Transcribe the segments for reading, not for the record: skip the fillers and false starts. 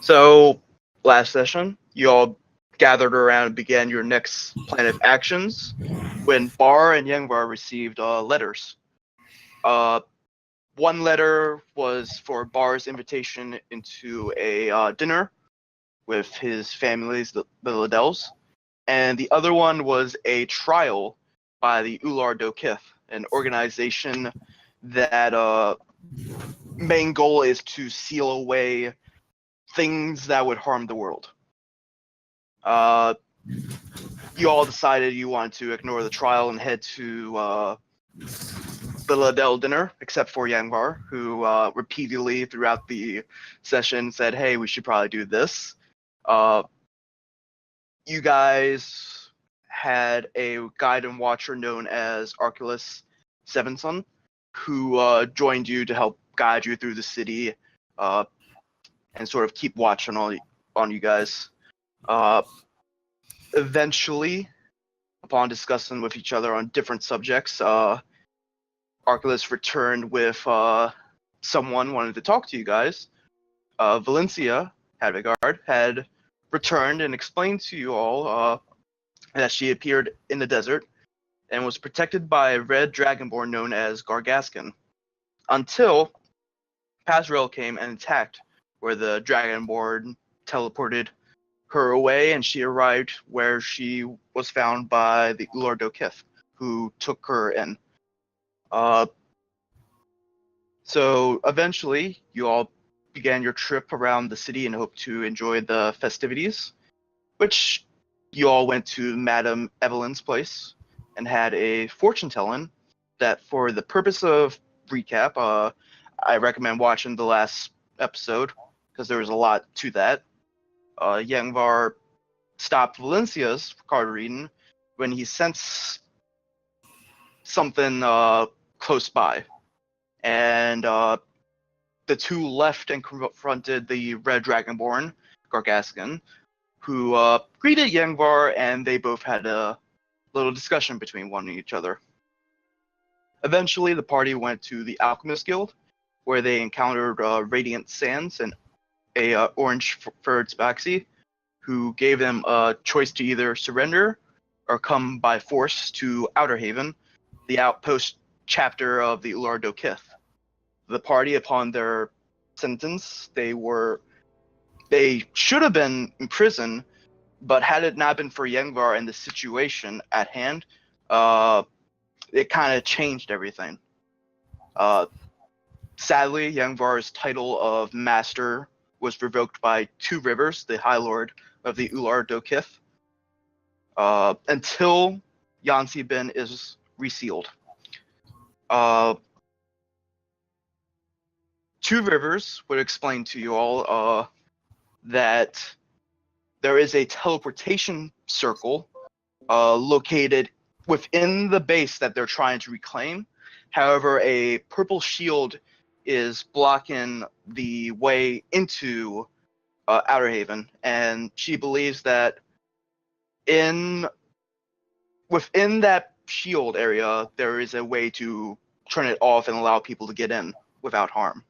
So, last session, you all gathered around and began your next plan of actions when Bar and Yangvar received letters. One letter was for Bar's invitation into a dinner with his family's, the Liddells, and the other one was a trial by the Ular Dokith, an organization that main goal is to seal away things that would harm the world. You all decided you wanted to ignore the trial and head to the Liddell dinner, except for Yangvar, who repeatedly throughout the session said, "Hey, we should probably do this." You guys had a guide and watcher known as Arculus Sevenson, who joined you to help guide you through the city and sort of keep watch on you guys. Eventually, upon discussing with each other on different subjects, Arculus returned with someone wanted to talk to you guys. Valencia Hadvigard had returned and explained to you all that she appeared in the desert and was protected by a red dragonborn known as Gargaskin, until Pazrael came and attacked, where the dragonborn teleported her away, and she arrived where she was found by the Ular Dokith, who took her in. So eventually, you all began your trip around the city and hoped to enjoy the festivities, which you all went to Madame Evelyn's place and had a fortune telling that, for the purpose of recap, I recommend watching the last episode because there was a lot to that. Yangvar stopped Valencia's card reading when he sensed something close by, and the two left and confronted the red dragonborn, Gargaskin, who greeted Yangvar, and they both had a little discussion between one and each other. Eventually, the party went to the Alchemist Guild, where they encountered Radiant Sands and a orange-furred Spaxi, who gave them a choice to either surrender or come by force to Outer Haven, the outpost chapter of the Ular Dokith. The party, upon their sentence, they should have been in prison, but had it not been for Yangvar and the situation at hand, it kind of changed everything. Sadly, Yangvar's title of master was revoked by Two Rivers, the High Lord of the Ular Dokith, until Yansi Bin is resealed. Two Rivers would explain to you all that there is a teleportation circle located within the base that they're trying to reclaim. However, a purple shield is blocking the way into Outer Haven, and she believes that within that shield area, there is a way to turn it off and allow people to get in without harm.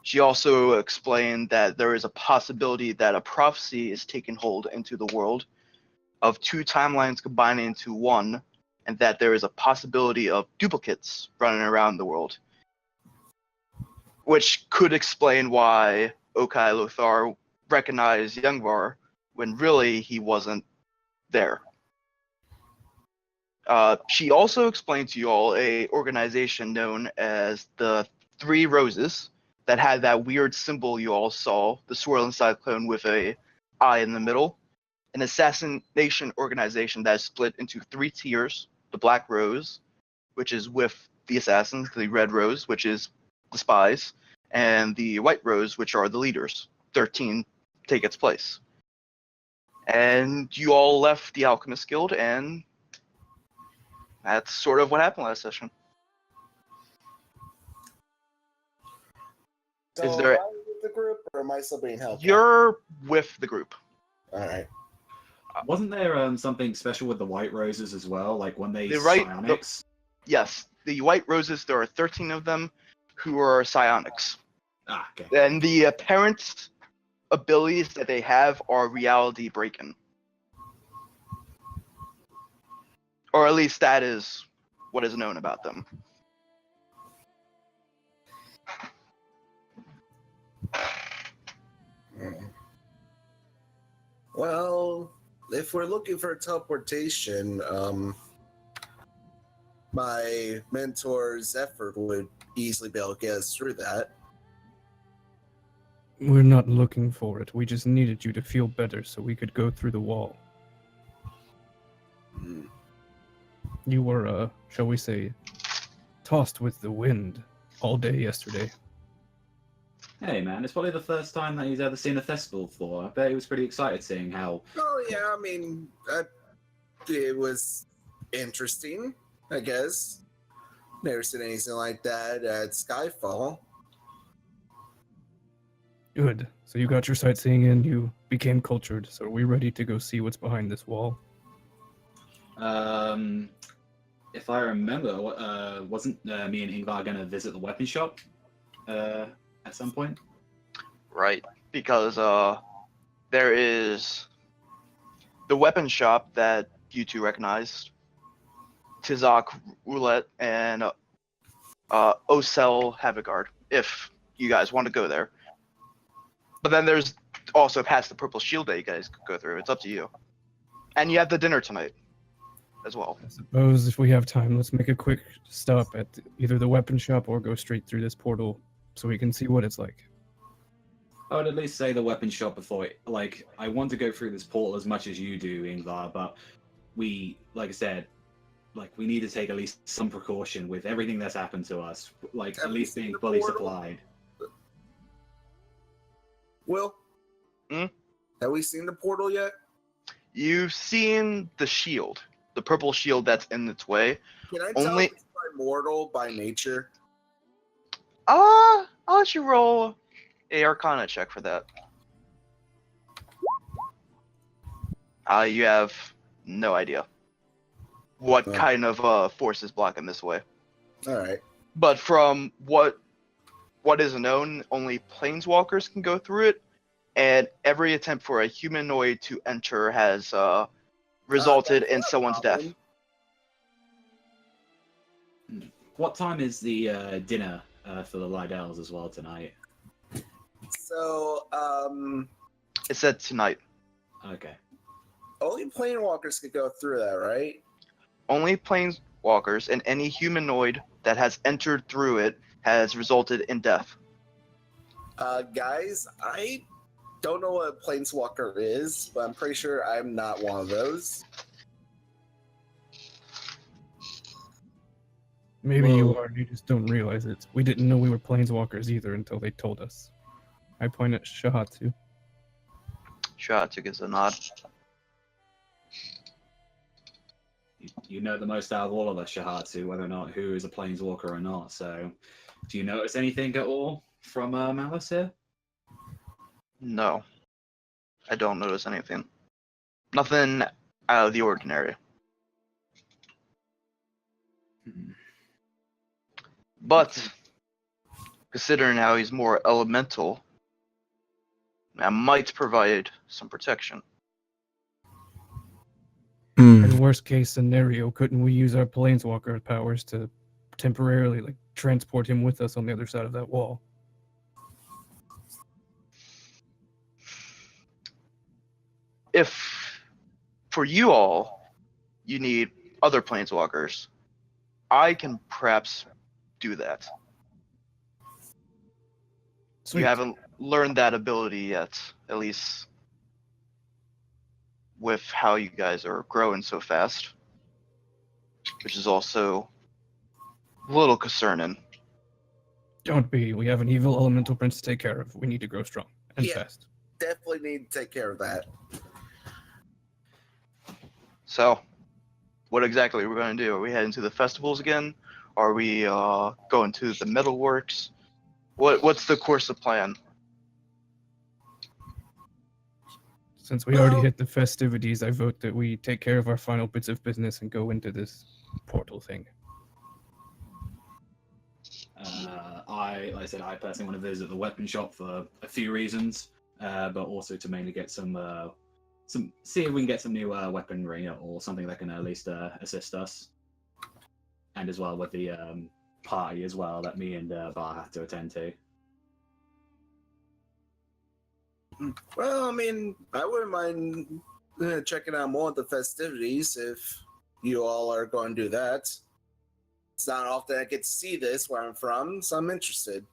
She also explained that there is a possibility that a prophecy is taking hold into the world of two timelines combining into one, and that there is a possibility of duplicates running around the world, which could explain why Okai Lothar recognized Yangvar when really he wasn't there. She also explained to you all a organization known as the Three Roses that had that weird symbol you all saw, the swirling cyclone with a eye in the middle, an assassination organization that is split into three tiers: the Black Rose, which is with the assassins, the Red Rose, which is the spies, and the White Rose, which are the leaders. 13 take its place. And you all left the Alchemist Guild, and that's sort of what happened last session. So Is there? am I with the group, or am I still being helped? You're with the group. All right. Wasn't there something special with the White Roses as well, like when they psionics? Yes, the White Roses, there are 13 of them who are psionics. Ah, okay. And the apparent abilities that they have are reality breaking. Or at least that is what is known about them. Well, if we're looking for teleportation, my mentor's effort would easily be able to get us through that. We're not looking for it. We just needed you to feel better so we could go through the wall. You were, shall we say, tossed with the wind all day yesterday. Hey man, it's probably the first time that he's ever seen a festival before. I bet he was pretty excited seeing how... Oh yeah, I mean, it was interesting, I guess. Never seen anything like that at Skyfall. Good. So you got your sightseeing in, you became cultured, so are we ready to go see what's behind this wall? If I remember, wasn't me and Ingvar going to visit the weapon shop at some point? Right, because there is the weapon shop that you two recognized, Tizak Roulette, and Ocel Havigard, if you guys want to go there. But then there's also past the Purple Shield that you guys could go through. It's up to you. And you have the dinner tonight as well. I suppose if we have time, let's make a quick stop at either the weapon shop or go straight through this portal so we can see what it's like. I would at least say the weapon shop before it. Like, I want to go through this portal as much as you do, Ingvar, but we, like I said, like, we need to take at least some precaution with everything that's happened to us. Like, at least being fully supplied. Will? Have we seen the portal yet? You've seen the shield, the purple shield that's in its way. Can I tell if it's primordial by nature? I'll let you roll a Arcana check for that. You have no idea what kind of force is blocking this way. All right. But from what is known, only planeswalkers can go through it, and every attempt for a humanoid to enter has resulted in someone's death. What time is the dinner for the Lydells as well tonight? So, It said tonight. Okay. only planewalkers could go through that, right? Only planeswalkers and any humanoid that has entered through it has resulted in death. Guys, I don't know what a planeswalker is, but I'm pretty sure I'm not one of those. Maybe you are, you just don't realize it. We didn't know we were planeswalkers either until they told us. I point at Shahatu. Shahatu gives a nod. You know the most out of all of us, Shahatu, whether or not who is a planeswalker or not. So, do you notice anything at all from Malice here? No. I don't notice anything. Nothing out of the ordinary. But, considering how he's more elemental, that might provide some protection. In worst case scenario, couldn't we use our planeswalker powers to temporarily transport him with us on the other side of that wall? If, for you all, you need other planeswalkers, I can perhaps do that. Sweet. You haven't learned that ability yet, at least with how you guys are growing so fast, which is also a little concerning. Don't be. We have an evil elemental prince to take care of. We need to grow strong and fast. Definitely need to take care of that. So, what exactly are we going to do? Are we heading to the festivals again? Are we going to the metalworks? What's the course of plan? Since we already hit the festivities, I vote that we take care of our final bits of business and go into this portal thing. Like I said, I personally want to visit the weapon shop for a few reasons. but also to mainly get some see if we can get some new weaponry or something that can at least assist us, and as well with the party as well that me and Bar have to attend to. Well, I mean, I wouldn't mind checking out more of the festivities if you all are going to do that. It's not often I get to see this where I'm from, so I'm interested.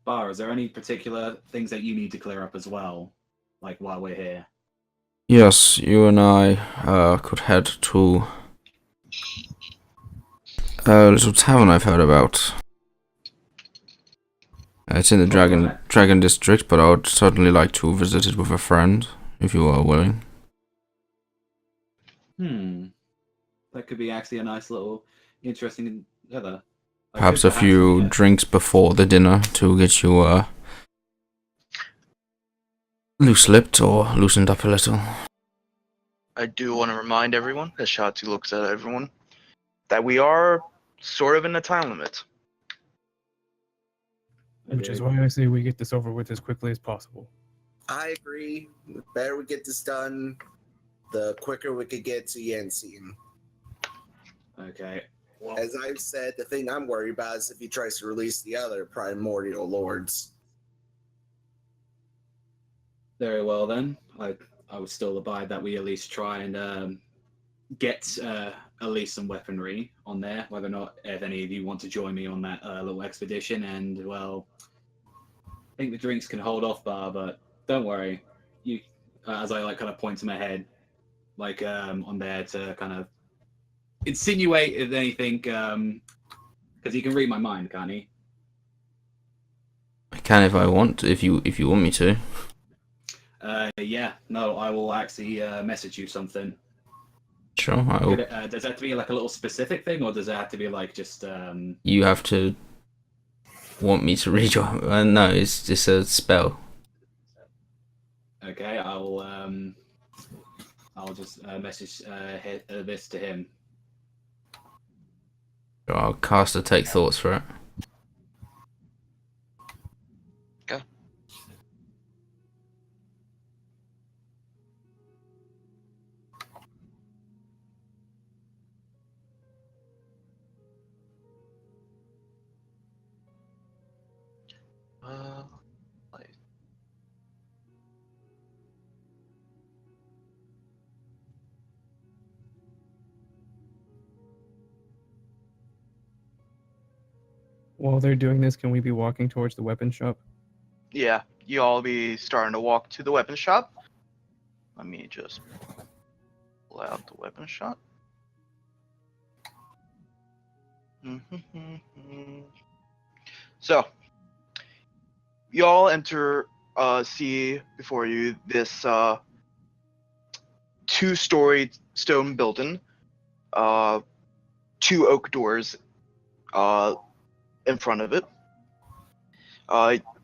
Bar, is there any particular things that you need to clear up as well, like while we're here? Yes, you and I could head to a little tavern I've heard about. It's in the Dragon District, but I would certainly like to visit it with a friend, if you are willing. That could be actually a nice little interesting other. Perhaps a few drinks before the dinner to get you loose-lipped or loosened up a little. I do want to remind everyone, as Shatu looks at everyone, that we are sort of in a time limit. Which is why I say we get this over with as quickly as possible. I agree. The better we get this done, the quicker we could get to Yensin. Okay. Well, As I've said, the thing I'm worried about is if he tries to release the other primordial lords. very well then. I would still abide that we at least try and get at least some weaponry on there. Whether or not if any of you want to join me on that little expedition, and well, I think the drinks can hold off, Bar, but don't worry. You, as I like kind of point to my head, like on there to kind of insinuate if anything, because he can read my mind, can't he? I can if I want, if you want me to. Yeah, no, I will actually message you something. Sure, I will. Does that have to be like a little specific thing, or does it have to be like just? You have to want me to read your. No, it's just a spell. Okay, I'll just message this to him. Sure, I'll cast a take thoughts for it. Okay. Like, While they're doing this, can we be walking towards the weapon shop? yeah, you all be starting to walk to the weapon shop. Let me just pull out the weapon shop. So, you all see before you this two-story stone building, two oak doors in front of it.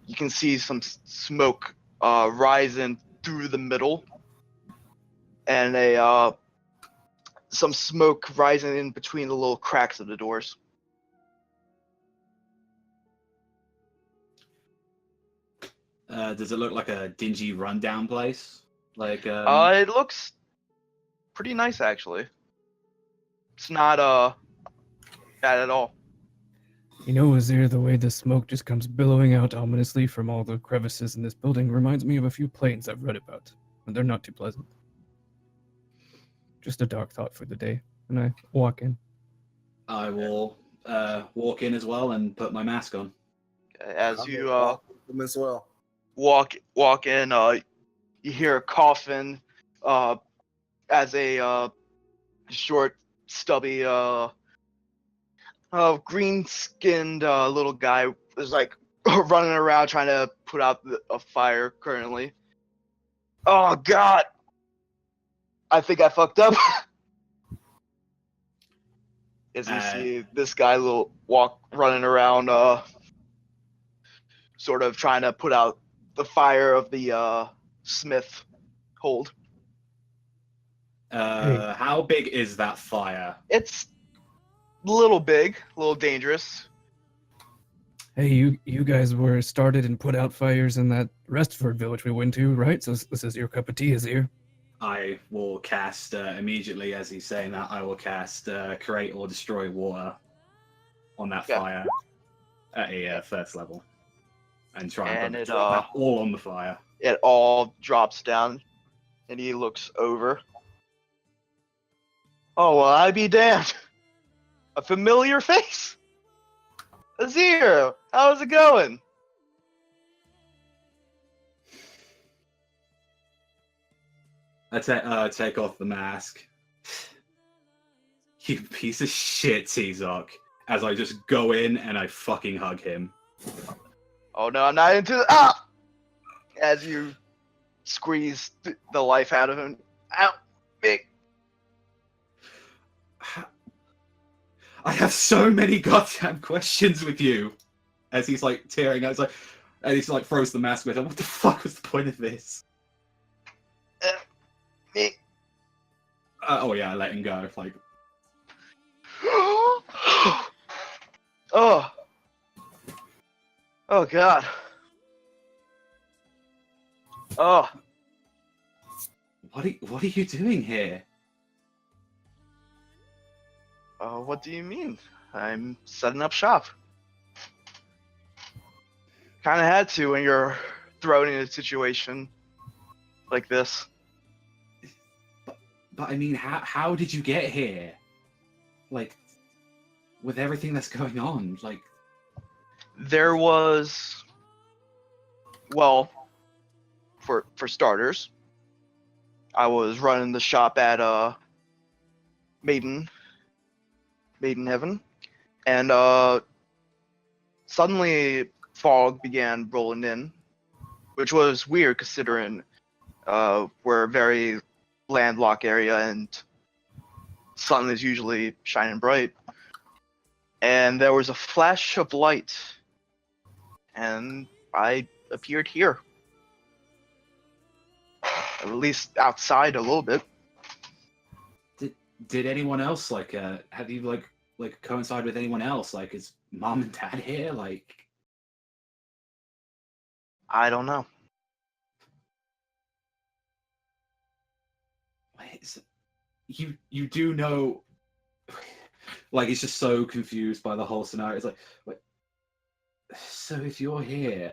You can see some smoke rising through the middle, and some smoke rising in between the little cracks of the doors. Does it look like a dingy, rundown place? Like It looks pretty nice actually. It's not bad at all. You know, Azir, the way the smoke just comes billowing out ominously from all the crevices in this building reminds me of a few planes I've read about, and they're not too pleasant. Just a dark thought for the day, and I walk in. I will walk in as well and put my mask on. As I'm you gonna walk with them as well. walk in, you hear a coffin as a short, stubby, green-skinned little guy is like running around trying to put out a fire currently. Oh God! I think I fucked up. As you see this guy running around, sort of trying to put out the fire of the smith hold. How big is that fire? It's a little big, a little dangerous. Hey, you guys were started and put out fires in that Restford village we went to, right? So this is your cup of tea, is here. I will cast immediately as he's saying that. I will cast create or destroy water on that Yeah. fire at a first level, and try And and it put that all on the fire. it all drops down, and he looks over. Oh well, I be damned. A familiar face. Azir, how's it going? I take off the mask. You piece of shit, Tzok. As I just go in and I fucking hug him. Oh no, I'm not into the as you squeeze the life out of him. Ow, big. I have so many goddamn questions with you. As he's like tearing out, and he's like throws the mask with him. What the fuck was the point of this? Me. Oh yeah, I let him go. Like, Oh. Oh god. Oh. what are you doing here? What do you mean? I'm setting up shop. Kind of had to when you're thrown in a situation like this. But I mean, how did you get here? Like, with everything that's going on, like. There was, well, for starters, I was running the shop at Maiden Heaven, and suddenly fog began rolling in, which was weird considering we're a very landlocked area and sun is usually shining bright. And there was a flash of light, and I appeared here. At least outside a little bit. Did anyone else have you like coincide with anyone else? Like, is mom and dad here? Like, I don't know. you do know. Like, he's just so confused by the whole scenario. It's like, wait, so if you're here,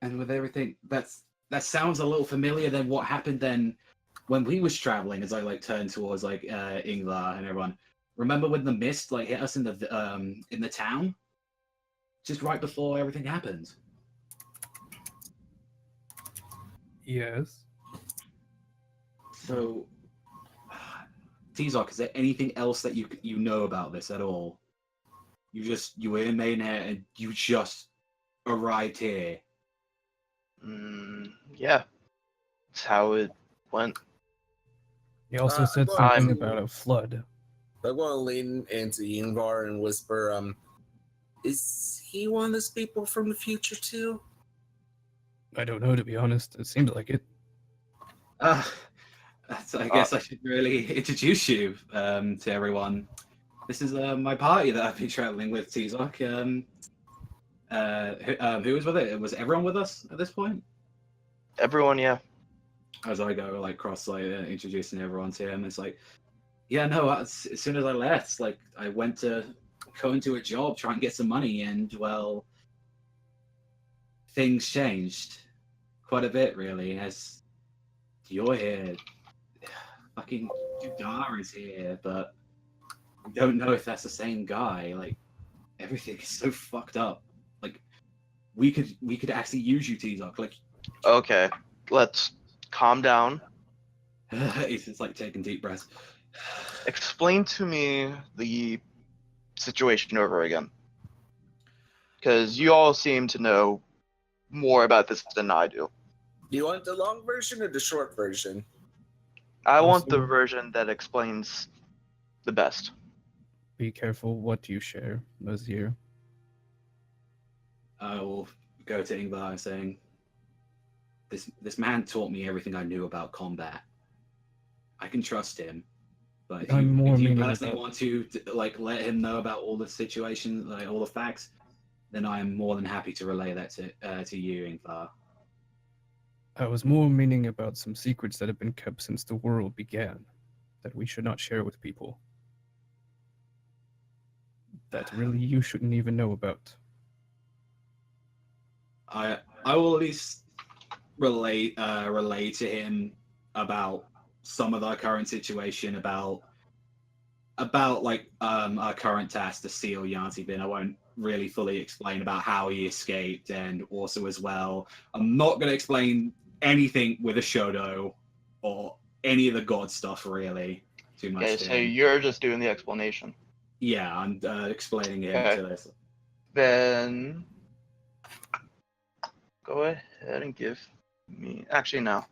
and with everything, that sounds a little familiar than what happened then when we was traveling. As I like turned towards like Ingvar and everyone. Remember when the mist like hit us in the town, just right before everything happened? Yes. So, Tzok, is there anything else that you know about this at all? You were in Maidenhead and you just arrived here. Yeah. That's how it went. He also said well, something I'm- about a flood. I'm going to lean into Ingvar and whisper, is he one of those people from the future too? I don't know, to be honest. It seemed like it. So I guess I should really introduce you to everyone. This is my party that I've been traveling with, Tzok. Who was with it? Was everyone with us at this point? Everyone, yeah. As I go like cross introducing everyone to him, it's like, yeah, no. As soon as I left, like I went to go into a job, try and get some money, and well, things changed quite a bit, really. As you're here, fucking Judar is here, but we don't know if that's the same guy. Like, everything is so fucked up. Like, we could actually use you, Tzok. Like, Okay, let's calm down. he's just like taking deep breaths. Explain to me the situation over again. Because you all seem to know more about this than I do. Do you want the long version or the short version? I want the Also- version that explains the best. Be careful what you share, Azir. I will go to Ingvar saying, "This man taught me everything I knew about combat. I can trust him, but if I'm more you meaning personally about- want to like let him know about all the situations, like all the facts, then I am more than happy to relay that to you, Ingvar. I was more meaning about some secrets that have been kept since the world began, that we should not share with people. That really you shouldn't even know about. I will at least relate to him about some of our current situation, about like our current task to seal Yanti bin. I won't really fully explain about how he escaped, and also as well, I'm not going to explain anything with a Shodo or any of the god stuff really too much Okay, to so him. you're just doing the explanation. Yeah, I'm explaining him Okay. to this. Then go ahead and give me. Actually, no,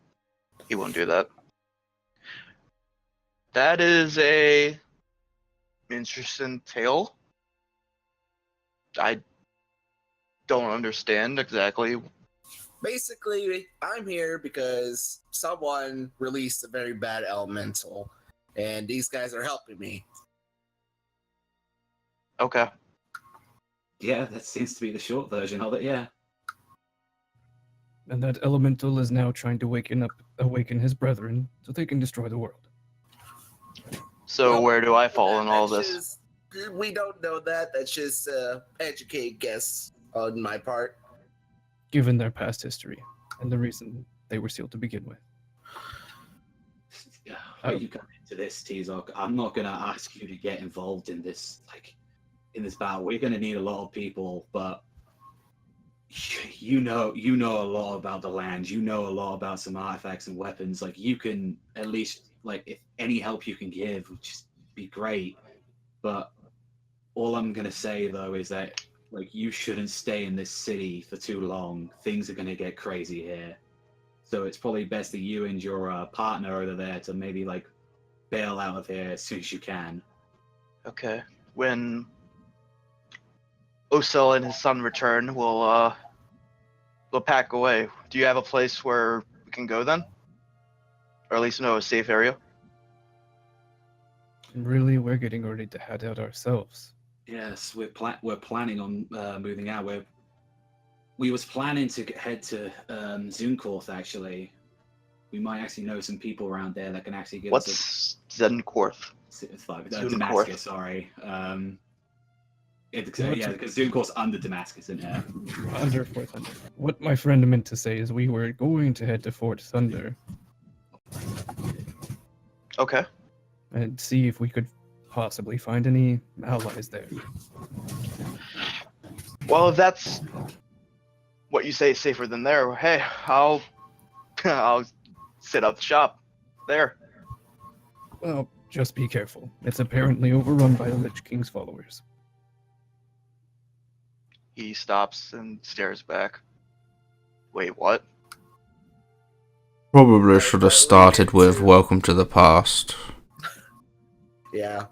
he won't do that. That is a interesting tale. I don't understand exactly. Basically, I'm here because someone released a very bad elemental, and these guys are helping me. Okay. Yeah, that seems to be the short version of it. Yeah. And that elemental is now trying to awaken his brethren so they can destroy the world. So Well, where do I fall in all that's this? we don't know that. That's just educated guess on my part. Given their past history and the reason they were sealed to begin with. How you come into this, Tizok? I'm not gonna ask you to get involved in this, like, in this battle. We're gonna need a lot of people, but you know a lot about the land. You know a lot about some artifacts and weapons. Like, you can at least, like, if any help you can give would just be great. But all I'm gonna say though is that, like, you shouldn't stay in this city for too long. Things are gonna get crazy here. So it's probably best that you and your partner over there to maybe, like, bail out of here as soon as you can. Okay. When Osel and his son return, we'll pack away. Do you have a place where we can go then? Or at least know a safe area? Really, we're getting ready to head out ourselves. Yes, we're planning on moving out. We was planning to head to Zunkorth, actually. We might actually know some people around there that can actually give us What's Zenkorth? Damascus, sorry. Because Zunkorth's under Damascus, isn't it? Under Fort Thunder. What my friend meant to say is we were going to head to Fort Thunder Okay. and see if we could possibly find any allies there. Well, if that's what you say is safer than there, hey, I'll set up shop there. Well, just be careful. It's apparently overrun by the Lich King's followers. He stops and stares back. Wait, what? Probably should have started with "Welcome to the past." Yeah.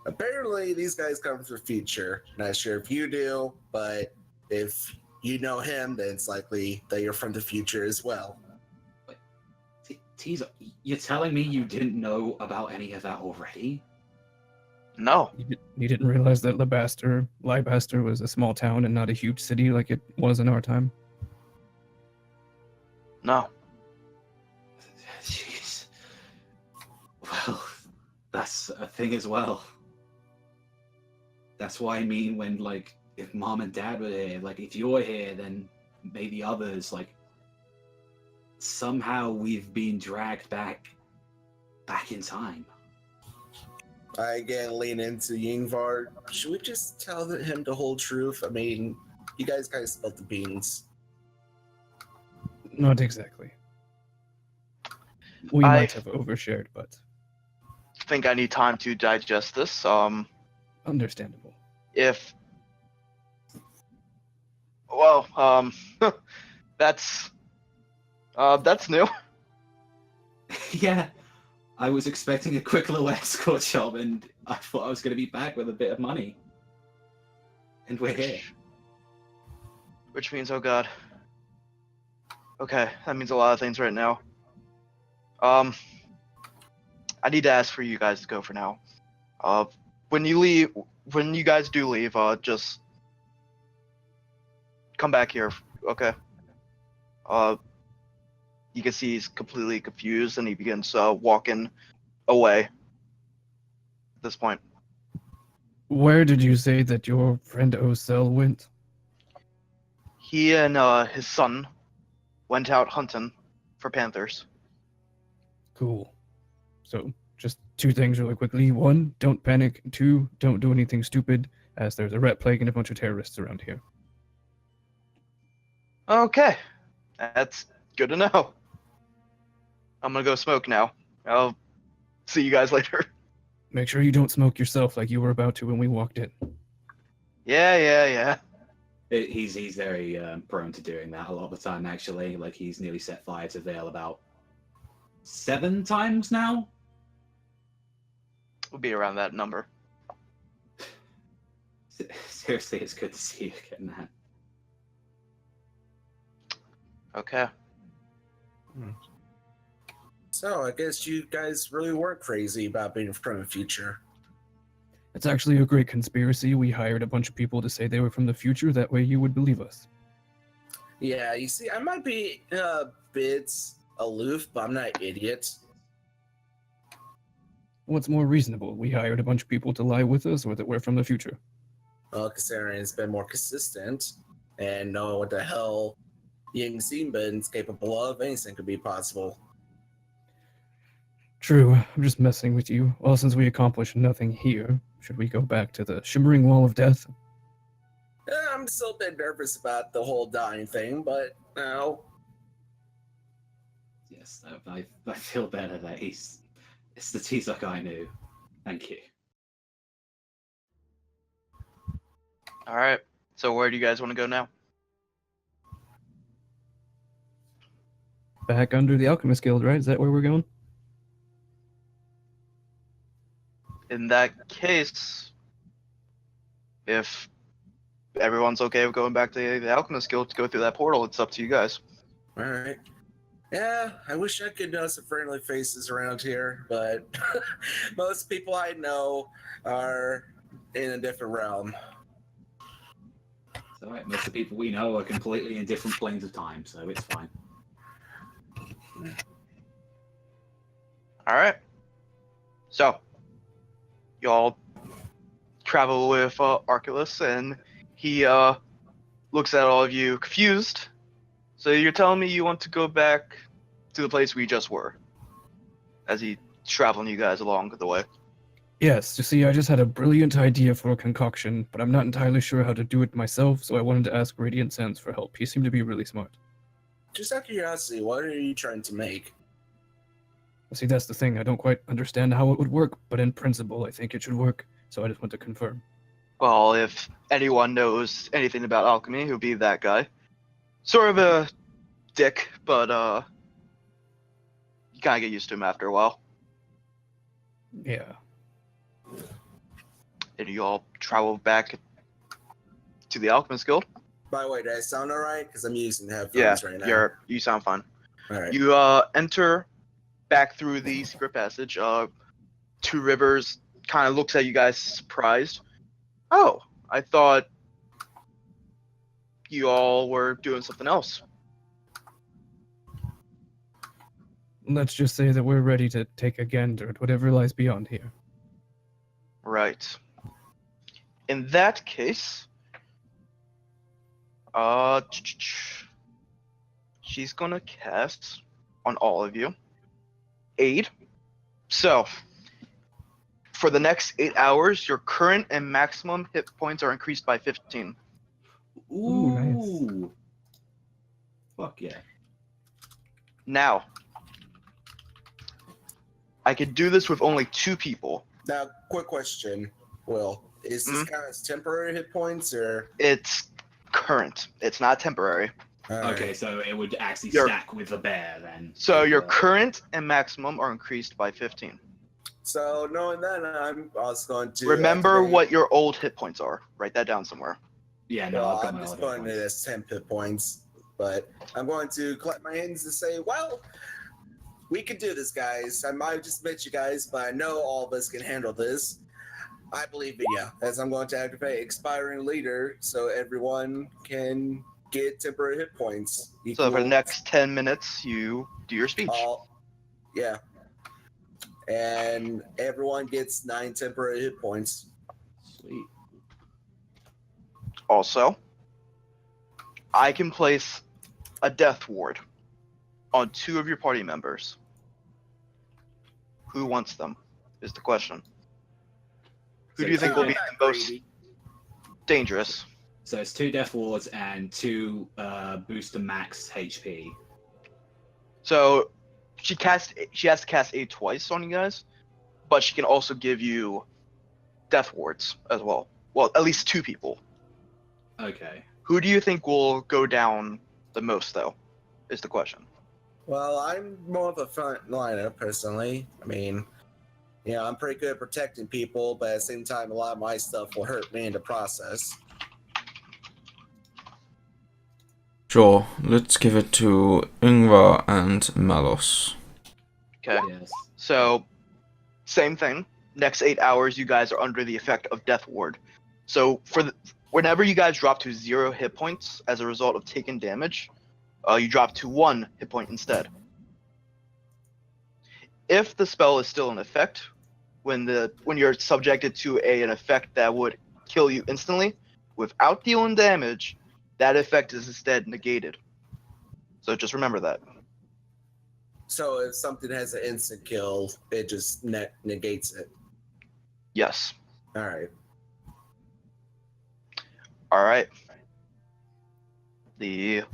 Apparently, these guys come from the future. Not sure if you do, but if you know him, then it's likely that you're from the future as well. Teaser, you're telling me you didn't know about any of that already? No. You didn't realize that Leicester was a small town and not a huge city like it was in our time? No. Jeez. Well, that's a thing as well. That's why I mean when, like, if mom and dad were here, like, if you're here, then maybe others, like, somehow we've been dragged back in time. I again lean into Yingvar. Should we just tell him the whole truth? I mean, you guys kind of spilled the beans. Not exactly. We might have overshared, but Think I need time to digest this. understandable. If that's new. Yeah, I was expecting a quick little escort job, and I thought I was going to be back with a bit of money. And we're here. Which means, oh god. Okay, that means a lot of things right now. I need to ask for you guys to go for now. When you guys do leave, just come back here. Okay. You can see he's completely confused, and he begins walking away. At this point, Where did you say that your friend Osel went? he and his son went out hunting for panthers. Cool. So, just two things really quickly. One, don't panic. Two, don't do anything stupid, as there's a rat plague and a bunch of terrorists around here. Okay, that's good to know. I'm gonna go smoke now. I'll see you guys later. Make sure you don't smoke yourself like you were about to when we walked in. Yeah. He's very prone to doing that a lot of the time, actually. Like, he's nearly set fire to Vale about 7 times now. We'll be around that number. Seriously, it's good to see you again, man. Okay. So I guess you guys really weren't crazy about being from the future. It's actually a great conspiracy. We hired a bunch of people to say they were from the future. That way you would believe us. Yeah, you see, I might be a bit aloof, but I'm not an idiot. What's more reasonable? We hired a bunch of people to lie with us, or that we're from the future? Well, considering it's been more consistent and know what the hell Ying Xinbin's capable of, anything could be possible. True, I'm just messing with you. Well, since we accomplished nothing here, should we go back to the Shimmering Wall of Death? I'm still a bit nervous about the whole dying thing, but no. Yes, I feel better that it's the T-Suck I knew. Thank you. All right. So where do you guys want to go now? Back under the Alchemist Guild, right? Is that where we're going? In that case, if everyone's okay with going back to the Alchemist Guild to go through that portal, it's up to you guys. All right. Yeah, I wish I could know some friendly faces around here, but most people I know are in a different realm. It's all right. Most of the people we know are completely in different planes of time, so it's fine. All right. So, y'all travel with Arculus, and he looks at all of you confused. So you're telling me you want to go back to the place we just were, as he's traveling you guys along the way. Yes, you see, I just had a brilliant idea for a concoction, but I'm not entirely sure how to do it myself, so I wanted to ask Radiant Sands for help. He seemed to be really smart. Just out of curiosity, what are you trying to make? See, that's the thing. I don't quite understand how it would work, but in principle, I think it should work, so I just want to confirm. Well, if anyone knows anything about alchemy, he'll be that guy. Sort of a dick, but you kind of get used to him after a while. Yeah. And you all travel back to the Alchemist Guild. By the way, did I sound alright? Because I'm using headphones right now. You sound fine. Alright. You enter back through the secret passage. Two Rivers kind of looks at you guys surprised. Oh, I thought you all were doing something else. Let's just say that we're ready to take a gander at whatever lies beyond here. Right. In that case, she's gonna cast on all of you Aid. So, for the next 8 hours, your current and maximum hit points are increased by 15. Ooh, nice. Fuck yeah. Now, I could do this with only 2 people. Now, quick question, Will. Is this kind of temporary hit points, or? It's current. It's not temporary. Okay, so it would actually Your- stack with the bear then. So your current and maximum are increased by 15. So, knowing that, I'm also going to... Remember activate- what your old hit points are. Write that down somewhere. Yeah, no, Well, I've got I'm my just other putting it points. as 10 hit points, but I'm going to clap my hands and say, well, we can do this, guys. I might have just met you guys, but I know all of us can handle this. I believe in you, as I'm going to activate Expiring Leader so everyone can get temporary hit points. So for the equal next 10 minutes, you do your speech. all, yeah. And everyone gets 9 temporary hit points. Sweet. Also, I can place a death ward on 2 of your party members. Who wants them? Is the question. Who do you think will be the most dangerous? So it's 2 death wards and 2 boost to max HP. So she has to cast aid twice on you guys, but she can also give you death wards as well. Well, at least 2 people. Okay. Who do you think will go down the most, though? Is the question. Well, I'm more of a front liner personally. I mean, I'm pretty good at protecting people, but at the same time, a lot of my stuff will hurt me in the process. Sure, let's give it to Ingvar and Malos. Okay. Yes. So, same thing. Next 8 hours, you guys are under the effect of Death Ward. So, whenever you guys drop to 0 hit points as a result of taking damage, you drop to 1 hit point instead. If the spell is still in effect, when you're subjected to an effect that would kill you instantly, without dealing damage, that effect is instead negated. So just remember that. So if something has an instant kill, it just negates it. Yes. All right. All right. The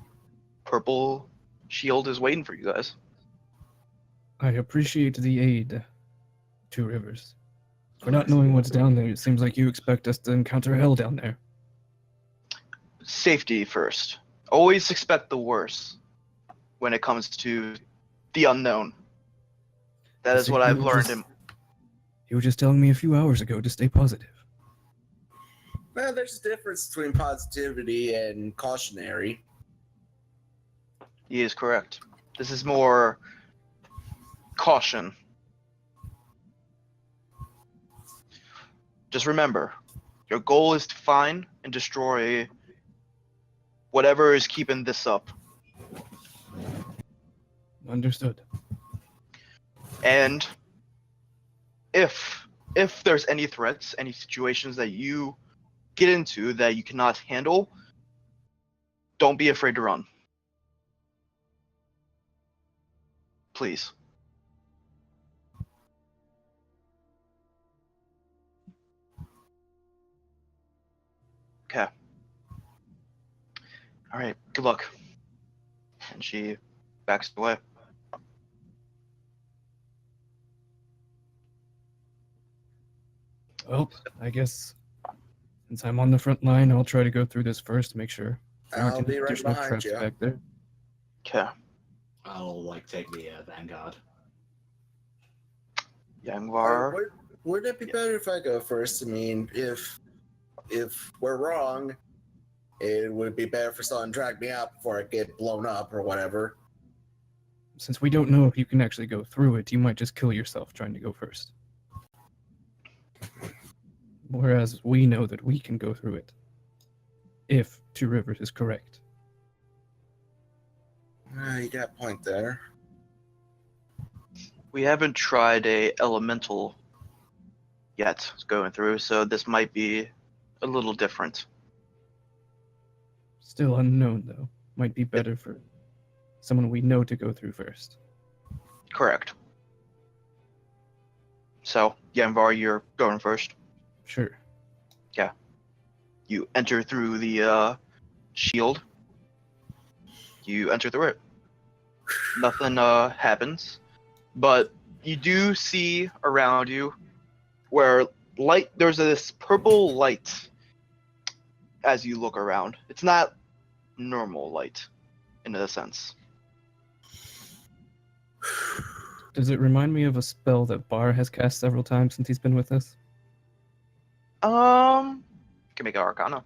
purple shield is waiting for you guys. I appreciate the aid, Two Rivers. For not knowing what's down there, it seems like you expect us to encounter hell down there. Safety first. Always expect the worst when it comes to the unknown. That is what I've learned. You were just telling me a few hours ago to stay positive. Well, there's a difference between positivity and cautionary. He is correct. This is more caution. Just remember, your goal is to find and destroy whatever is keeping this up. Understood. And if there's any threats, any situations that you get into that you cannot handle, don't be afraid to run. Please. Okay. All right. Good luck. And she backs away. Well, I guess since I'm on the front line, I'll try to go through this first to make sure. I'll be right There's no behind traps you. back there. Okay. I'll take the Vanguard. Yangvar. Wouldn't it be better if I go first? I mean, if we're wrong, it would be better for someone to drag me out before I get blown up or whatever. Since we don't know if you can actually go through it, you might just kill yourself trying to go first. Whereas we know that we can go through it. If Two Rivers is correct. You got a point there. We haven't tried a elemental yet going through, so this might be a little different. Still unknown, though. Might be better for someone we know to go through first. Correct. So, Yanvar, you're going first. Sure. You enter through the shield. You enter through it. Nothing happens, but you do see around you where there's this purple light as you look around. It's not normal light in a sense. Does it remind me of a spell that Bar has cast several times since he's been with us? You can make an Arcana.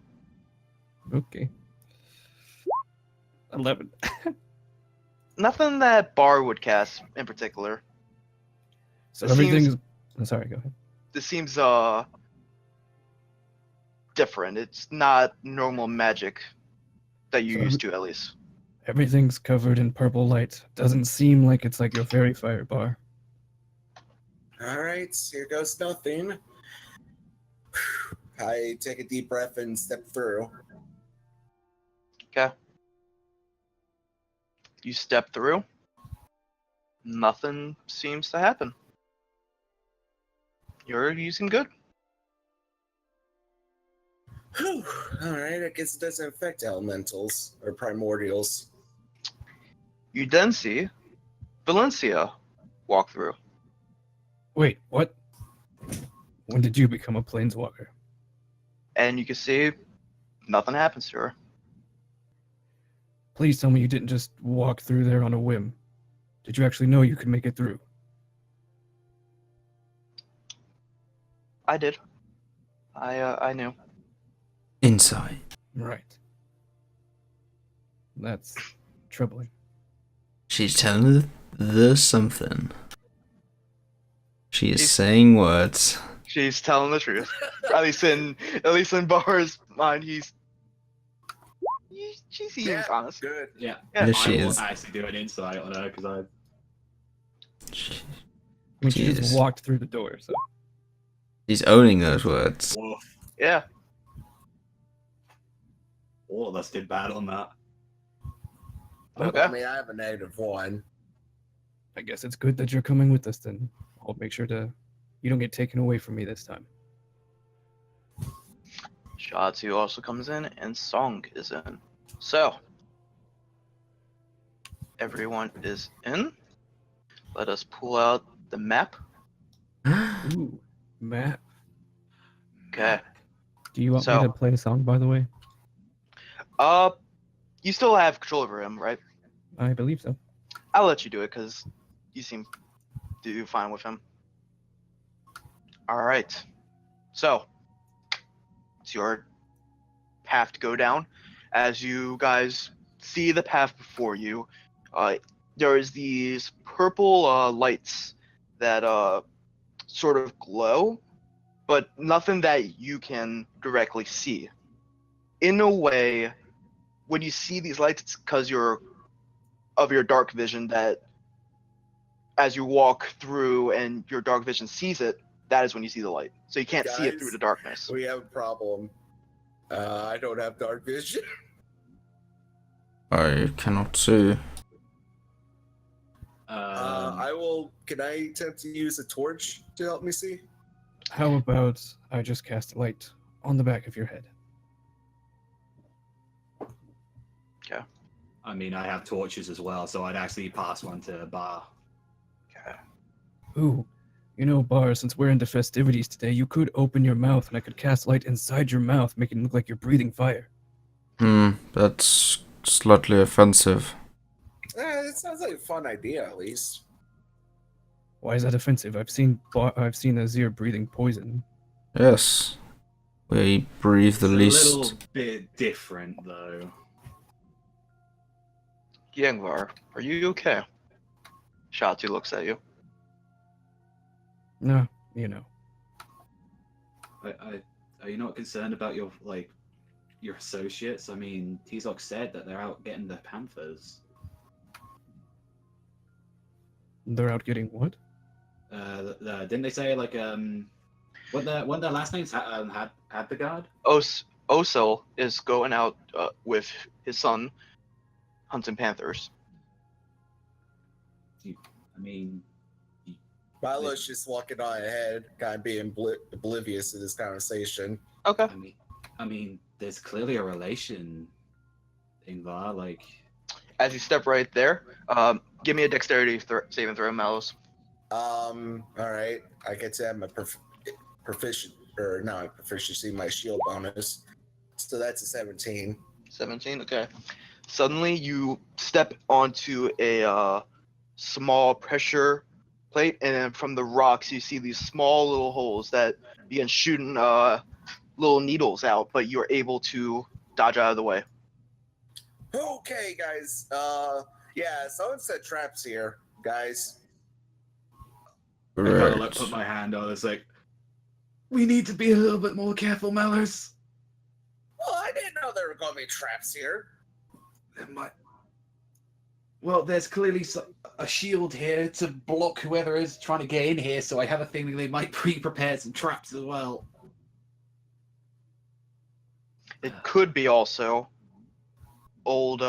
Okay. 11. Nothing that Bar would cast in particular. So It everything seems- is... Oh, sorry, go ahead. This seems different. It's not normal magic that you So used to, at least. Everything's covered in purple light. Doesn't seem like it's like your fairy fire bar. All right, here goes nothing. I take a deep breath and step through. Okay. You step through. Nothing seems to happen. You seem good. Whew. All right, I guess it doesn't affect elementals or primordials. You then see Valencia walk through. Wait, what? When did you become a planeswalker? And you can see nothing happens to her. Please tell me you didn't just walk through there on a whim. Did you actually know you could make it through? I did. I knew. Inside. Right. That's troubling. She's telling us something. She is She's- saying words. She's telling the truth. at least in Bar's mind, she seems Yeah. honest. Good. Yeah, Yeah, Yes, she I will is. actually do an insight on her because She- I mean, she Jesus. just walked through the door, so. She's owning those words. woof, Yeah. all of us did bad on that. Okay. I mean, I have a -1. I guess it's good that you're coming with us then. I'll make sure you don't get taken away from me this time. Shotzi also comes in, and Song is in. So, everyone is in. Let us pull out the map. Ooh, Matt. Okay. Do you want So- me to play a song, by the way? You still have control over him, right? I believe so. I'll let you do it because you seem to do fine with him. All right. So, it's your path to go down. As you guys see the path before you, there is these purple lights that sort of glow, but nothing that you can directly see. In a way, when you see these lights, it's because of your dark vision that as you walk through and your dark vision sees it, that is when you see the light. So you can't see it through Guys, the darkness. We have a problem. I don't have dark vision. I cannot see. I will. Can I attempt to use a torch to help me see? How about I just cast a light on the back of your head? I mean, I have torches as well, so I'd actually pass one to Bar. Okay. Ooh, you know, Bar, since we're into festivities today, you could open your mouth and I could cast light inside your mouth, making it look like you're breathing fire. That's slightly offensive. It sounds like a fun idea, at least. Why is that offensive? I've seen Azir breathing poison. Yes. We breathe the It's least. a little bit different, though. Yangvar, are you okay? Shotzi looks at you. No, you know. Are you not concerned about your associates? I mean, T-Zoc said that they're out getting the Panthers. They're out getting what? Didn't they say what their last names had the guard? Osel is going out with his son, hunting panthers. I mean, Milo's just walking on ahead, kind of being oblivious to this conversation. Okay. I mean, there's clearly a relation, Ingvar. Like, As you step right there, give me a dexterity saving throw, Malus. All right. I get to have my proficiency, my shield bonus. So that's a 17. 17. Okay. Suddenly, you step onto a small pressure plate, and then from the rocks, you see these small little holes that begin shooting little needles out, but you're able to dodge out of the way. Okay, guys. Yeah, someone set traps here, guys. I kind of Right. put my hand on. It's like, we need to be a little bit more careful, Mellors. Well, I didn't know there were going to be traps here. Well, there's clearly a shield here to block whoever is trying to get in here, so I have a feeling they might pre-prepare some traps as well. It could be also old,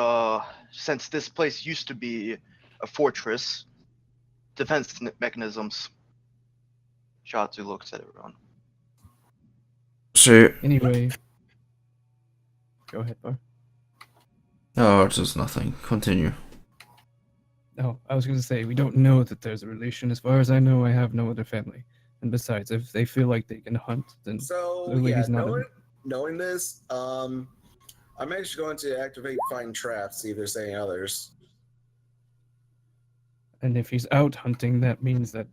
since this place used to be a fortress, defense mechanisms. Shatsu looks at everyone. So, Anyway, go ahead, Bar. oh, just nothing. Continue. Oh, I was going to say, we don't know that there's a relation. As far as I know, I have no other family. And besides, if they feel like they can hunt, then So clearly yeah, he's not knowing this, I'm actually going to activate find traps. See if there's any others. And if he's out hunting, that means that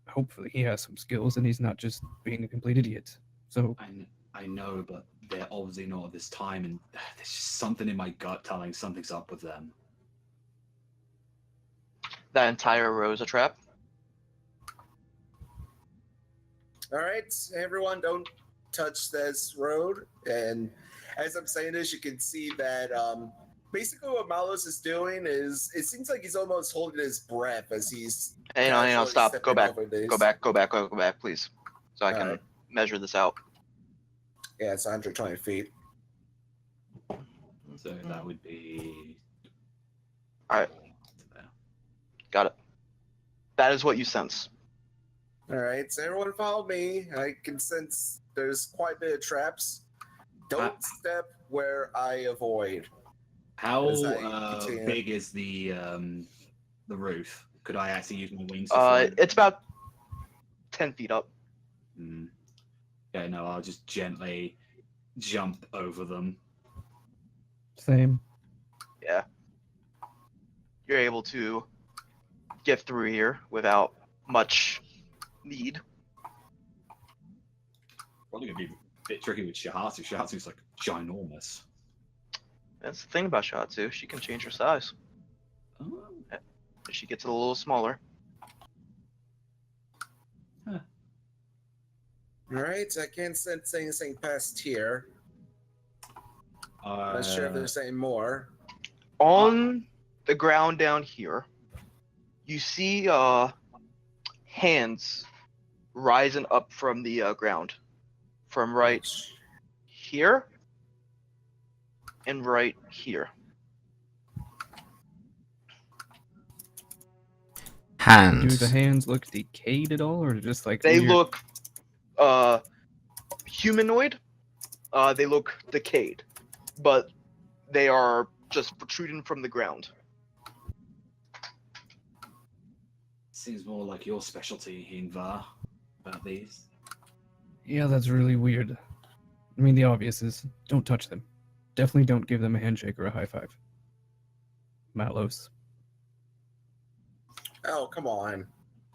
hopefully he has some skills and he's not just being a complete idiot. So I know, but they're obviously not at this time, and there's just something in my gut telling something's up with them. That entire row is a trap. All right, everyone, don't touch this road. And as I'm saying this, you can see that basically what Malos is doing is it seems like he's almost holding his breath as he's. Hey, no, casually stop. Go stepping back. over this. Go back, please. So I can Alright. measure this out. Yeah, it's 120 feet. So that would be. Alright. Got it. That is what you sense. All right, so everyone follow me. I can sense there's quite a bit of traps. Don't step where I avoid. How As I continue. big is the roof? Could I actually use my wings? To fly? It's about 10 feet up. Yeah, no, I'll just gently jump over them. same. Yeah. You're able to get through here without much need. Probably gonna be a bit tricky with Shihatsu. Shihatsu's like ginormous. That's the thing about Shatsu. She can change her size. Oh. She gets a little smaller. All right, I can't sense anything past here. Not sure if there's any more. On the ground down here, you see hands rising up from the ground. From right here and right here. Do Hands. the hands look decayed at all, or just like They weird? look humanoid. They look decayed, but they are just protruding from the ground. Seems more like your specialty, Ingvar, about these. Yeah, that's really weird. I mean, the obvious is don't touch them. Definitely don't give them a handshake or a high five. Malos. Oh, come on.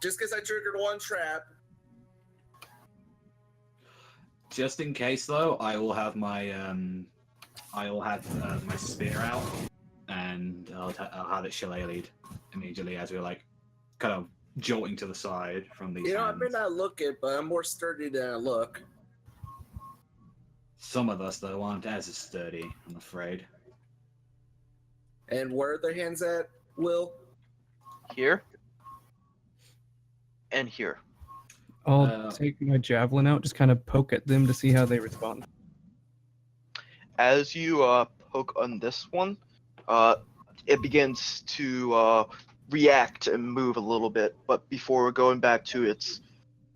Just because I triggered one trap. Just in case, though, I will have my my spear out, and I'll have it shillelagh'd immediately as we're like kind of jolting to the side from these. You know, I hands. may not look it, but I'm more sturdy than I look. Some of us, though, aren't as sturdy, I'm afraid. And where are their hands at, Will? Here and here. I'll take my javelin out, just kind of poke at them to see how they respond. As you poke on this one, it begins to react and move a little bit, but before going back to its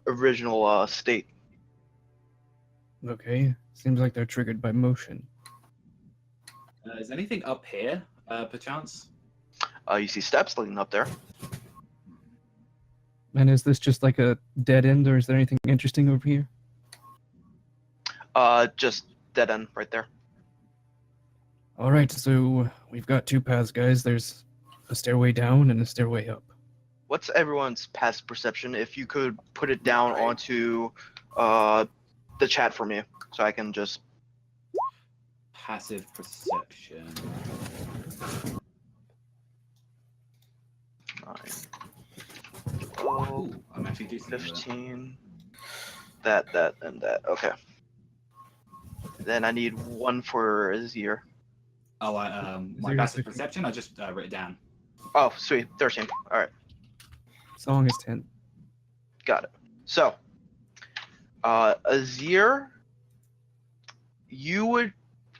original state. Okay, seems like they're triggered by motion. Is anything up here, perchance? You see steps leading up there. And is this just like a dead end, or is there anything interesting over here? Just dead end right there. All right, so we've got two paths, guys. There's a stairway down and a stairway up. What's everyone's past perception? If you could put it down onto the chat for me, so I can just. Passive perception. 9, Oh, I'm actually decent. 15. That, and that. Okay. Then I need one for Azir. Oh, my Zero passive 50. perception. I just wrote it down. Oh, sweet. 13. All right. Song is 10. Got it. So, Azir, you would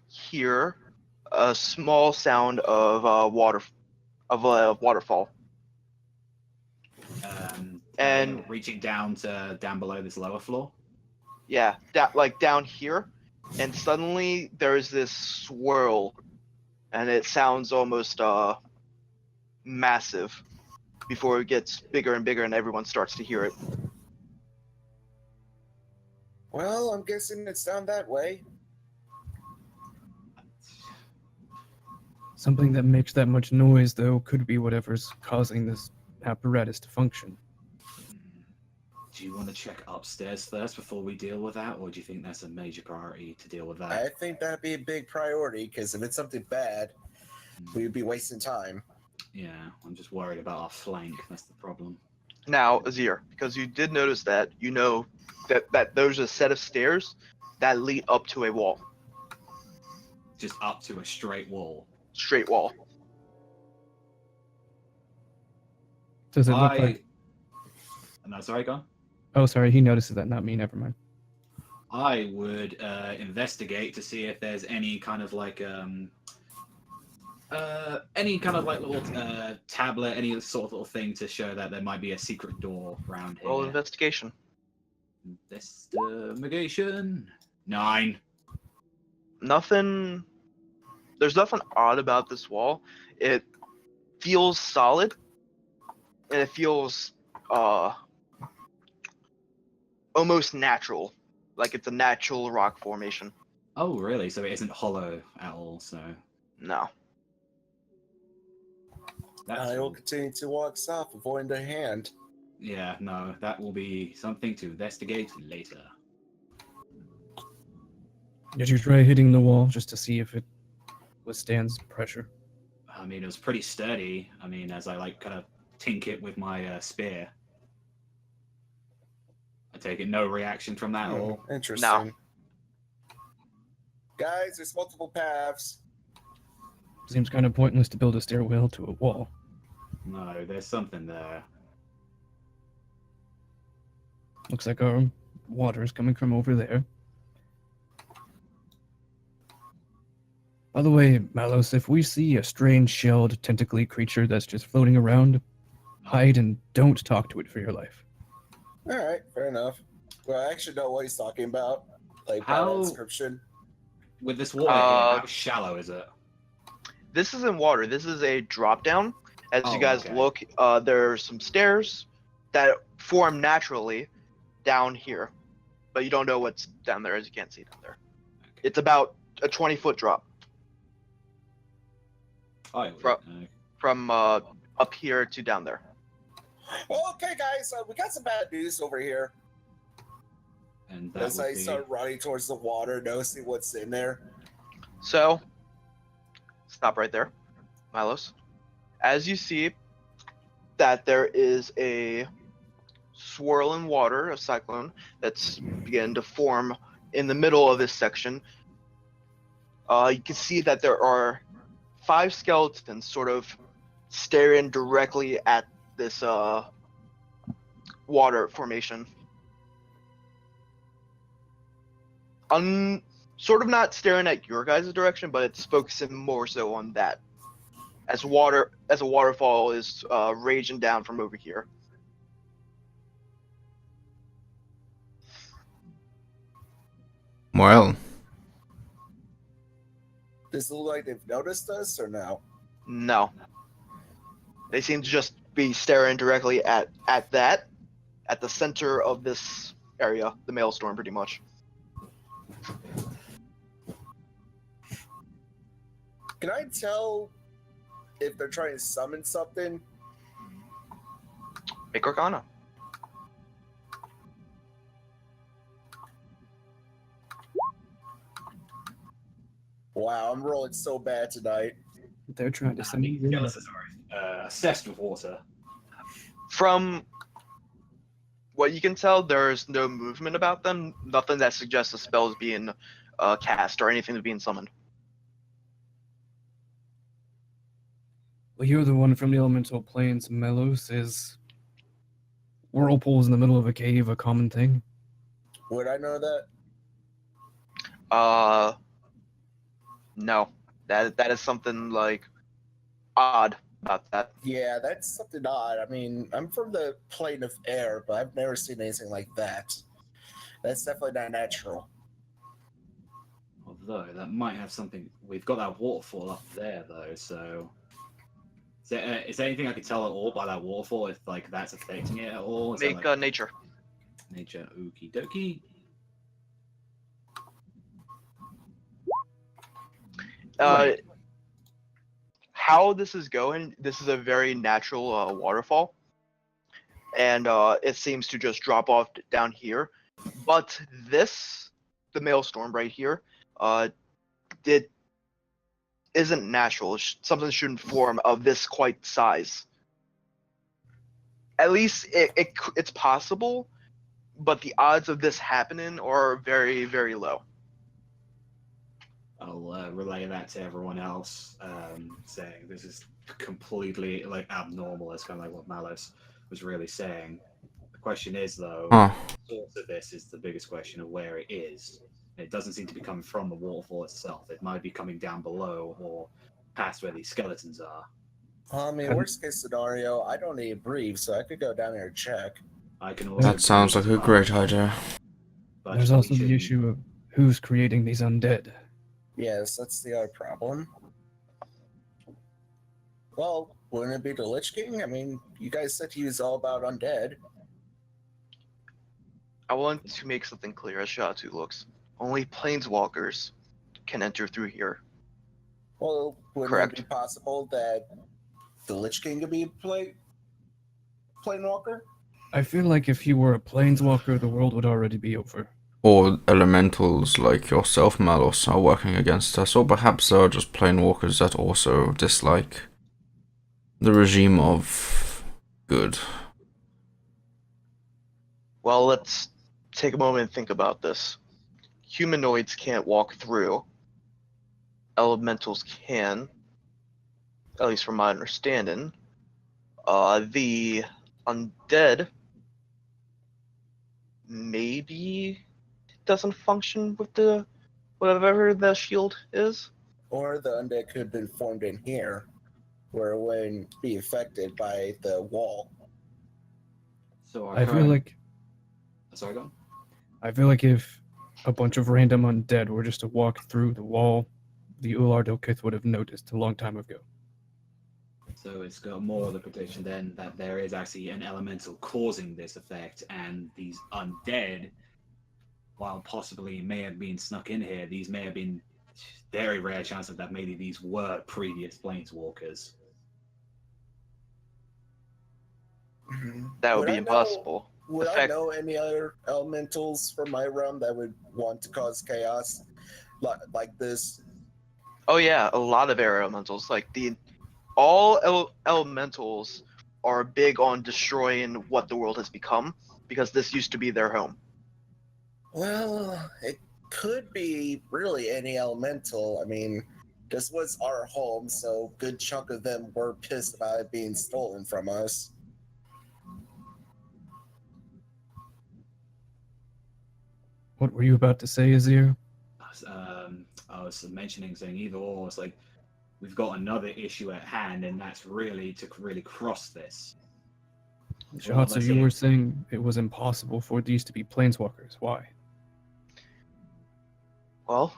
hear a small sound of a waterfall. And Reaching down below this lower floor. yeah, like down here, and suddenly there's this swirl, and it sounds almost massive before it gets bigger and bigger, and everyone starts to hear it. Well, I'm guessing it's down that way. Something that makes that much noise, though, could be whatever's causing this apparatus to function. Do you want to check upstairs first before we deal with that, or do you think that's a major priority to deal with that? I think that'd be a big priority, because if it's something bad, we'd be wasting time. Yeah, I'm just worried about our flank. That's the problem. Now, Azir, because you did notice that, you know that there's a set of stairs that lead up to a wall, Just up to a straight wall. straight wall. Does it look like... No, sorry, go on. Oh, sorry, he notices that, not me, never mind. I would investigate to see if there's any kind of like little tablet, any sort of little thing to show that there might be a secret door around here. Roll investigation. Investigation. 9. Nothing. There's nothing odd about this wall. It feels solid, and it feels almost natural, like it's a natural rock formation. Oh, really? So it isn't hollow at all. So No. I will continue to walk south, avoiding their hand. Yeah, no, that will be something to investigate later. Did you try hitting the wall just to see if it withstands pressure? I mean, it was pretty sturdy. I mean, as I like kind of tink it with my spear. I take it no reaction from that at all. Interesting. No. Guys, there's multiple paths. Seems kind of pointless to build a stairwell to a wall. No, there's something there. Looks like our water is coming from over there. By the way, Malos, if we see a strange shelled, tentacly creature that's just floating around, hide and don't talk to it for your life. All right, fair enough. Well, I actually know what he's talking about. Like, by How- that description. With this water here, how shallow is it? This isn't water. This is a drop down. As Oh, you guys okay. look, there are some stairs that form naturally down here, but you don't know what's down there, as you can't see down there. It's about a 20-foot drop Oh, from up here to down there. Okay, guys, we got some bad news over here. and that As I would be... start running towards the water, noticing what's in there. So, stop right there, Milos. As you see that there is a swirling water, a cyclone, that's beginning to form in the middle of this section, you can see that there are 5 skeletons sort of staring directly at this water formation. Sort of not staring at your guys' direction, but it's focusing more so on that. As a waterfall is raging down from over here. Well, Does it look like they've noticed us or no? No. They seem to just be staring directly at the center of this area, the maelstrom, pretty much. Can I tell if they're trying to summon something? Make Arcana. Wow, I'm rolling so bad tonight. They're trying to send you. Assessed with water. From what you can tell, there's no movement about them. Nothing that suggests a spell is being cast or anything is being summoned. Well, you're the one from the elemental planes, Melos. Is whirlpools in the middle of a cave a common thing? Would I know that? No. That is something like odd about that. Yeah, that's something odd. I mean, I'm from the plane of air, but I've never seen anything like that. That's definitely not natural. Although that might have something. We've got that waterfall up there, though. So, is there anything I could tell at all by that waterfall? If like that's affecting it at all? Is that, Make like, nature. nature? Okie dokie. Right. How this is going, this is a very natural waterfall, and it seems to just drop off down here. But the maelstrom right here, it isn't natural. Something shouldn't form of this quite size. At least it's possible, but the odds of this happening are very, very low. I'll relay that to everyone else, saying this is completely like abnormal. It's kind of like what Malos was really saying. The question is, though, Huh. the source of this is the biggest question of where it is. It doesn't seem to be coming from the waterfall itself. It might be coming down below or past where these skeletons are. I mean, worst case scenario, I don't need to breathe, so I could go down there and check. I can also That sounds like breathe a as great well, idea. but There's we also the shouldn't- issue of who's creating these undead. Yes, that's the other problem. Well, wouldn't it be the Lich King? I mean, you guys said he was all about undead. I want to make something clear as Shatu looks. Only planeswalkers can enter through here. Well, wouldn't Correct. it be possible that the Lich King could be a planewalker? I feel like if you were a planeswalker, the world would already be over. Or elementals like yourself, Malos, are working against us, or perhaps there are just planewalkers that also dislike the regime of good. Well, let's take a moment and think about this. Humanoids can't walk through. Elementals can, at least from my understanding. The undead maybe doesn't function with the whatever the shield is. Or the undead could have been formed in here, where it wouldn't be affected by the wall. So our I feel current- like Sorry, go on. I feel like if a bunch of random undead were just to walk through the wall, the Ular Dokith would have noticed a long time ago. So it's got more of the prediction then that there is actually an elemental causing this effect, and these undead, while possibly may have been snuck in here, these may have been very rare chance of that maybe these were previous planeswalkers. That would Would be I know- impossible. Would I Effect- know any other elementals from my realm that would want to cause chaos like this? Oh yeah, a lot of air elementals. Like all elementals are big on destroying what the world has become because this used to be their home. Well, it could be really any elemental. I mean, this was our home, so a good chunk of them were pissed about it being stolen from us. What were you about to say, Azir? I was mentioning saying either or. It's like we've got another issue at hand, and that's really to really cross this. Well, Shahatsu, let's you see. were saying it was impossible for these to be planeswalkers. Why? Well,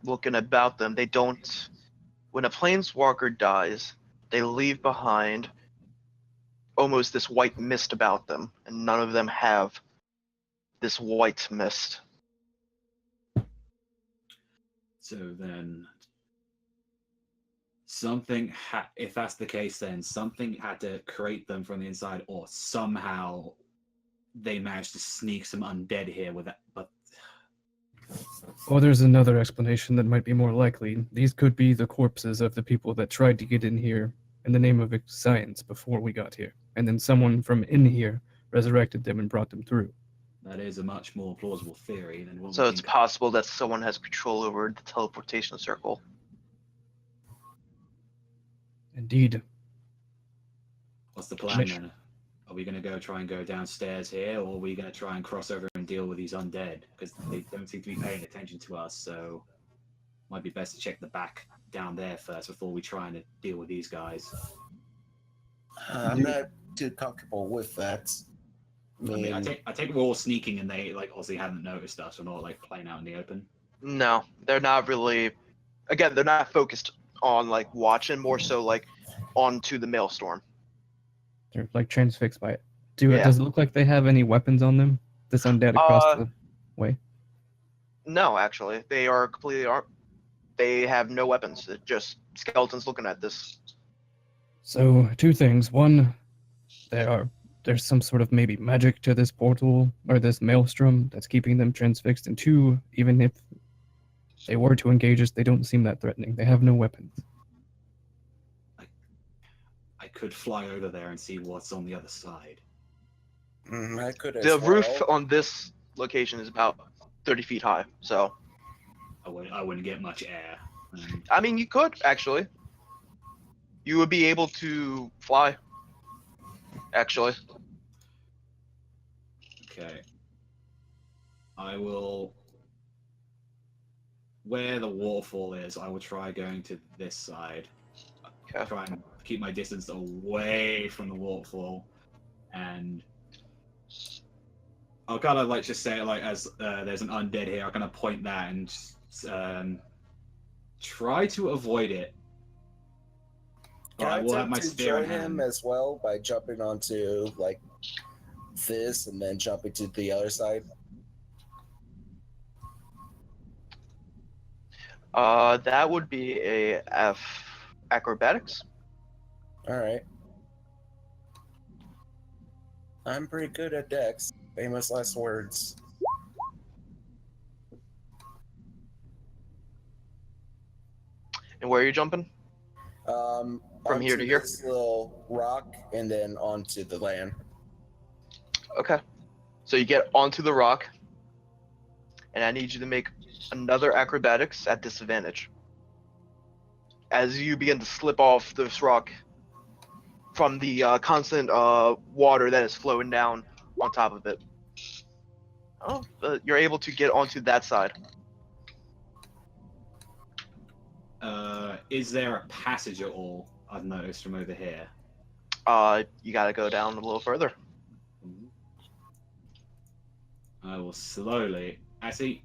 looking about them, they don't. When a planeswalker dies, they leave behind almost this white mist about them, and none of them have this white mist. So then, if that's the case, then something had to create them from the inside, or somehow they managed to sneak some undead here with that. But Or there's another explanation that might be more likely. These could be the corpses of the people that tried to get in here in the name of science before we got here. And then someone from in here resurrected them and brought them through. that is a much more plausible theory than what So we it's can- possible that someone has control over the teleportation circle. Indeed. What's the plan Mitch. then? Are we going to try and go downstairs here, or are we going to try and cross over and deal with these undead? Because they don't seem to be paying attention to us, so might be best to check the back down there first before we try and deal with these guys. I'm not too comfortable with that. I mean, I take we're all sneaking and they like obviously haven't noticed us. We're not like playing out in the open. No, they're not really. Again, they're not focused on like watching, more so like onto the maelstrom. They're like transfixed by it. Yeah. Does it look like they have any weapons on them? This undead across the way? No, actually, they are completely They have no weapons. It's just skeletons looking at this. So, two things. One, there's some sort of maybe magic to this portal or this maelstrom that's keeping them transfixed. And two, even if they were to engage us, they don't seem that threatening. They have no weapons. I could fly over there and see what's on the other side. I could as The roof well. on this location is about 30 feet high, so I wouldn't get much air. I mean, you could actually. You would be able to fly. Actually, Okay. I will. Where the waterfall is, I will try going to this side. Okay. Try and keep my distance away from the waterfall, and I'll kind of like just say like as there's an undead here, I'll kind of point that and try to avoid it. Can I will have attempt my to spear in join him hand. as well by jumping onto like this and then jumping to the other side? that would be a acrobatics. All right. I'm pretty good at Dex. Famous last words. And where are you jumping? From From here to here? This little rock and then onto the land. Okay. So you get onto the rock, and I need you to make another acrobatics at disadvantage. As you begin to slip off this rock from the constant water that is flowing down on top of it. Oh, you're able to get onto that side. Is there a passage at all? I've noticed from over here. You gotta go down a little further. I will slowly. Actually,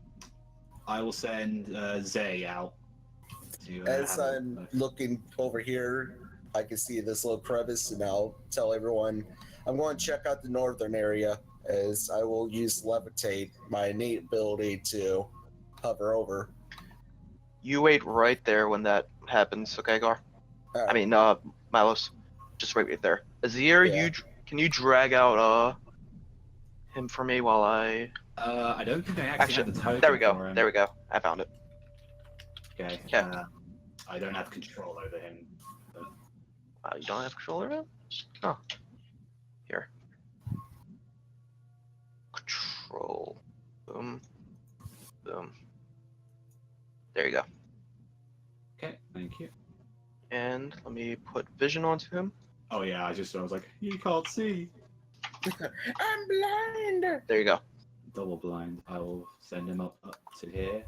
I will send Zay out. To, As have I'm looking over here, I can see this little crevice, and I'll tell everyone I'm going to check out the northern area, as I will use levitate, my innate ability to hover over. You wait right there when that happens, okay, Gar? All I right. mean, Milos. Just right there. Azir, Yeah. can you drag out him for me while I... I don't think I actually have the token there we for go. him. There we go. I found it. Okay. Okay. I don't have control over him. You don't have control over him? Oh. Here. Control. Boom. Boom. There you go. Okay, thank you. And let me put vision onto him. Oh yeah, I was like, you can't see. I'm blind. There you go. Double blind. I will send him up to here,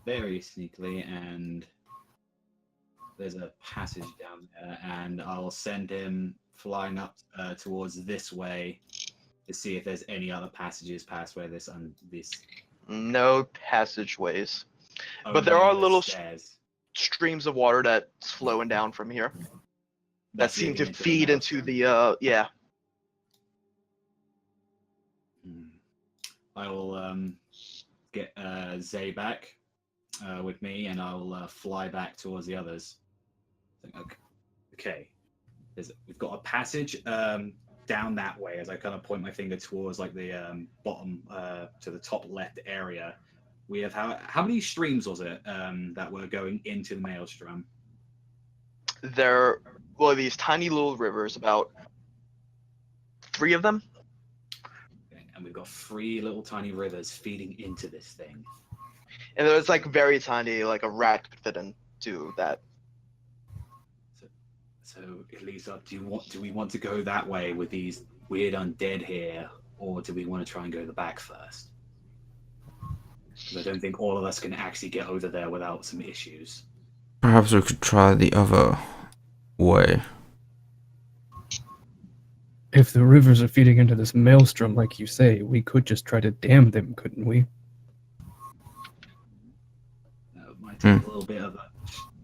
very sneakily, and there's a passage down there, and I'll send him flying up towards this way to see if there's any other passages past where this. No passageways. Only there are the little stairs. Streams of water that's flowing down from here that seem to leading the feed into maelstrom. the yeah. I will get Zay back with me, and I'll fly back towards the others. Okay. We've got a passage down that way as I kind of point my finger towards like the bottom to the top left area. We have how many streams was it that were going into the maelstrom? There were these tiny little rivers, about 3 of them. Okay, and we've got 3 little tiny rivers feeding into this thing. And there's like very tiny, like a rat could fit into that. So, Elisa, do we want to go that way with these weird undead here, or do we want to try and go the back first? Because I don't think all of us can actually get over there without some issues. Perhaps we could try the other way. If the rivers are feeding into this maelstrom, like you say, we could just try to dam them, couldn't we? It might take a little bit of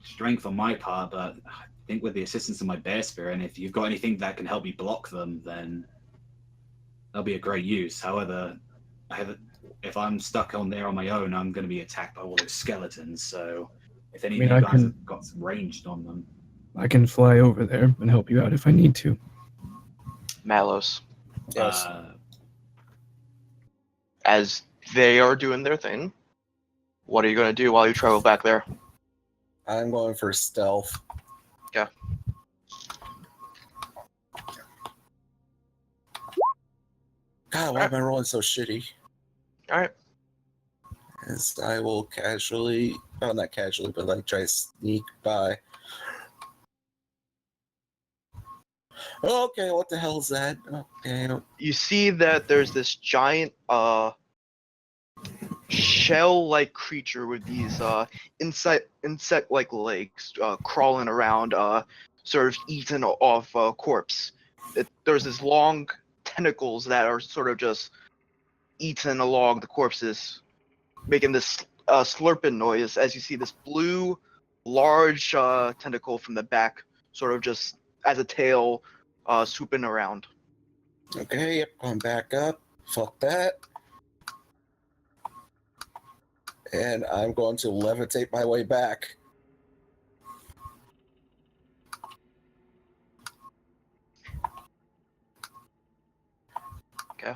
strength on my part, but I think with the assistance of my bear spirit, and if you've got anything that can help me block them, then that'll be a great use. However, if I'm stuck on there on my own, I'm going to be attacked by all those skeletons. So if any of you guys have got some ranged on them, I can fly over there and help you out if I need to. Malos. Yes. As they are doing their thing, what are you going to do while you travel back there? I'm going for stealth. Okay. God, why am I rolling so shitty? All right. As I will casually, well, not casually, but like try to sneak by. Okay, what the hell is that? Okay. You see that there's this giant shell-like creature with these insect-like legs crawling around, sort of eating off a corpse. There's this long tentacles that are sort of just eating along the corpses, making this slurping noise as you see this blue, large tentacle from the back, sort of just as a tail swooping around. Okay, yep, going back up. Fuck that. And I'm going to levitate my way back. Okay.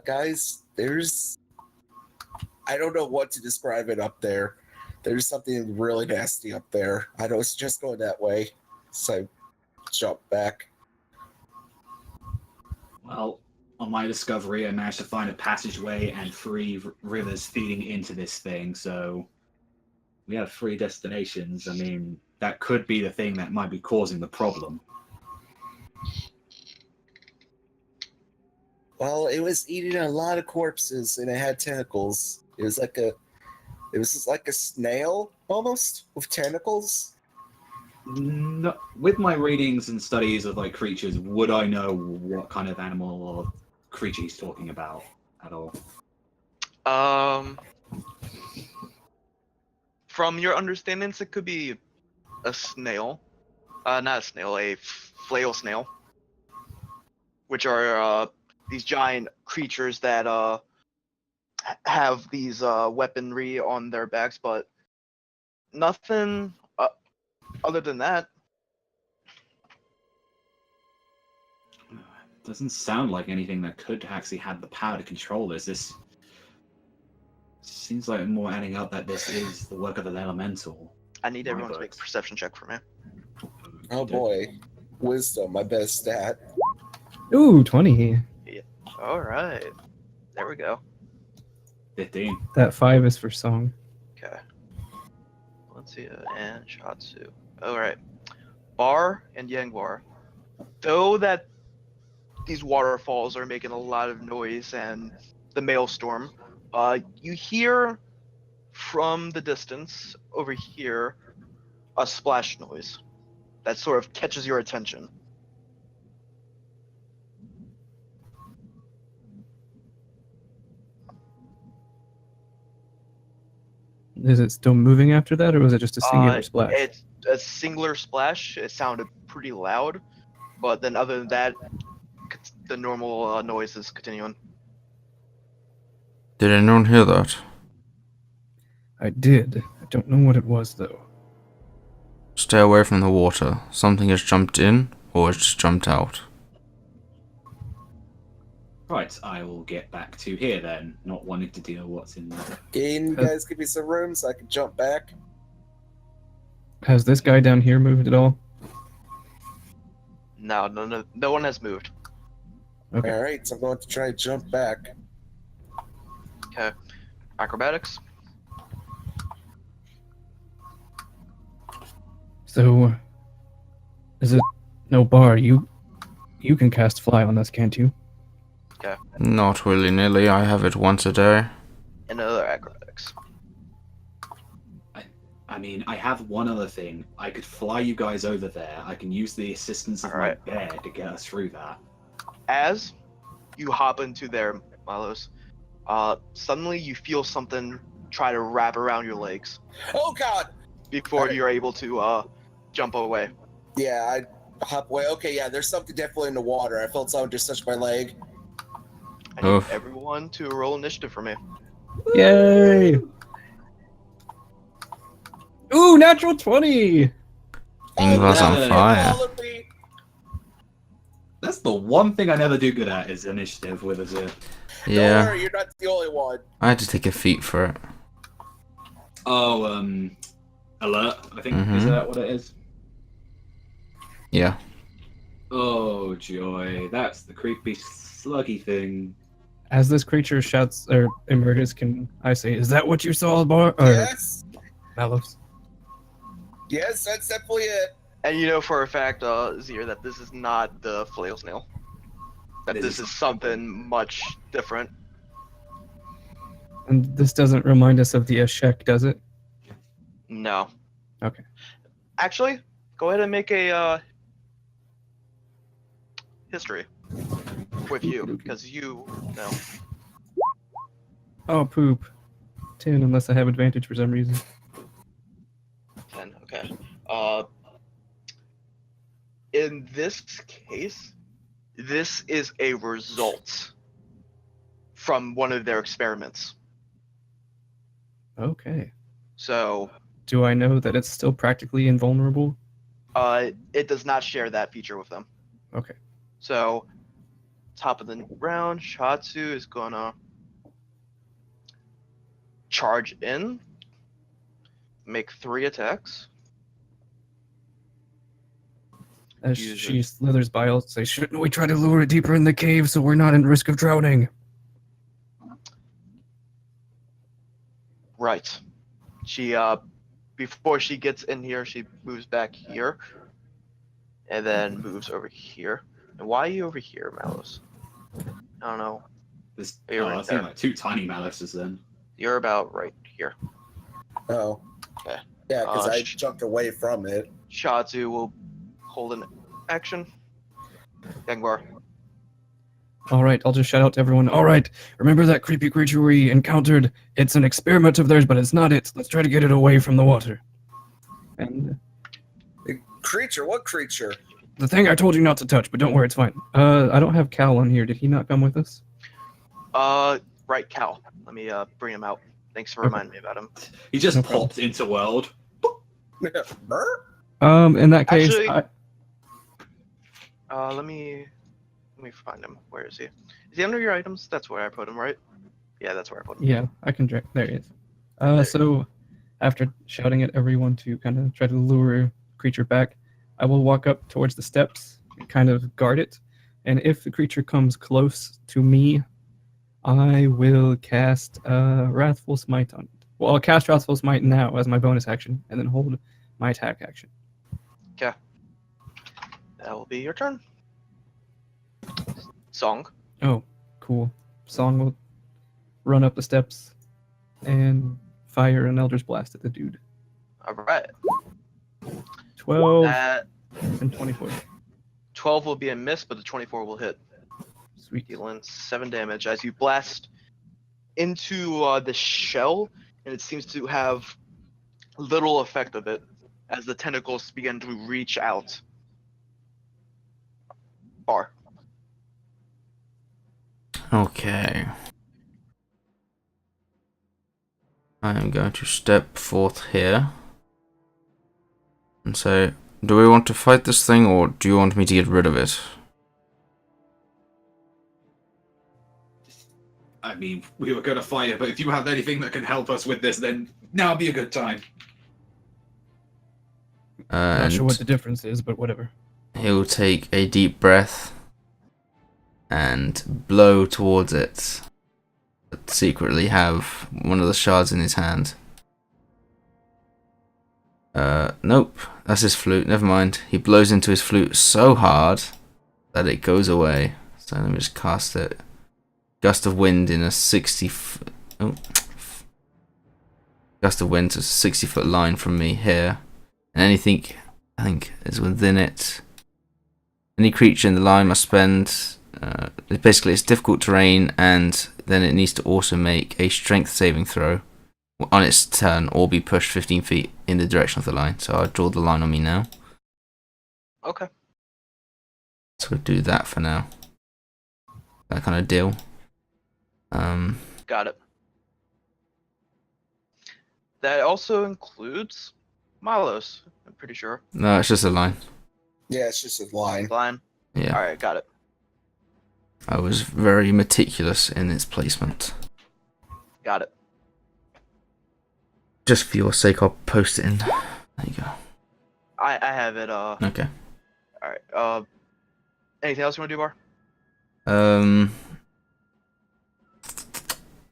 Guys, I don't know what to describe it up there. There's something really nasty up there. I know it's just going that way. So I jump back. well, on my discovery, I managed to find a passageway and 3 rivers feeding into this thing. So we have 3 destinations. I mean, that could be the thing that might be causing the problem. Well, it was eating a lot of corpses and it had tentacles. It was just like a snail almost with tentacles. No, with my readings and studies of like creatures, would I know what kind of animal or creature he's talking about at all? From your understandings, it could be a snail. Not a snail, a flail snail. Which are these giant creatures that have these weaponry on their backs, but nothing other than that. Doesn't sound like anything that could actually have the power to control this. This seems like more adding up that this is the work of an elemental. I need My everyone to make a books. perception check for me. Oh boy. Wisdom, my best stat. Ooh, 20. All right, there we go. 15. That 5 is for song. Okay. Let's see, and Shatsu. All right, Bar and Yangvar. Though that these waterfalls are making a lot of noise and the maelstrom, you hear from the distance over here a splash noise that sort of catches your attention. Is it still moving after that, or was it just a singular splash? It's a singular splash. It sounded pretty loud, but then other than that, the normal noise is continuing. Did anyone hear that? I did. I don't know what it was, though. Stay away from the water. Something has jumped in, or it's just jumped out. Right, I will get back to here then, not wanting to deal with what's in there. Can you guys give me some room so I can jump back? Has this guy down here moved at all? No one has moved. Okay. Alright, so I'm going to try to jump back. Okay, acrobatics. So, Is it no bar? You can cast fly on us, can't you? Not willy-nilly, I have it once a day. Another acrobatics. I mean, I have one other thing. I could fly you guys over there. I can use the assistance of Alright. my bear to get us through that. As you hop into there, Milos, suddenly you feel something try to wrap around your legs Oh God! before you're able to jump away. Yeah, I hop away. Okay, yeah, there's something definitely in the water. I felt someone just touch my leg. I need Oof. everyone to roll initiative for me. Yay! Ooh, natural 20! Ingvar's on yeah. fire. That's the one thing I never do good at is initiative with us here. Don't Yeah, worry, you're not the only one. I had to take a feat for it. Oh, alert, I think. Is Mhm. that what it is? Yeah. Oh, joy. That's the creepy sluggy thing. As this creature shouts or emerges, can I say, "Is that what you saw, Bar?" Or Yes, Malos? yes, that's definitely it. And you know for a fact, Zir, that this is not the flail snail. That this is something much different. And this doesn't remind us of the Eshek, does it? No. Okay. Actually, go ahead and make a history with you, because you know. Oh, poop. 10, unless I have advantage for some reason. 10. Okay. In this case, this is a result from one of their experiments. Okay. So, Do I know that it's still practically invulnerable? it does not share that feature with them. Okay. So, top of the round, Shatsu is gonna charge in, make 3 attacks. As Use she slithers by, I'll say, "Shouldn't we try to lure it deeper in the cave so we're not in risk of drowning?" Right. She before she gets in here, she moves back here, and then moves over here. And why are you over here, Malos? I don't know. There's, You're right I think there. like 2 tiny malices then. You're about right here. Oh. Okay. Yeah, because I sh- jumped away from it. Shatsu will hold an action. Dengvar. All right, I'll just shout out to everyone. All right, remember that creepy creature we encountered? It's an experiment of theirs, but it's not it. Let's try to get it away from the water. And Creature? What creature? the thing I told you not to touch, but don't worry, it's fine. I don't have Cal on here. Did he not come with us? Right, Cal. Let me bring him out. Thanks for Okay. reminding me about him. He just No problem. popped into world. Burr? In that case, Actually- I, Let me find him. Where is he? Is he under your items? That's where I put him, right? Yeah, that's where I put him. yeah, I can drag. There he is. So after shouting at everyone to kind of try to lure creature back, I will walk up towards the steps and kind of guard it. And if the creature comes close to me, I will cast Wrathful Smite on it. Well, I'll cast Wrathful Smite now as my bonus action, and then hold my attack action. That will be your turn. Song. Oh, cool. Song will run up the steps and fire an Elder's Blast at the dude. All right. 12 That and 24. 12 will be a miss, but the 24 will hit. Sweet. Dealing 7 damage as you blast into the shell, and it seems to have little effect of it as the tentacles begin to reach out. Bar. Okay. I am going to step forth here and say, do we want to fight this thing or do you want me to get rid of it? I mean, we were going to fight it, but if you have anything that can help us with this, then now would be a good time. Not sure And what the difference is, but whatever. he'll take a deep breath and blow towards it, but secretly have one of the shards in his hand. Nope. That's his flute. Never mind. He blows into his flute so hard that it goes away. So let me just cast it. Gust of wind in a 60-foot... Oh. Gust of wind to a 60-foot line from me here. And anything, I think, is within it. Any creature in the line must spend... basically, it's difficult terrain, and then it needs to also make a strength saving throw on its turn, or be pushed 15 feet in the direction of the line. So I'll draw the line on me now. Okay. So we'll do that for now. That kind of deal. Got it. That also includes Milos, I'm pretty sure. No, it's just a line. Yeah, it's just a line. Line. Yeah. Alright, got it. I was very meticulous in its placement. Got it. Just for your sake, I'll post it in. There you go. I have it. Okay. Alright. Anything else you want to do, Bar?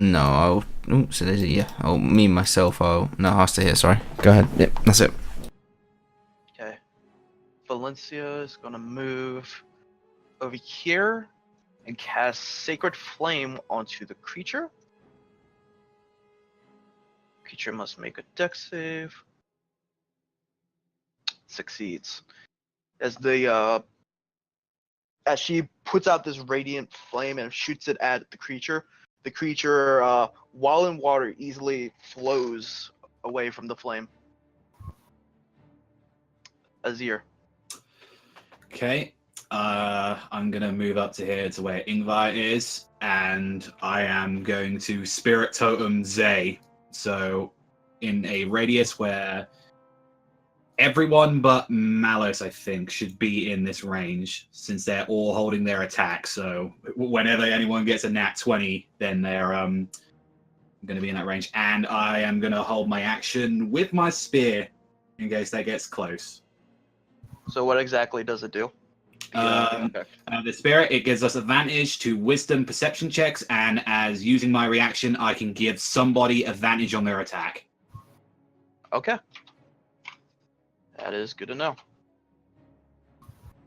No, I'll... Oops, so there's it, yeah. Oh, me, myself, I'll... No, I'll stay here, sorry. Go ahead. Yep, that's it. Okay. Valencia is gonna move over here and cast Sacred Flame onto the creature. Creature must make a dex save. Succeeds. As she puts out this radiant flame and shoots it at the creature, while in water, easily flows away from the flame. Azir. Okay. I'm gonna move up to here to where Ingvar is, and I am going to Spirit Totem Zay. So, in a radius where everyone but Malos, I think, should be in this range, since they're all holding their attack. So, whenever anyone gets a nat 20, then they're going to be in that range. And I am going to hold my action with my spear in case that gets close. So what exactly does it do? Okay. The spirit, it gives us advantage to wisdom perception checks, and as using my reaction, I can give somebody advantage on their attack. Okay. That is good to know.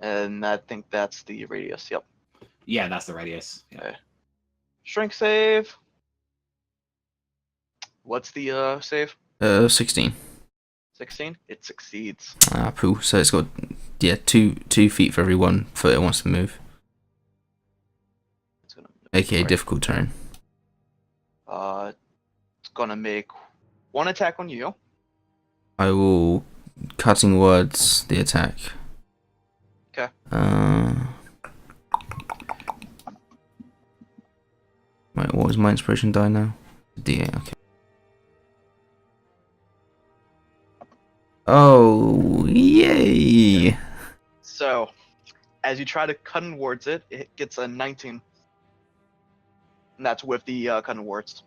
And I think that's the radius, yep. Yeah, that's the radius. Yeah. Okay. Strength save. What's the save? 16. 16? It succeeds. Ah, poo. So it's got, yeah, 2 feet for every 1 foot it wants to move. It's gonna AKA difficult terrain. It's gonna make 1 attack on you. I will... Cutting words, the attack. Okay. Wait, what was my inspiration die now? D8, okay. Oh, yay! So, as you try to cut in words it gets a 19. And that's with the cutting words.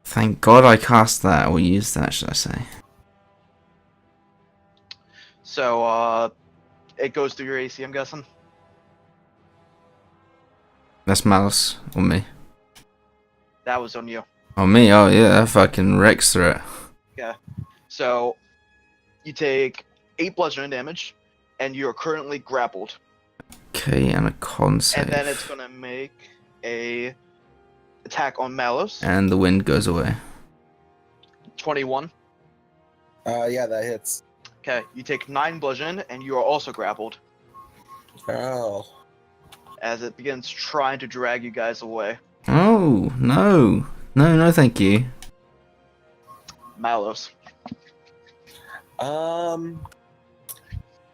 Thank God I cast that, or used that, should I say. So, it goes through your AC, I'm guessing? That's Malice, or me. That was on you. Oh, me? Oh, yeah, that fucking wrecks through it. Yeah. So, you take 8 bludgeoning damage, and you're currently grappled. Okay, and a con save. And then it's gonna make a attack on Malos. And the wind goes away. 21. Yeah, that hits. Okay, you take 9 bludgeon, and you are also grappled. Oh. As it begins trying to drag you guys away. Oh, no. No, thank you. Malos.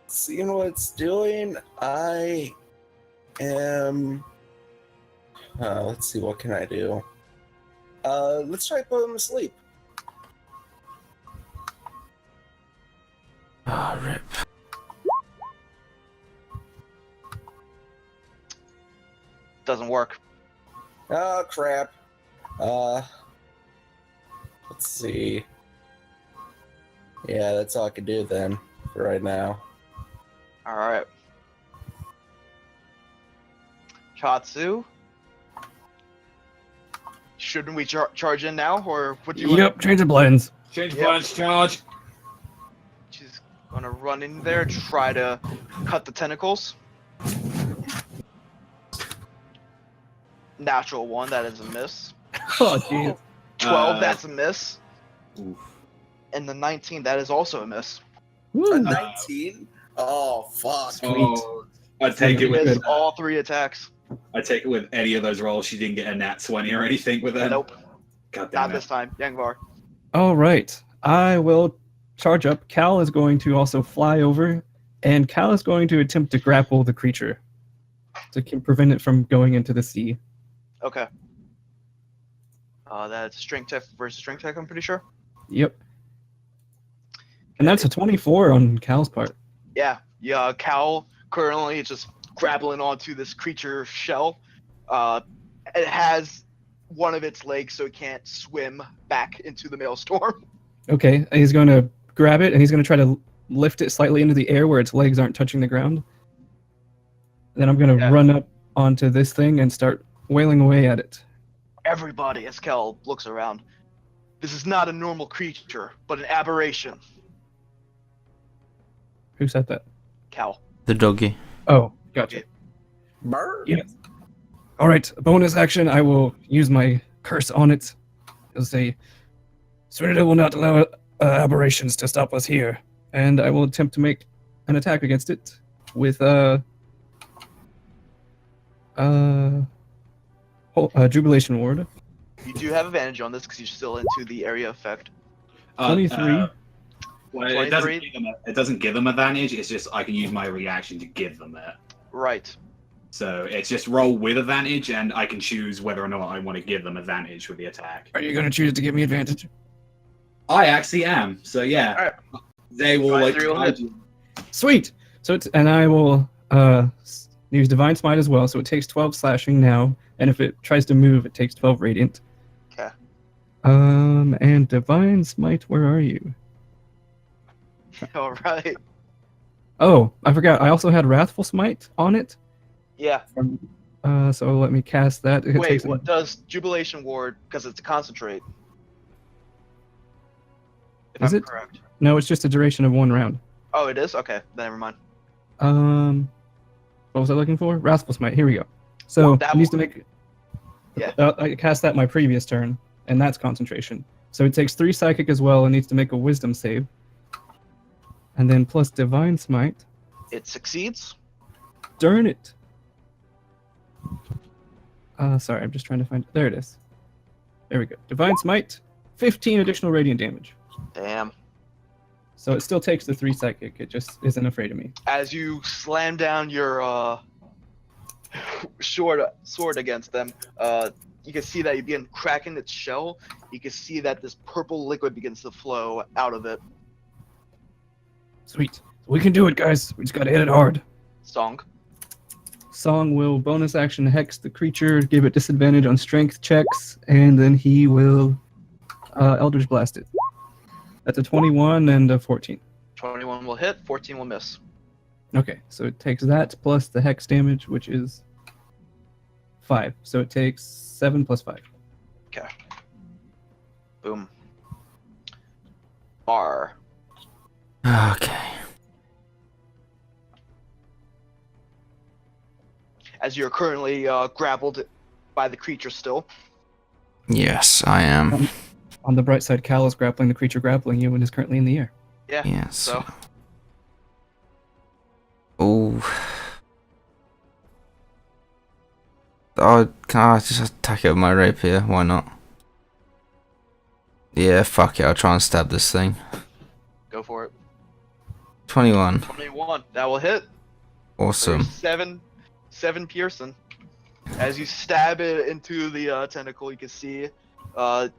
Seeing what it's doing, I am... let's see, what can I do? Let's try to put him to sleep. Ah, rip. Doesn't work. Oh, crap. Let's see. Yeah, that's all I can do then, for right now. Alright. Chatsu? Shouldn't we charge in now, or what do you want? Yep, change of plans. Change Yep. plans, charge. run in there, try to cut the tentacles. Natural 1, that is a miss. Oh, jeez. 12, that's a miss. Oof. And the 19, that is also a miss. A Woo. 19? Oh, fuck. Sweet. Oh, I'd take it You with missed all 3 attacks. I'd take it with any of those rolls. She didn't get a nat 20 or anything with them. Nope, God not damn this it. time. Yangvar. All right. I will charge up. Cal is going to also fly over, and Cal is going to attempt to grapple the creature to prevent it from going into the sea. Okay. That's strength tech versus strength tech, I'm pretty sure. Yep. And that's a 24 on Cal's part. Yeah, Cal currently is just grappling onto this creature shell. It has one of its legs, so it can't swim back into the maelstrom. Okay, he's going to grab it, and he's going to try to lift it slightly into the air where its legs aren't touching the ground. Then I'm going to run up onto this thing and start wailing away at it. Everybody, as Cal looks around, this is not a normal creature, but an aberration. Who said that? Cal. The doggy. Oh, gotcha. Bird? Yeah. All right, bonus action. I will use my curse on it. It'll say, Serenity will not allow aberrations to stop us here. And I will attempt to make an attack against it with Jubilation Ward. You do have advantage on this because you're still into the area effect. 23. Well, 23? it doesn't give them advantage. It's just I can use my reaction to give them it. Right. So it's just roll with advantage, and I can choose whether or not I want to give them advantage with the attack. Are you going to choose to give me advantage? I actually am. So yeah, Alright. they will like. 23 will hit. Sweet. So and I will use Divine Smite as well. So it takes 12 slashing now, and if it tries to move, it takes 12 radiant. Okay. And Divine Smite, where are you? All right. Oh, I forgot. I also had Wrathful Smite on it. Yeah. So let me cast that. It Wait, takes what does Jubilation Ward, because it's a concentrate? If Is I'm it? correct. No, it's just a duration of 1 round. Oh, it is? Okay, then never mind. What was I looking for? Wrathful Smite. Here we go. So That it needs to one. make. Yeah. I cast that my previous turn, and that's concentration. So it takes 3 psychic as well, and needs to make a Wisdom save. And then plus Divine Smite. It succeeds. Darn it. Sorry, I'm just trying to find. There it is. There we go. Divine Smite, 15 additional radiant damage. Damn. So it still takes the 3 psychic. It just isn't afraid of me. As you slam down your sword against them, you can see that you begin cracking its shell. You can see that this purple liquid begins to flow out of it. Sweet. We can do it, guys. We just gotta hit it hard. Song. Song will bonus action hex the creature, give it disadvantage on strength checks, and then he will Eldritch Blast it. That's a 21 and a 14. 21 will hit, 14 will miss. Okay, so it takes that plus the hex damage, which is 5. So it takes 7 plus 5. Okay. Boom. R. Okay. As you're currently grappled by the creature still. Yes, I am. On the bright side, Cal is grappling the creature grappling you and is currently in the air. Yeah. Yes. So Oh. Oh, can I just attack it with my rapier? Why not? Yeah, fuck it. I'll try and stab this thing. go for it. 21. 21. That will hit. Awesome. There's 7 piercing. As you stab it into the tentacle, you can see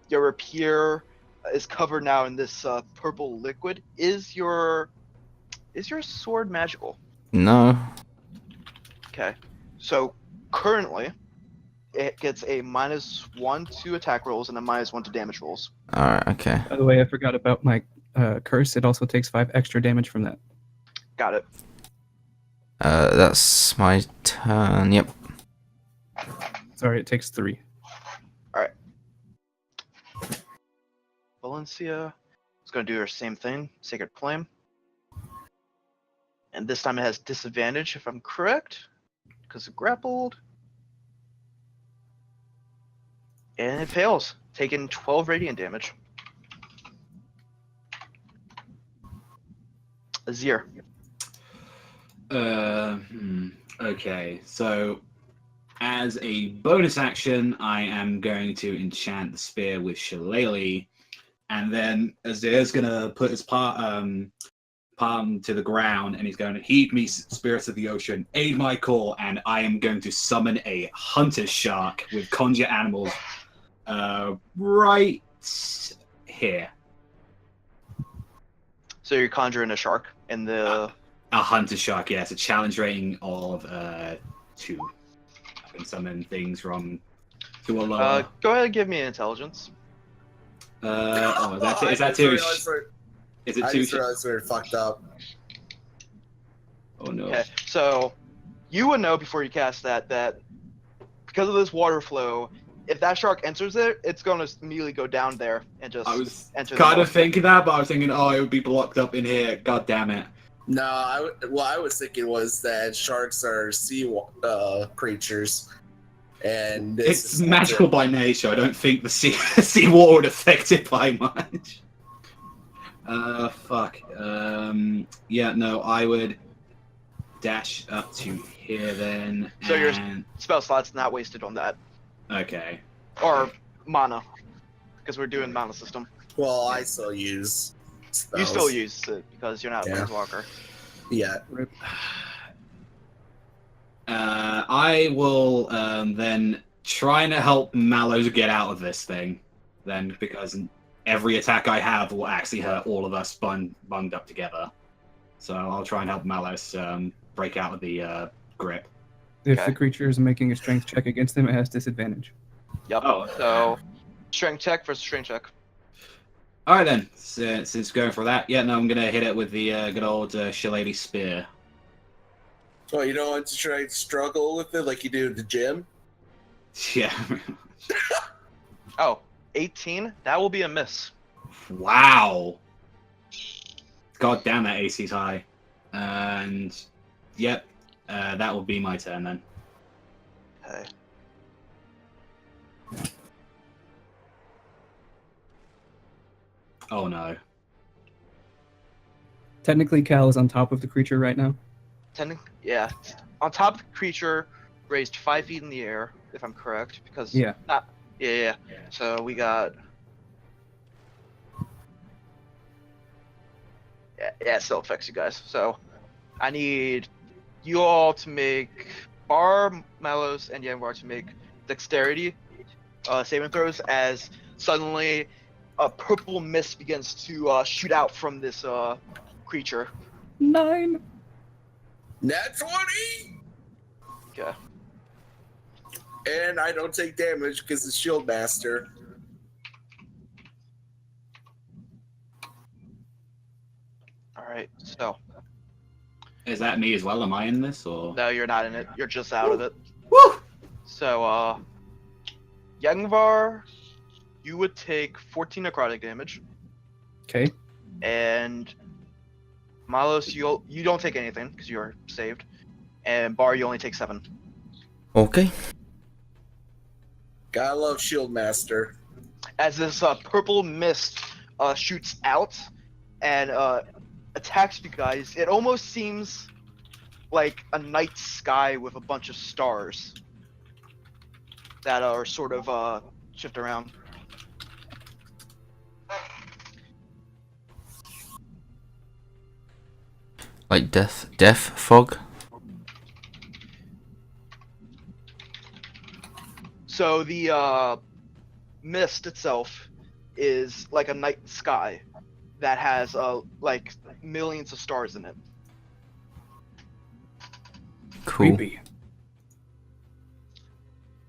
your rapier is covered now in this purple liquid. Is your sword magical? No. Okay. So currently, it gets a -1 to attack rolls and a -1 to damage rolls. Alright, okay. By the way, I forgot about my curse. It also takes 5 extra damage from that. Got it. That's my turn. Yep. Sorry, it takes 3. Valencia is going to do her same thing. Sacred Flame. And this time it has disadvantage if I'm correct, because it grappled. And it fails, taking 12 radiant damage. Azir. Okay, so as a bonus action, I am going to enchant the spear with Shillelagh, and then Azir's gonna put his palm to the ground, and he's going to heed me, spirits of the ocean, aid my call, and I am going to summon a hunter shark with conjure animals right here. So you're conjuring a shark in the. A hunter shark, yeah. It's a challenge rating of 2. I can summon things from 2 or lower. Go ahead and give me an intelligence. Is that 2? Is it 2? I just realized we were fucked up. Oh no. Okay, so you would know before you cast that because of this water flow, if that shark enters it, it's going to immediately go down there and just I was enter kind the of thinking that, but I was thinking, it would be blocked up in here. God damn it. No, I was thinking was that sharks are sea creatures, and It's magical by nature. I don't think the seawater would affect it by much. Fuck. Yeah, no, I would dash up to here then. So your spell slot's not wasted on that. Okay. Or mana, because we're doing mana system. Well, I still use spells. You still use it because you're not a Yeah. planeswalker. Yeah. I will then try to help Mallows get out of this thing, then, because every attack I have will actually hurt all of us bunged up together. So I'll try and help Mallows break out of the grip. If Okay. the creature is making a strength check against them, it has disadvantage. Yep. Oh. So strength check versus strength check. All right then. Since going for that, yeah, no, I'm gonna hit it with the good old Shillelagh spear. Well, you don't want to try to struggle with it like you do at the gym? Yeah. Oh, 18? That will be a miss. Wow. God damn, that AC's high. And yep, that will be my turn then. Okay. Oh no. Technically, Cal is on top of the creature right now. Yeah. On top of the creature, raised 5 feet in the air, if I'm correct. Because Yeah. Yeah. So we got. Yeah, it still affects you guys. So I need you all to make Mallows, and Yanvar to make dexterity saving throws as suddenly a purple mist begins to shoot out from this creature. 9. Nat 20! Okay. And I don't take damage because it's Shield Master. Alright, so. Is that me as well? Am I in this or? No, you're not in it. You're just out of it. Woo! So, Yangvar, you would take 14 necrotic damage. Okay. And Malos, you don't take anything because you're saved. And Bar, you only take 7. Okay. Gotta love Shield Master. As this purple mist shoots out and attacks you guys, it almost seems like a night sky with a bunch of stars that are sort of shift around. Like death fog. So the mist itself is like a night sky that has like millions of stars in it. Cool. Creepy.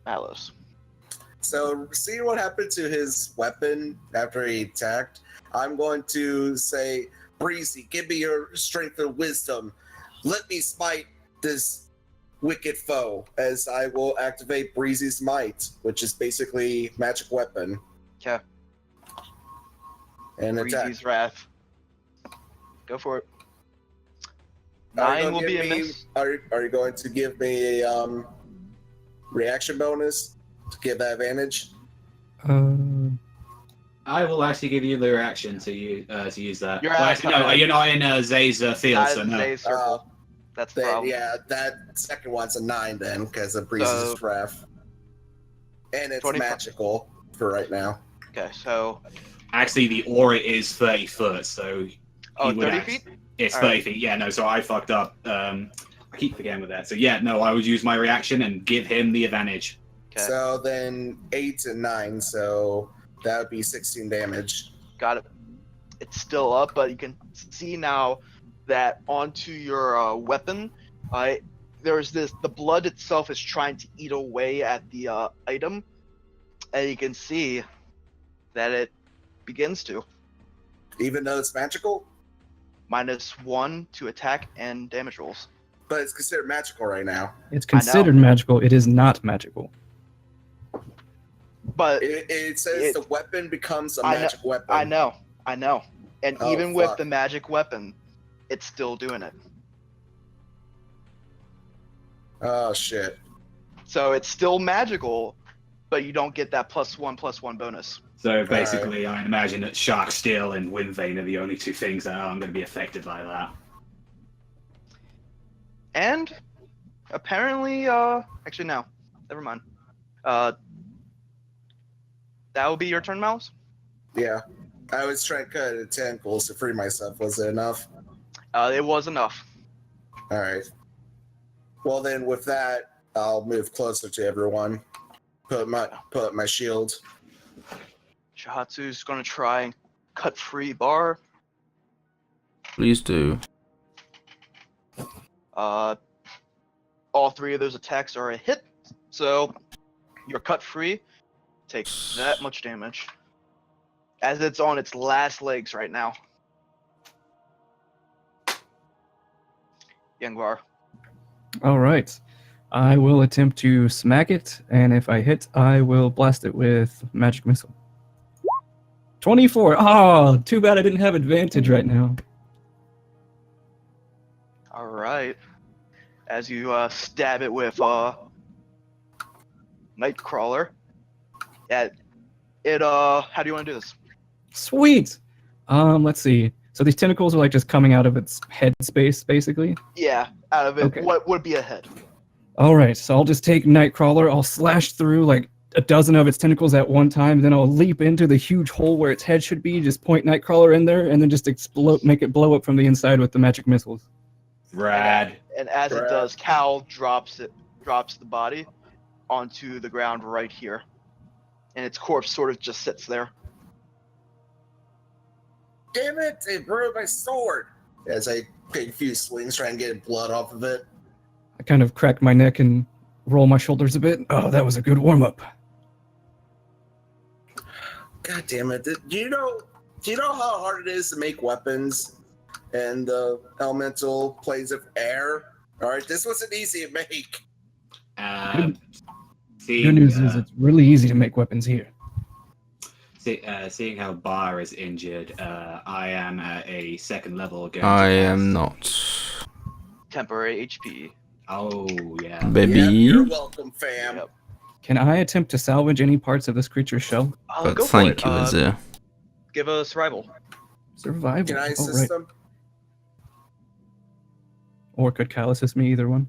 Malos. So, seeing what happened to his weapon after he attacked, I'm going to say, Breezy, give me your strength and wisdom. Let me smite this wicked foe, as I will activate Breezy's Might, which is basically magic weapon. Okay. And attack. Breezy's Wrath. Go for it. 9 will be a miss. Are you going to give me a reaction bonus to give that advantage? I will actually give you the reaction to use that. You're Well, out of actually, no, time. you're not in Zay's field, Not so in no. Zay's circle. That's the Then, problem. yeah, that second one's a 9 then, because of Breeze's So- breath. And it's 25. magical for right now. Okay, so Actually, the aura is 30 foot, so he 30 feet? It's All 30 right. feet. Yeah, no, so I fucked up. I keep forgetting with that. So yeah, no, I would use my reaction and give him the advantage. Okay, So then 8 and 9, so that would be 16 damage. got it. It's still up, but you can see now that onto your weapon, there's the blood itself is trying to eat away at the item, and you can see that it begins to. Even though it's magical? -1 to attack and damage rolls. But it's considered magical right now. It's considered magical. It is not magical. But It says the weapon becomes a I know- magic weapon. I know. And Oh, even with fuck. the magic weapon, it's still doing it. Oh, shit. So it's still magical, but you don't get that +1/+1 bonus. So basically, I imagine that Shark Steel and Wind Vein are the only two things that aren't going to be affected by that. And apparently, actually no, never mind. That will be your turn, Mouse. Yeah. I was trying to cut the tentacles to free myself. Was it enough? It was enough. Alright. Well, then with that, I'll move closer to everyone. Put up my shield. Shahatsu's gonna try and cut free Bar. Please do. All 3 of those attacks are a hit, so you're cut free. Take that much damage, as it's on its last legs right now. Yangvar. All right. I will attempt to smack it, and if I hit, I will blast it with magic missile. 24. Oh, too bad I didn't have advantage right now. All right. As you stab it with Nightcrawler. Yeah. How do you want to do this? Sweet. Let's see. So these tentacles are like just coming out of its head space, basically. Yeah, out of it. Okay. What would be a head? All right. So I'll just take Nightcrawler. I'll slash through like a dozen of its tentacles at one time. Then I'll leap into the huge hole where its head should be. Just point Nightcrawler in there, and then just explode, make it blow up from the inside with the magic missiles. Rad. And as it Right. does, Cal drops the body onto the ground right here, and its corpse sort of just sits there. Damn it! It broke my sword! As I take a few swings trying to get blood off of it. I kind of crack my neck and roll my shoulders a bit. Oh, that was a good warm up. God damn it. Do you know how hard it is to make weapons and the elemental planes of air? Alright, this wasn't easy to make. Good Seeing, news is it's really easy to make weapons here. seeing how Bar is injured, I am at a second level. Going I to am cast- not. Temporary HP. Oh, yeah. Baby. Yep, you're welcome, fam. Yep. Can I attempt to salvage any parts of this creature's shell? But Go for thank it. you, Azir. Give us survival. Survival. Can I All assist right. them? Or could Cal assist me? Either one.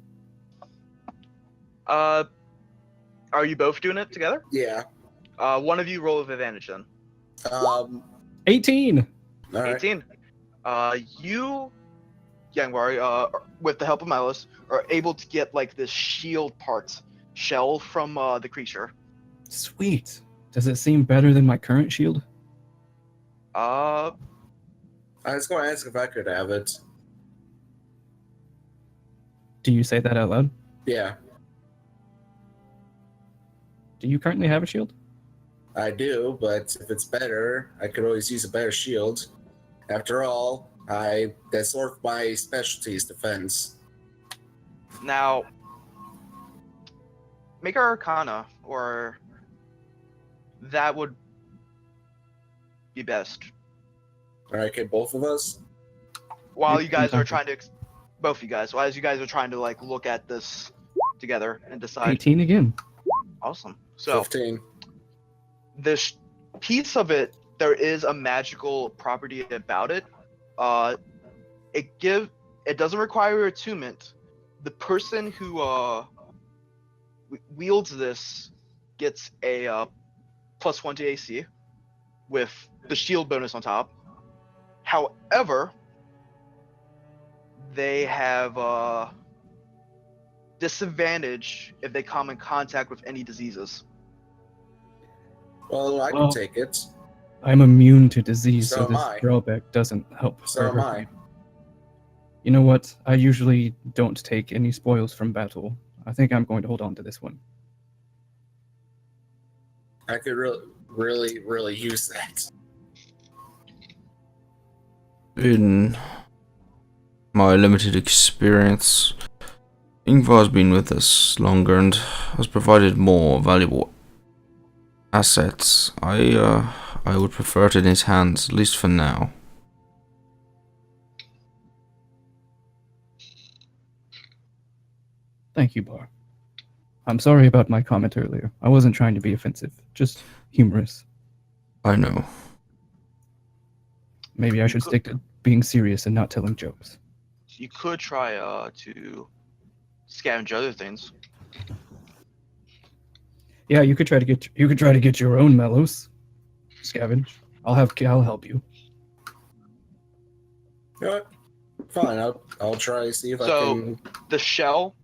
Are you both doing it together? Yeah. One of you roll with advantage then. 18. Alright. 18. You, Yangwari, with the help of Milos, are able to get like this shield part shell from the creature. Sweet. Does it seem better than my current shield? I was going to ask if I could have it. Do you say that out loud? Yeah, Do you currently have a shield? I do, but if it's better, I could always use a better shield. After all, that's sort of my specialty is defense. Now, make our Arcana, or that would be best. Alright, okay, both of us? While Yeah, you guys are exactly. trying to Both of you guys. So as you guys are trying to like look at this together and decide. 18 again. Awesome. So 15. this piece of it, there is a magical property about it. It doesn't require attunement. The person who wields this gets a +1 to AC with the shield bonus on top. However, they have disadvantage if they come in contact with any diseases. Well, I can Well, take it. I'm immune to disease, So so am this I. drawback doesn't help. So or am hurt I. me. You know what? I usually don't take any spoils from battle. I think I'm going to hold on to this one. I could really use that. In my limited experience, Ingvar's been with us longer and has provided more valuable assets. I would prefer it in his hands, at least for now. Thank you, Bar. I'm sorry about my comment earlier. I wasn't trying to be offensive, just humorous. I know. Maybe I should stick to being serious and not telling jokes. You could try to scavenge other things. Yeah, you could try to get your own mellows. Scavenge. I'll help you. You know what? Fine, I'll try to see if I So- can. The shell,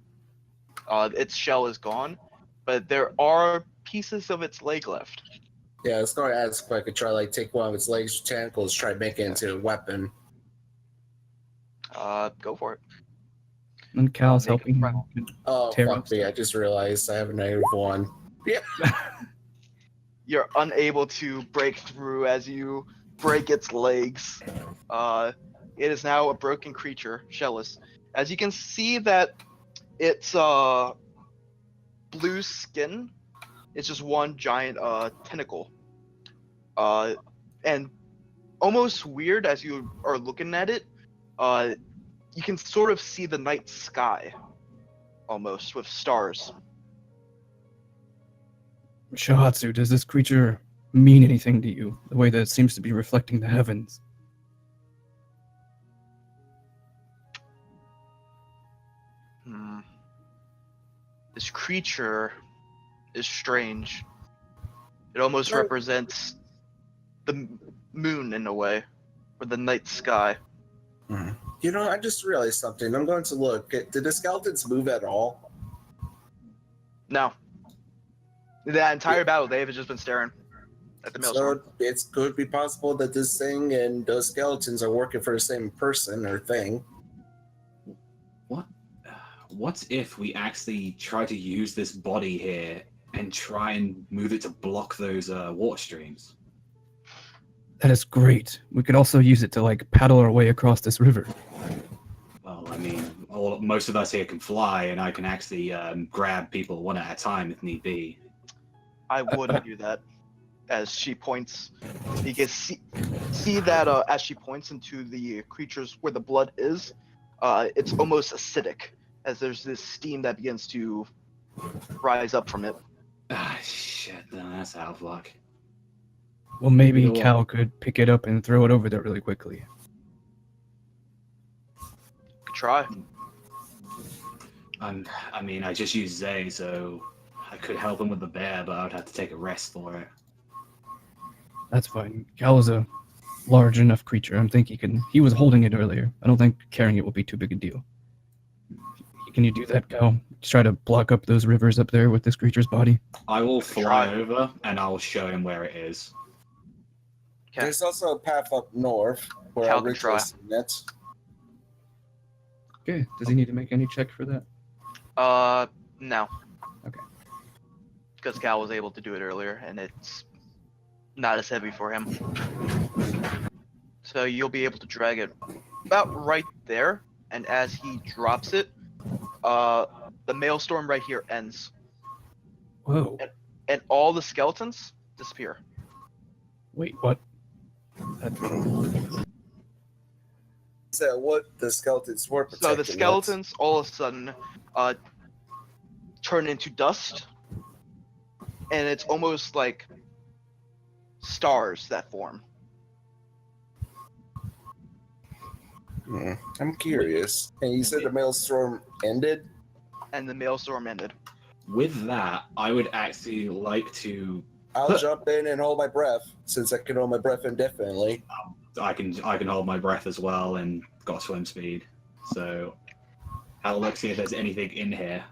its shell is gone, but there are pieces of its leg left. Yeah, I was going to ask if I could try take one of its legs, tentacles, try to make it into a weapon. Go for it. And Cal's make a helping front. him. Oh, Tear fuck up me! stuff. I just realized I have a -1. You're unable to break through as you break its legs. It is now a broken creature, shellless. As you can see that its blue skin is just one giant tentacle. And almost weird as you are looking at it, you can sort of see the night sky almost with stars. Shahatsu, does this creature mean anything to you? The way that it seems to be reflecting the heavens. This creature is strange. It almost Well- represents the moon in a way, or the night sky. You know, I just realized something. I'm going to look. Did the skeletons move at all? No. That entire battle, Dave has just been staring at the maelstrom. So it could be possible that this thing and those skeletons are working for the same person or thing. What if we actually try to use this body here and try and move it to block those water streams? That is great. We could also use it to paddle our way across this river. Well, I mean, most of us here can fly, and I can actually grab people one at a time if need be. I wouldn't do that. As she points, you can see that as she points into the creatures where the blood is, it's almost acidic, as there's this steam that begins to rise up from it. Ah, shit, no, that's out of luck. Well, maybe You know what? Cal could pick it up and throw it over there really quickly. Try. I mean, I just used Zay, so I could help him with the bear, but I would have to take a rest for it. That's fine. Cal is a large enough creature. I think he was holding it earlier. I don't think carrying it will be too big a deal. Can you do that, Cal? Just try to block up those rivers up there with this creature's body. I will fly Try. over, and I will show him where it is. Okay. There's also a path up north where Cal I can originally try. seen it. Okay. Does he need to make any check for that? No. Okay. Because Cal was able to do it earlier, and it's not as heavy for him. So you'll be able to drag it about right there, and as he drops it, the maelstrom right here ends, Whoa. and all the skeletons disappear. Wait, what? That- So what the skeletons were protecting? So the skeletons all of a sudden turn into dust, and it's almost like stars that form. I'm curious. And you said the maelstrom ended? And the maelstrom ended. With that, I would actually like to. I'll jump in and hold my breath, since I can hold my breath indefinitely. I can hold my breath as well, and got swim speed. So I'll look see if there's anything in here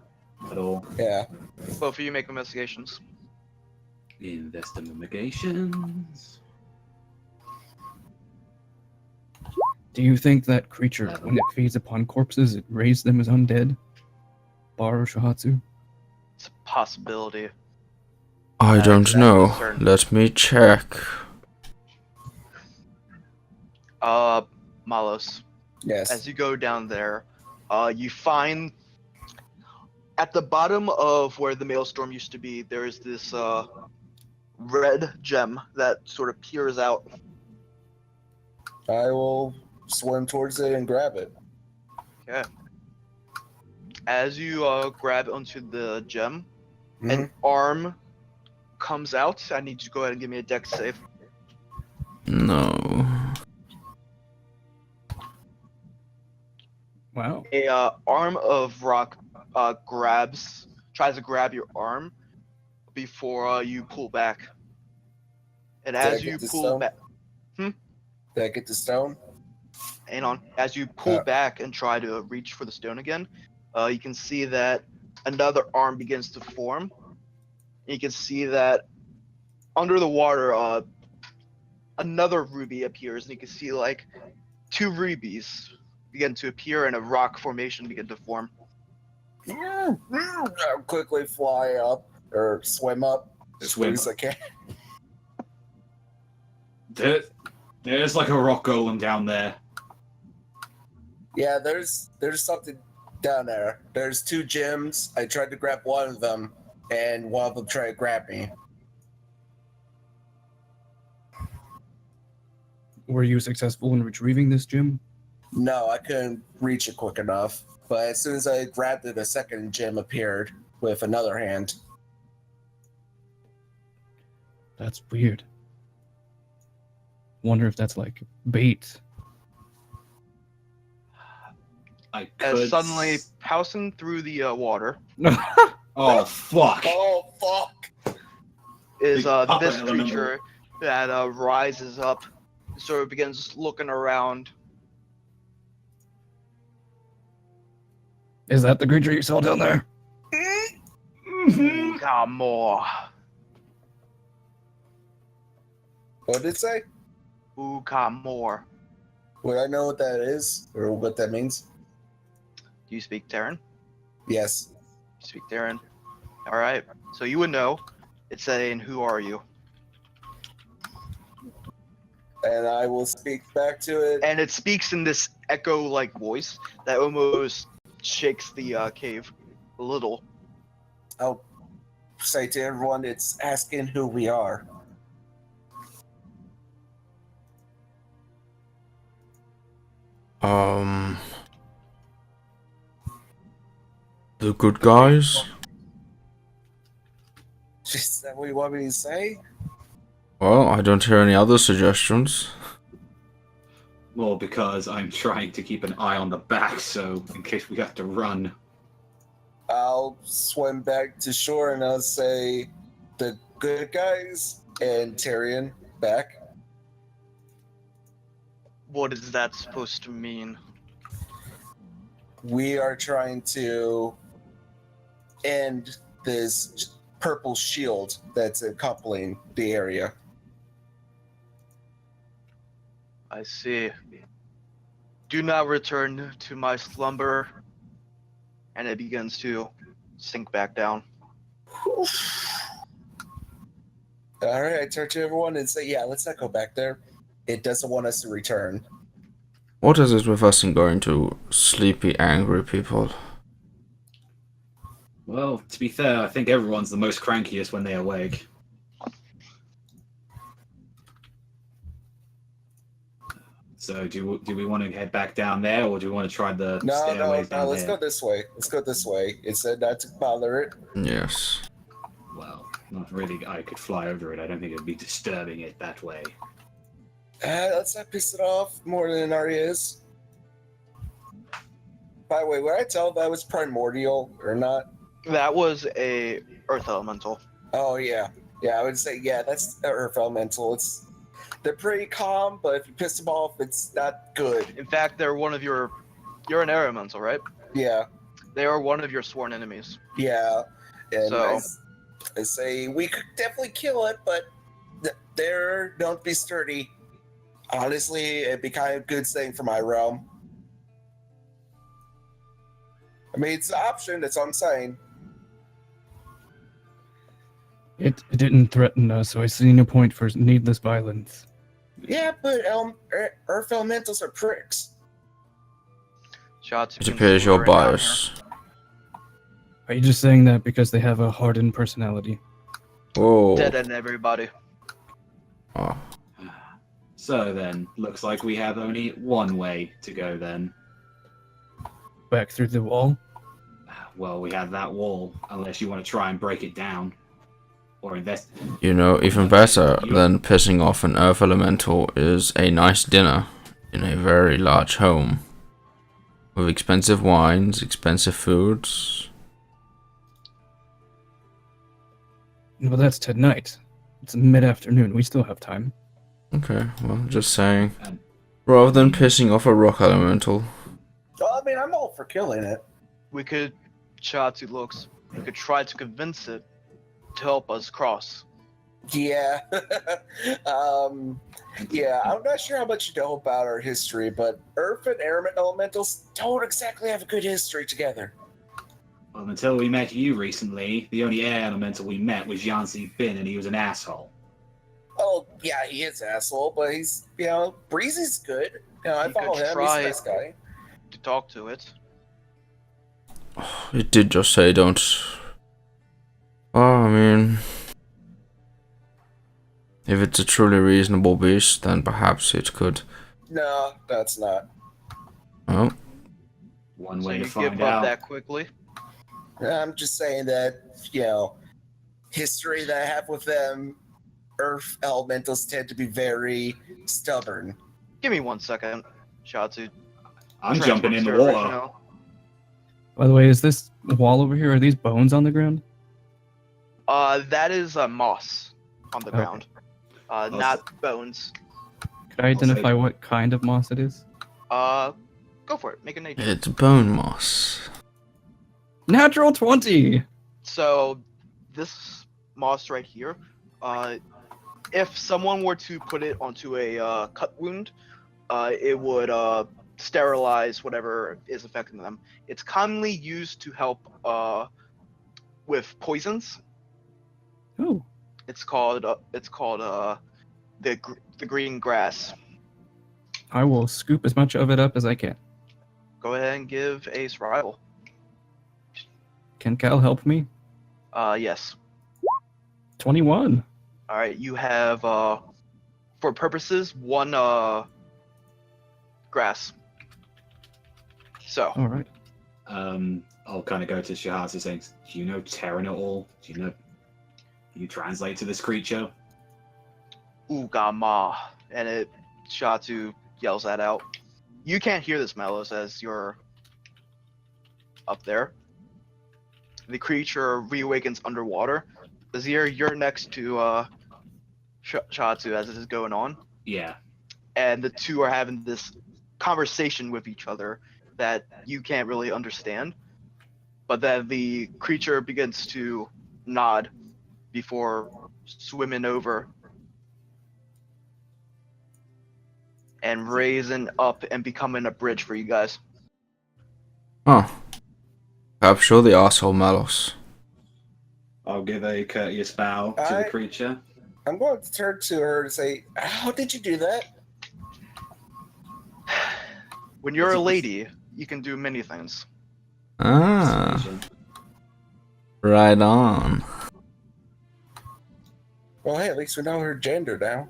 at all. Yeah. Both of you make investigations. Investigations. Do you think that creature, when it feeds upon corpses, it raised them as undead? Bar Shahatsu? It's a possibility. I don't exactly know. certain. Let me check. Malos. Yes. As you go down there, you find at the bottom of where the maelstrom used to be, there's this red gem that sort of peers out. I will swim towards it and grab it. Okay. As you grab onto the gem, Mhm. an arm comes out. I need you to go ahead and give me a dex save. No. Wow. A arm of rock tries to grab your arm before you pull back. And Did I as get you the pull stone? back, Did I get the stone? hang on, as you pull Oh. back and try to reach for the stone again, you can see that another arm begins to form. You can see that under the water, another ruby appears, and you can see like 2 rubies begin to appear and a rock formation begin to form. I'll quickly fly up or swim up as Swim quick as I can. There's like a rock golem down there. Yeah, there's something down there. There's 2 gems. I tried to grab one of them, and one of them tried to grab me. Were you successful in retrieving this gem? No, I couldn't reach it quick enough. But as soon as I grabbed it, a second gem appeared with another hand. That's weird. Wonder if that's like bait. I As could suddenly passing through the water Oh fuck! Oh, fuck! is Big puppet this elemental. creature that rises up, sort of begins looking around. Is that the creature you saw down there? Come more. What did it say? Come more. Would I know what that is? Or what that means? Do you speak Terran? Yes. You speak Terran. Alright. So you would know. It's saying, who are you? And I will speak back to it. And it speaks in this echo-like voice that almost shakes the cave a little. I'll say to everyone, it's asking who we are. The good guys? Is that what you want me to say? Well, I don't hear any other suggestions. Well, because I'm trying to keep an eye on the back, so in case we have to run. I'll swim back to shore and I'll say the good guys and Tyrion back. What is that supposed to mean? We are trying to end this purple shield that's coupling the area. I see. Do not return to my slumber. And it begins to sink back down. Alright, I turn to everyone and say, yeah, let's not go back there. It doesn't want us to return. What is it with us and going to sleepy, angry people? Well, to be fair, I think everyone's the most crankiest when they awake. So do we want to head back down there, or do we want to try the No, stairways down let's here? go this way. Let's go this way. It said not to bother it. Yes. Well, not really. I could fly over it. I don't think it'd be disturbing it that way. Let's not piss it off more than it already is. By the way, would I tell if that was primordial or not? That was a earth elemental. Oh, yeah. Yeah, I would say, yeah, that's Earth Elemental. They're pretty calm, but if you piss them off, it's not good. In fact, they're one of your. You're an air elemental, right? Yeah, They are one of your sworn enemies. yeah. And So- I say, we could definitely kill it, but don't be sturdy. Honestly, it'd be kind of a good thing for my realm. I mean, it's an option, that's all I'm saying. It didn't threaten us, so I see no point for needless violence. Yeah, but Earth Elementals are pricks. Shots. It appears you're biased. Are you just saying that because they have a hardened personality? Whoa. Dead end everybody. Oh. So then, looks like we have only one way to go then. Back through the wall? Well, we have that wall, unless you want to try and break it down. Or invest. You know, even better than pissing off an earth elemental is a nice dinner in a very large home. With expensive wines, expensive foods. Well, that's tonight. It's mid-afternoon. We still have time. Okay, well, just saying. Rather than pissing off a rock elemental. Well, I mean, I'm all for killing it. We could. Shotsu looks. We could try to convince it to help us cross. Yeah. Yeah, I'm not sure how much you know about our history, but Earth and Air Elementals don't exactly have a good history together. Well, until we met you recently, the only air elemental we met was Yancy Bin, and he was an asshole. Oh, yeah, he is an asshole, but he's, Breezy's good. I You follow could him. He's try- a nice guy. To talk to it. It did just say don't. Oh, I mean. If it's a truly reasonable beast, then perhaps it could. No, that's not. Oh, One So way you to find give up out. that quickly. I'm just saying that, history that I have with them, Earth Elementals tend to be very stubborn. Give me 1 second, Shotsu. I'm jumping in the Transfer water. original. By the way, is this wall over here, are these bones on the ground? That is moss on the Okay. ground. Not bones. Could I identify what kind of moss it is? Go for it. Make a nature. it's bone moss. Natural 20! So, this moss right here, if someone were to put it onto a cut wound, it would sterilize whatever is affecting them. It's commonly used to help with poisons. Oh, It's called the green grass. I will scoop as much of it up as I can. Go ahead and give a survival. Can Cal help me? Yes. 21. All right. You have for purposes one grass. So Alright. I'll kind of go to Shahasa saying, do you know Terran at all? Can you translate to this creature? Ugama, and it Shatu yells that out. You can't hear this, Melos, as you're up there. The creature reawakens underwater. Azir, you're next to Shatu as this is going on, Yeah. and the two are having this conversation with each other that you can't really understand. But then the creature begins to nod before swimming over and raising up and becoming a bridge for you guys. Huh. Capture the asshole Malos. I'll give a courteous bow to the creature. I'm going to turn to her and say, how did you do that? When you're a lady, you can do many things. Ah, Persuasion. right on. Well, hey, at least we know her gender now.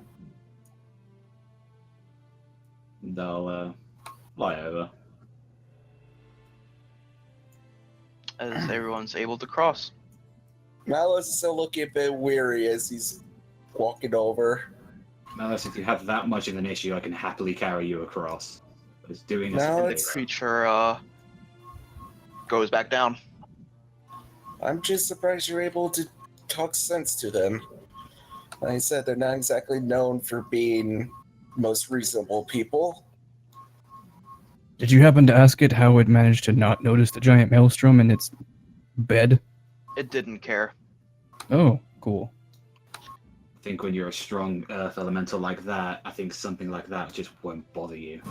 They'll fly over. As everyone's able to cross. Malus is still looking a bit weary as he's walking over. Unless if you have that much of an issue, I can happily carry you across. But it's doing this. No, in it's- the Creature goes back down. I'm just surprised you're able to talk sense to them. Like I said, they're not exactly known for being most reasonable people. Did you happen to ask it how it managed to not notice the giant maelstrom in its bed? It didn't care. Oh, cool. I think when you're a strong earth elemental like that, I think something like that just won't bother you.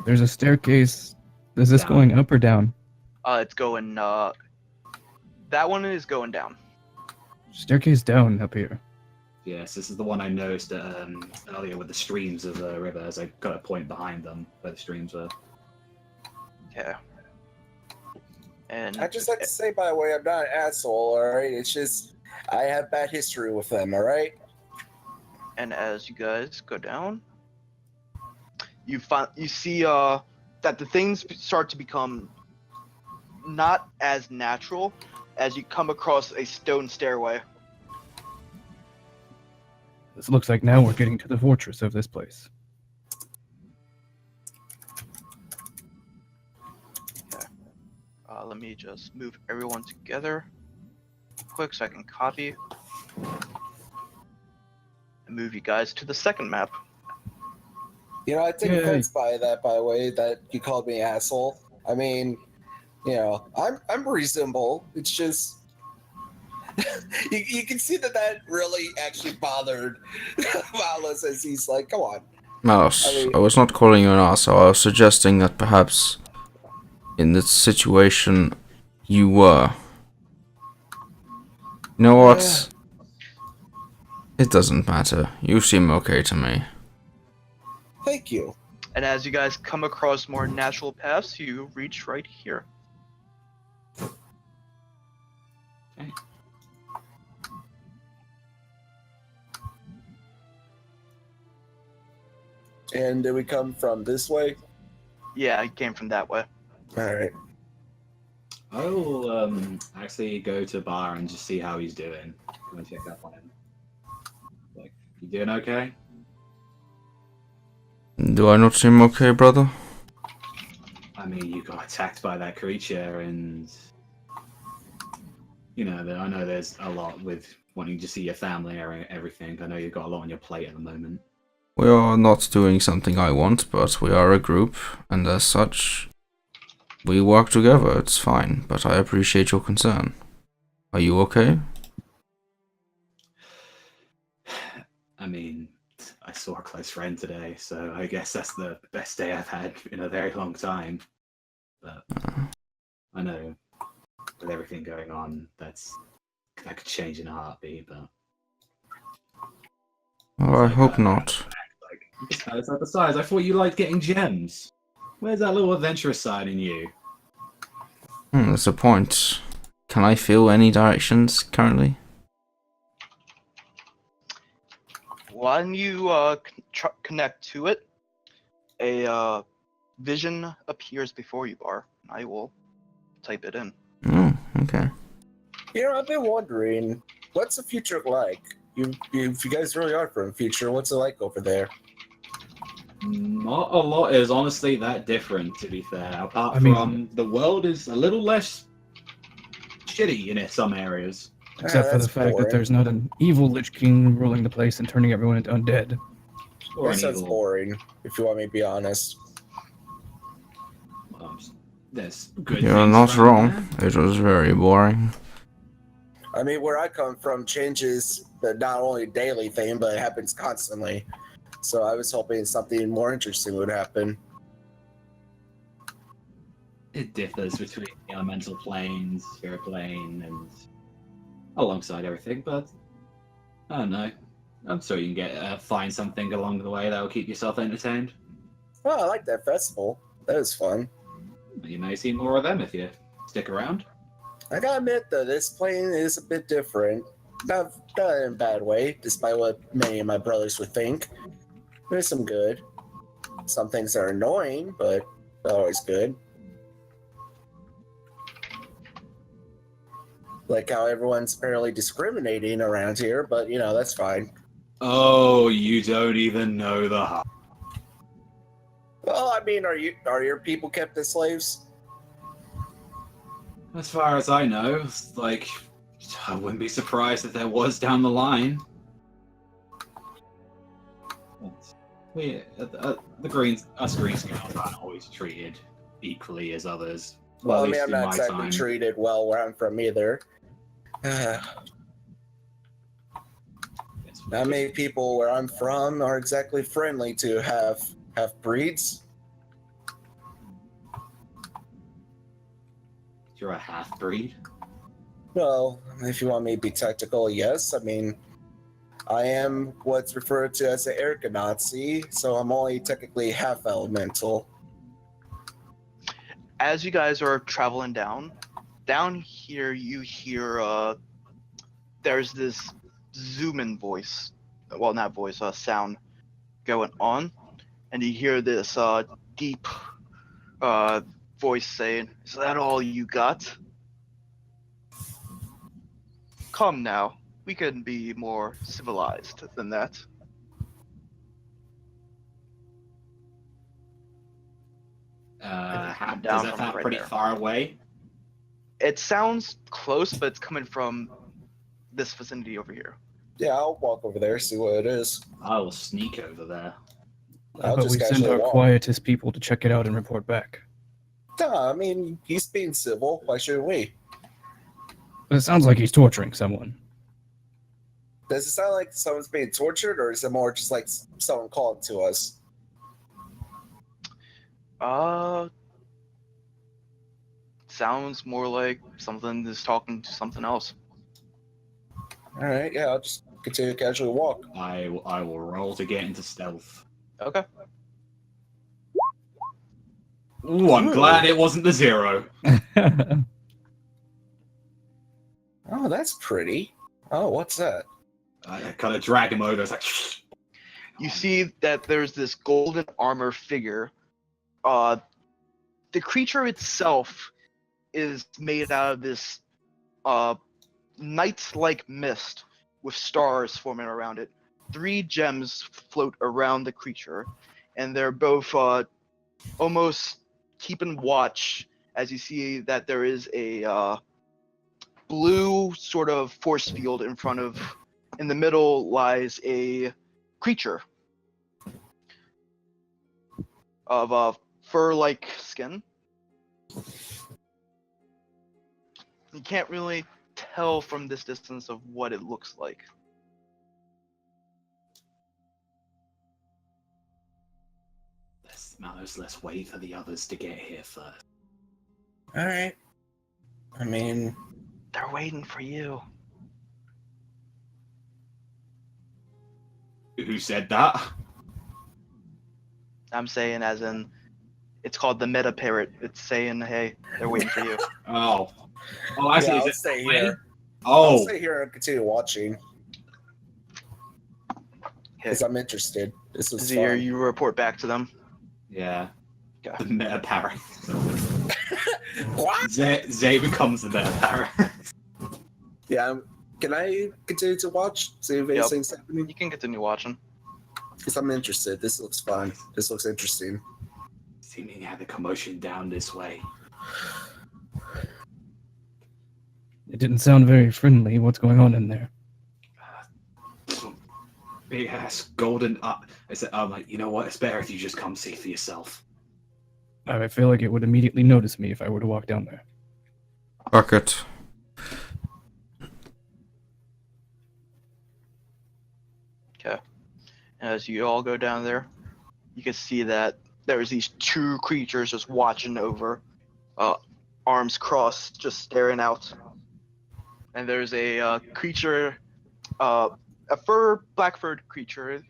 There's a staircase. Is this Down. going up or down? It's going. That one is going down. Staircase down up here. Yes, this is the one I noticed earlier with the streams of the river, as I got a point behind them where the streams were. Yeah. And I just like to say, by the way, I'm not an asshole, alright? It's just, I have bad history with them, alright? And as you guys go down, you see that the things start to become not as natural as you come across a stone stairway. This looks like now we're getting to the fortress of this place. Let me just move everyone together quick so I can copy and move you guys to the second map. You know, I take Yay. offense by that, by the way, that you called me asshole. I mean, you know, I'm reasonable. It's just you can see that really actually bothered Malus as he's like, come on. Mouse, I mean- I was not calling you an asshole. I was suggesting that perhaps in this situation you were. You know what? It doesn't matter. You seem okay to me. Thank you. And as you guys come across more natural paths, you reach right here. And did we come from this way? Yeah, it came from that way. Alright. I will actually go to Bar and just see how he's doing. I'm gonna check up on him. Like, you doing okay? Do I not seem okay, brother? I mean, you got attacked by that creature, and you know, I know there's a lot with wanting to see your family and everything. I know you've got a lot on your plate at the moment. We are not doing something I want, but we are a group, and as such, we work together. It's fine, but I appreciate your concern. Are you okay? I mean, I saw a close friend today, so I guess that's the best day I've had in a very long time. But I know with everything going on, that could change in a heartbeat. But Well, I hope not. it's like, besides, I thought you liked getting gems. Where's that little adventurous side in you? That's the point. Can I feel any directions currently? When you connect to it, a vision appears before you, Bar. I will type it in. Oh, okay. You know, I've been wondering, what's the future like? If you guys really are from the future, what's it like over there? Not a lot is honestly that different, to be fair. Apart I mean- from the world is a little less shitty in some areas. Except for the that's fact that boring. there's not an evil Lich King ruling the place and turning everyone into undead. Or That an sounds evil. boring, if you want me to be honest. There's good You're things not around wrong. there. It was very boring. I mean, where I come from changes, but not only a daily thing, but it happens constantly. So I was hoping something more interesting would happen. It differs between the elemental planes, spirit plane, and alongside everything, but I don't know. I'm sure you can find something along the way that will keep yourself entertained. Oh, I like that festival. That was fun. You may see more of them if you stick around. I gotta admit, though, this plane is a bit different. Not in a bad way, despite what many of my brothers would think. There's some good. some things are annoying, but always good. Like how everyone's apparently discriminating around here, but that's fine. Oh, you don't even know the heart. Well, I mean, are your people kept as slaves? As far as I know, like, I wouldn't be surprised if there was down the line. Us Green Scouts aren't always treated equally as others. Well, at I mean, least I'm in not my exactly time. treated well where I'm from either. Not many people where I'm from are exactly friendly to have breeds. You're a half-breed? Well, if you want me to be technical, yes. I mean, I am what's referred to as an Ergonazi, so I'm only technically half elemental. As you guys are traveling down here, you hear there's this zoom-in voice. Well, not voice, sound going on, and you hear this deep voice saying, "Is that all you got? Come now, we can be more civilized than that." Does Down that from sound right pretty there. far away? It sounds close, but it's coming from this vicinity over here. Yeah, I'll walk over there, see what it is. I will sneak over there. I'll But just we send casually our walk. quietest people to check it out and report back. Nah, I mean, he's being civil. Why shouldn't we? But it sounds like he's torturing someone. Does it sound like someone's being tortured, or is it more just like someone calling to us? Sounds more like something is talking to something else. All right, yeah, I'll just continue to casually walk. I will roll to get into stealth. Okay. Ooh, I'm Ooh. glad it wasn't the 0. Oh, that's pretty. Oh, what's that? I kind of drag him over. It's like, You see that there's this golden armor figure. The creature itself is made out of this night-like mist with stars forming around it. 3 gems float around the creature, and they're both almost keeping watch as you see that there is a blue sort of force field in front of. In the middle lies a creature of fur-like skin. You can't really tell from this distance of what it looks like. Let's wait for the others to get here first. All right. I mean, They're waiting for you. Who said that? I'm saying as in, it's called the meta parrot. It's saying, hey, they're waiting for you. Oh, I see. yeah, Is I'll it stay that way? here. I'll Oh, stay here and continue watching because I'm interested. This is Zir, fun. you report back to them. yeah. Okay. The meta parrot. What? Zay becomes the meta parrot. Yeah. Can I continue to watch? See if anything's happening? You can continue watching. Because I'm interested. This looks fun. This looks interesting. Seeming to have the commotion down this way. It didn't sound very friendly. What's going on in there? Big ass golden. I said, I'm like, you know what? It's better if you just come see for yourself. I feel like it would immediately notice me if I were to walk down there. Bucket. Okay. As you all go down there, you can see that there's these 2 creatures just watching over, arms crossed, just staring out. And there's a creature, a black-furred creature,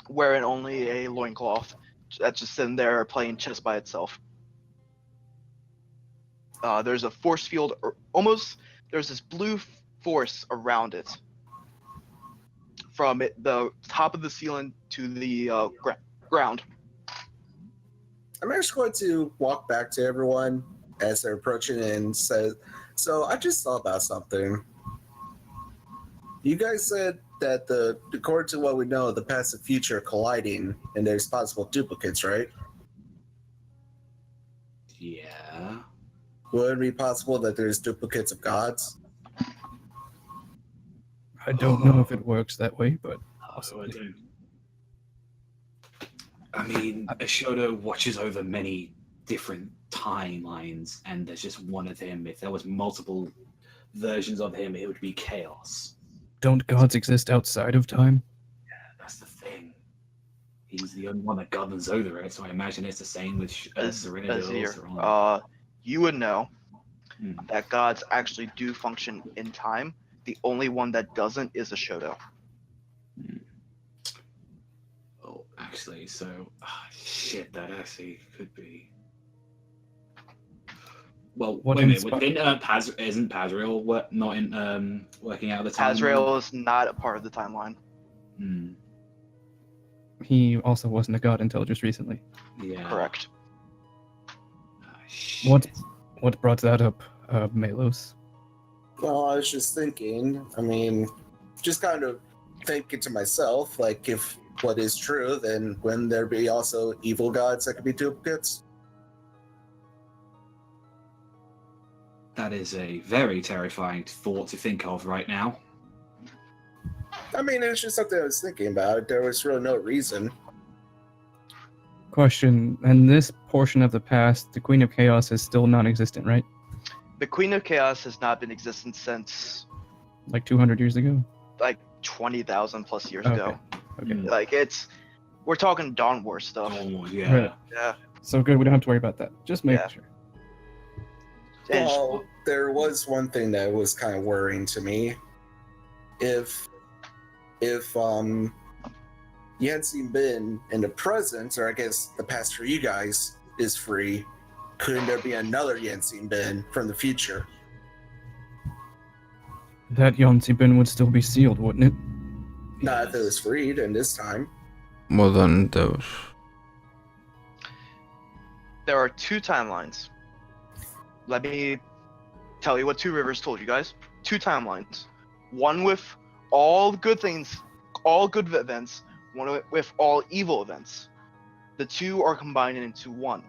wearing only a loincloth, that's just sitting there playing chess by itself. There's a force field, there's this blue force around it. From the top of the ceiling to the ground. I'm actually going to walk back to everyone as they're approaching and say, so I just thought about something. You guys said that according to what we know, the past and future are colliding and there's possible duplicates, right? Yeah. Would it be possible that there's duplicates of gods? I don't know if it works that way, but I possibly. don't. I mean, Ashodo watches over many different timelines, and there's just one of him. If there was multiple versions of him, it would be chaos. Don't gods exist outside of time? That's the thing. He's the only one that governs over it, so I imagine it's the same with Azir, you would know that gods actually do function in time. The only one that doesn't is Ashodo. Oh, actually, so shit, that actually could be. Well, What wait a minute. inspi- Isn't Pazrael not in working out of the timeline? Azrael is not a part of the timeline. Hmm. He also wasn't a god until just recently. Yeah. Correct. What brought that up, Melos? Well, I was just thinking, I mean, just kind of thinking to myself, like, if what is true, then wouldn't there be also evil gods that could be duplicates? That is a very terrifying thought to think of right now. I mean, it's just something I was thinking about. There was really no reason. Question, in this portion of the past, the Queen of Chaos is still non-existent, right? The Queen of Chaos has not been existent since Like 200 years ago? like 20,000 plus years Okay. ago. Okay. Like we're talking Dawn War stuff. Oh, yeah. Right. Yeah. So good, we don't have to worry about that. Just making Yeah. sure. And Well, there was one thing that was kind of worrying to me. If Yancy Bin in the present, or I guess the past for you guys, is free, couldn't there be another Yancy Bin from the future? That Yonsi bin would still be sealed, wouldn't it? Not if it was freed, and this time. More than those. there are two timelines. Let me tell you what Two Rivers told you guys. Two timelines. One with all good things, all good events, one with all evil events. The two are combined into one.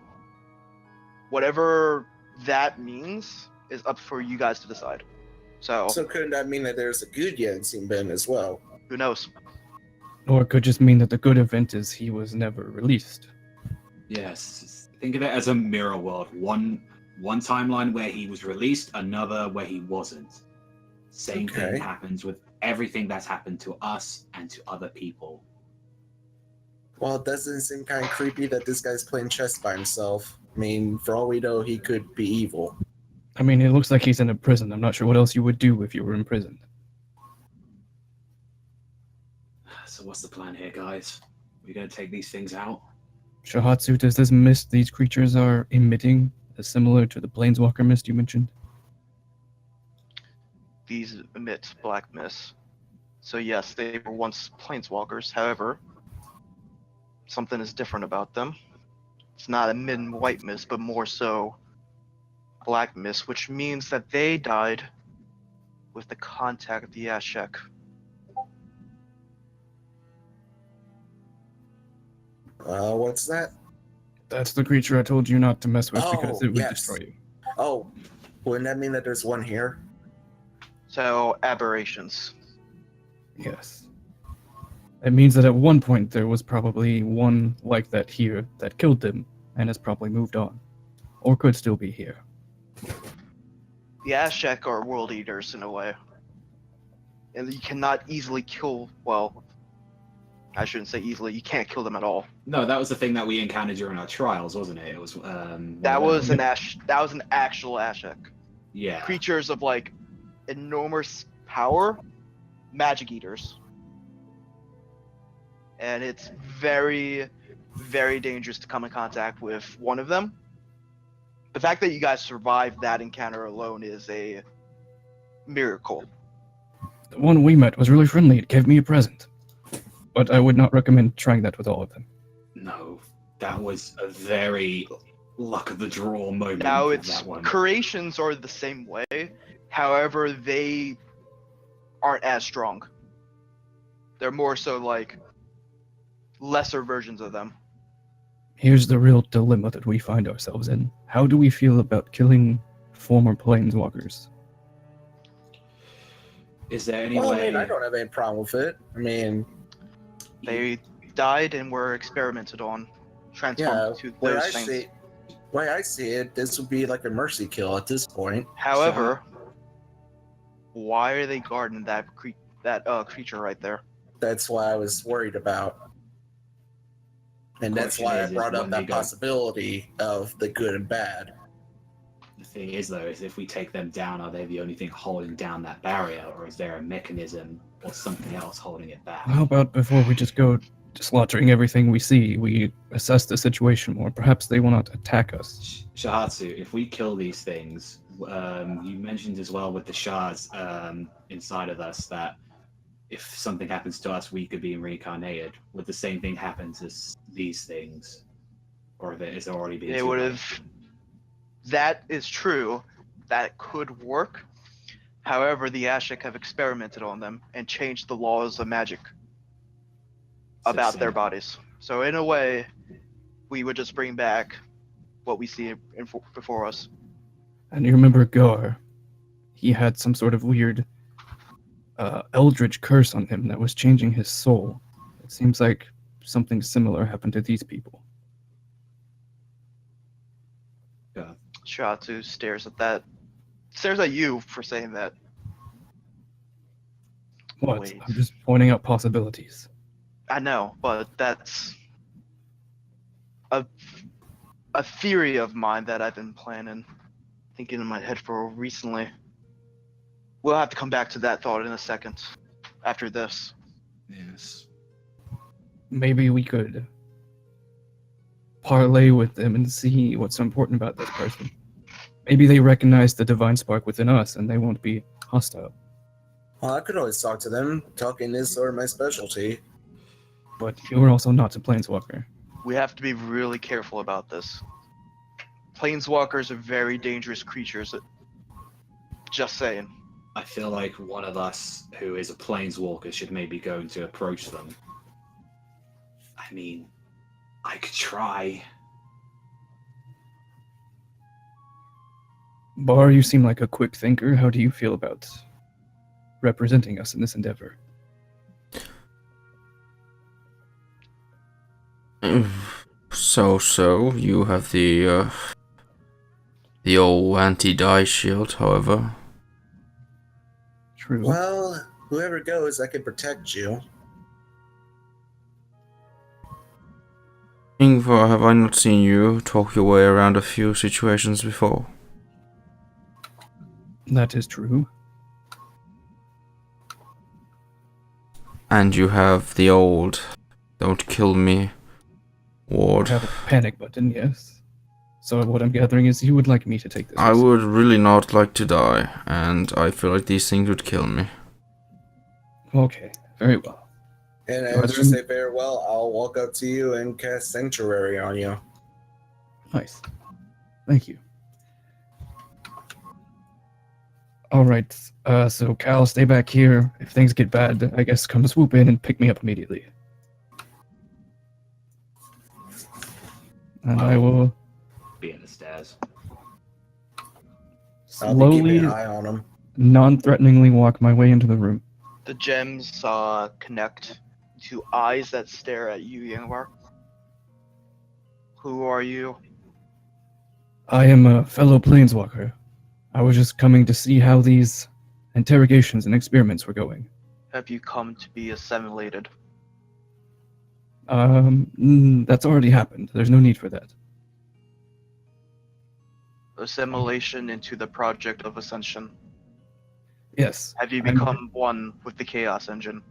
Whatever that means is up for you guys to decide. So couldn't that mean that there's a good Yancy Bin as well? who knows? Or it could just mean that the good event is he was never released. Yes. Think of it as a mirror world. One timeline where he was released, another where he wasn't. Same Okay. thing happens with everything that's happened to us and to other people. Well, it doesn't seem kind of creepy that this guy's playing chess by himself. I mean, for all we know, he could be evil. I mean, it looks like he's in a prison. I'm not sure what else you would do if you were in prison. So what's the plan here, guys? We gonna take these things out? Shahatsu, does this mist these creatures are emitting is similar to the planeswalker mist you mentioned? These emit black mist. So yes, they were once planeswalkers. However, something is different about them. It's not a mid and white mist, but more so black mist, which means that they died with the contact of the Ashek. What's that? That's the creature I told you not to mess with because Oh, it would yes. destroy you. Oh, wouldn't that mean that there's one here? So aberrations. Yes. It means that at one point there was probably one like that here that killed them and has probably moved on. Or could still be here. The Ashek are world eaters in a way. And you cannot easily kill, well, I shouldn't say easily, you can't kill them at all. No, that was the thing that we encountered during our trials, wasn't it? It was That was an actual Ashek. yeah. Creatures of like enormous power, magic eaters. And it's very, very dangerous to come in contact with one of them. The fact that you guys survived that encounter alone is a miracle. The one we met was really friendly. It gave me a present. But I would not recommend trying that with all of them. No, That was a very luck of the draw moment. Now, for its that one. creations are the same way. However, they aren't as strong. They're more so like lesser versions of them. Here's the real dilemma that we find ourselves in. How do we feel about killing former planeswalkers? Is there any Well, I way? mean, I don't have any problem with it. I mean, They died and were experimented on, transformed yeah, to way those I things. see, way I see it, this would be like a mercy kill at this point. However, why are they guarding that creature right there? That's why I was worried about, and that's Question why I is brought up when they that go- possibility of the good and bad. The thing is, though, is if we take them down, are they the only thing holding down that barrier, or is there a mechanism or something else holding it back? How about before we just go slaughtering everything we see, we assess the situation more? Perhaps they will not attack us. Shahatsu, if we kill these things, you mentioned as well with the shards inside of us that if something happens to us, we could be reincarnated. Would the same thing happen to these things, or is it already been? They would have. That is true. That could work. However, the Ashik have experimented on them and changed the laws of magic about their bodies. So in a way, we would just bring back what we see before us. And you remember Gar? He had some sort of weird eldritch curse on him that was changing his soul. It seems like something similar happened to these people. Shiatsu stares at that. Stares at you for saying that. What? Wait. I'm just pointing out possibilities. I know, but that's a theory of mine that I've been thinking in my head for recently. We'll have to come back to that thought in a second after this. Yes. Maybe we could parlay with them and see what's so important about this person. Maybe they recognize the divine spark within us and they won't be hostile. Well, I could always talk to them. Talking is sort of my specialty. But you're also not a planeswalker. We have to be really careful about this. Planeswalkers are very dangerous creatures. Just saying. I feel like one of us who is a planeswalker should maybe go to approach them. I mean, I could try. Bar, you seem like a quick thinker. How do you feel about representing us in this endeavor? So, you have the old anti-die shield, however. True. Well, whoever goes, I can protect you. Ingvar, have I not seen you talk your way around a few situations before? That is true. And you have the old "don't kill me" ward. I have a panic button, yes. So what I'm gathering is you would like me to take this. I risk. would really not like to die, and I feel like these things would kill me. Okay, very well. And Are as there you say very well, I'll walk up to you and cast Sanctuary on you. Nice. Thank you. Alright, so Cal, stay back here. If things get bad, I guess come swoop in and pick me up immediately. And I will Be in the stairs. I'll be keeping slowly, an eye on him. non-threateningly walk my way into the room. The gems connect to eyes that stare at you, Yangvar. Who are you? I am a fellow planeswalker. I was just coming to see how these interrogations and experiments were going. Have you come to be assimilated? That's already happened. There's no need for that. Assimilation into the project of Ascension. Yes, Have you I'm- become one with the Chaos Engine?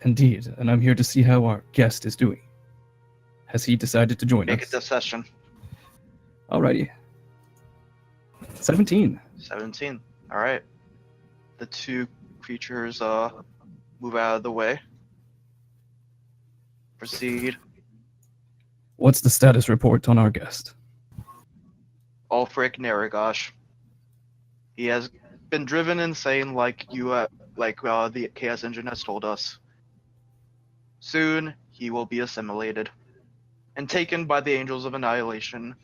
indeed, and I'm here to see how our guest is doing. Has he decided to join Make us? it a session. Alrighty. 17. 17. Alright. The two creatures move out of the way. Proceed. What's the status report on our guest? Ulfric Naragosh. He has been driven insane like the Chaos Engine has told us. Soon, he will be assimilated and taken by the Angels of Annihilation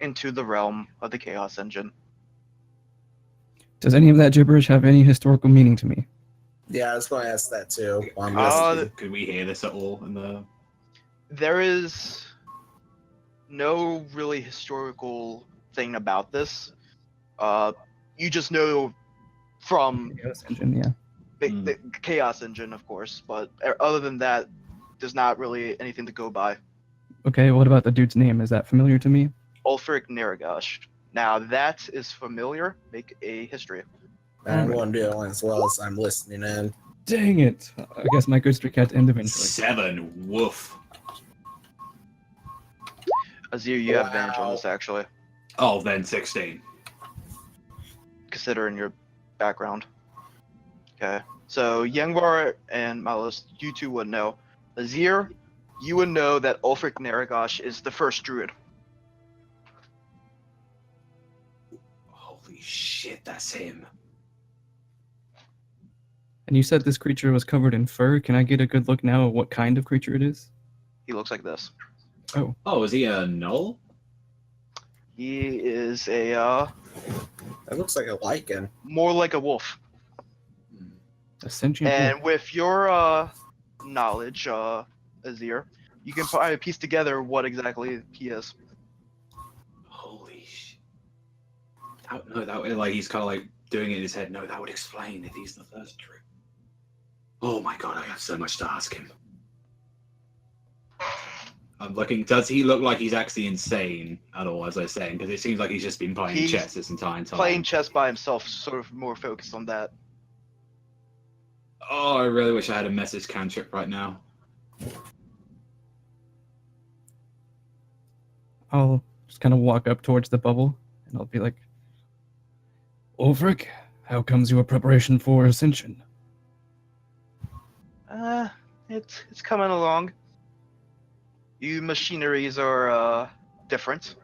into the realm of the Chaos Engine. Does any of that gibberish have any historical meaning to me? Yeah, I was going to ask that too. while I'm Uh, listening. Could we hear this at all in the? There is no really historical thing about this. You just know from Chaos Engine, yeah. the Chaos Engine, of course, but other than that, there's not really anything to go by. Okay, what about the dude's name? Is that familiar to me? Ulfric Naragosh. Now that is familiar. Make a history. I'm going to do it as well as I'm listening in. Dang it! I guess my good streak had to end eventually. 7. Woof. Azir, you have advantage on Wow. this actually, Oh, then 16. considering your background. Okay, so Yengvar and Malus, you two would know. Azir, you would know that Ulfric Naragosh is the first druid. Holy shit, that's him. And you said this creature was covered in fur. Can I get a good look now at what kind of creature it is? He looks like this. Oh, is he a null? He is a That looks like a lichen. more like a wolf. A sentient And wolf. with your knowledge, Azir, you can probably piece together what exactly he is. Holy shit. No, that like he's kind of like doing it in his head. No, that would explain if he's the first druid. Oh my god, I have so much to ask him. I'm looking. Does he look like he's actually insane at all, as I was saying? Because it seems like he's just been playing He's chess this entire time. Playing chess by himself, sort of more focused on that. Oh, I really wish I had a message cantrip right now. I'll just kind of walk up towards the bubble, and I'll be like, Ulfric, how comes your preparation for Ascension? It's coming along. You machineries are different,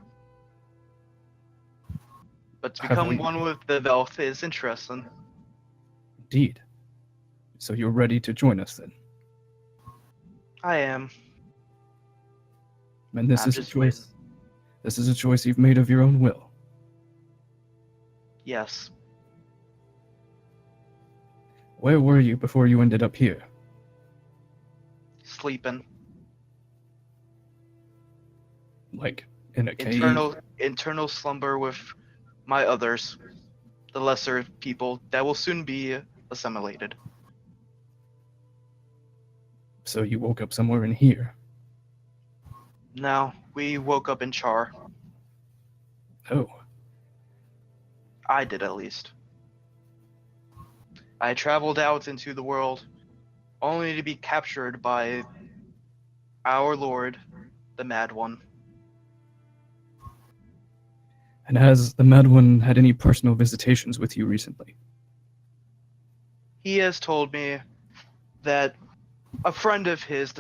but to Have become we- one with the Velth is interesting. Indeed. So you're ready to join us then? I am. And this I'm is a just choice. This is a choice you've made of your own will. Yes. Where were you before you ended up here? Sleeping. Like in a cave? Internal slumber with my others, the lesser people that will soon be assimilated. So you woke up somewhere in here. No, we woke up in Char. Oh, I did at least. I traveled out into the world only to be captured by our Lord, the Mad One. and has the Mad One had any personal visitations with you recently? He has told me that a friend of his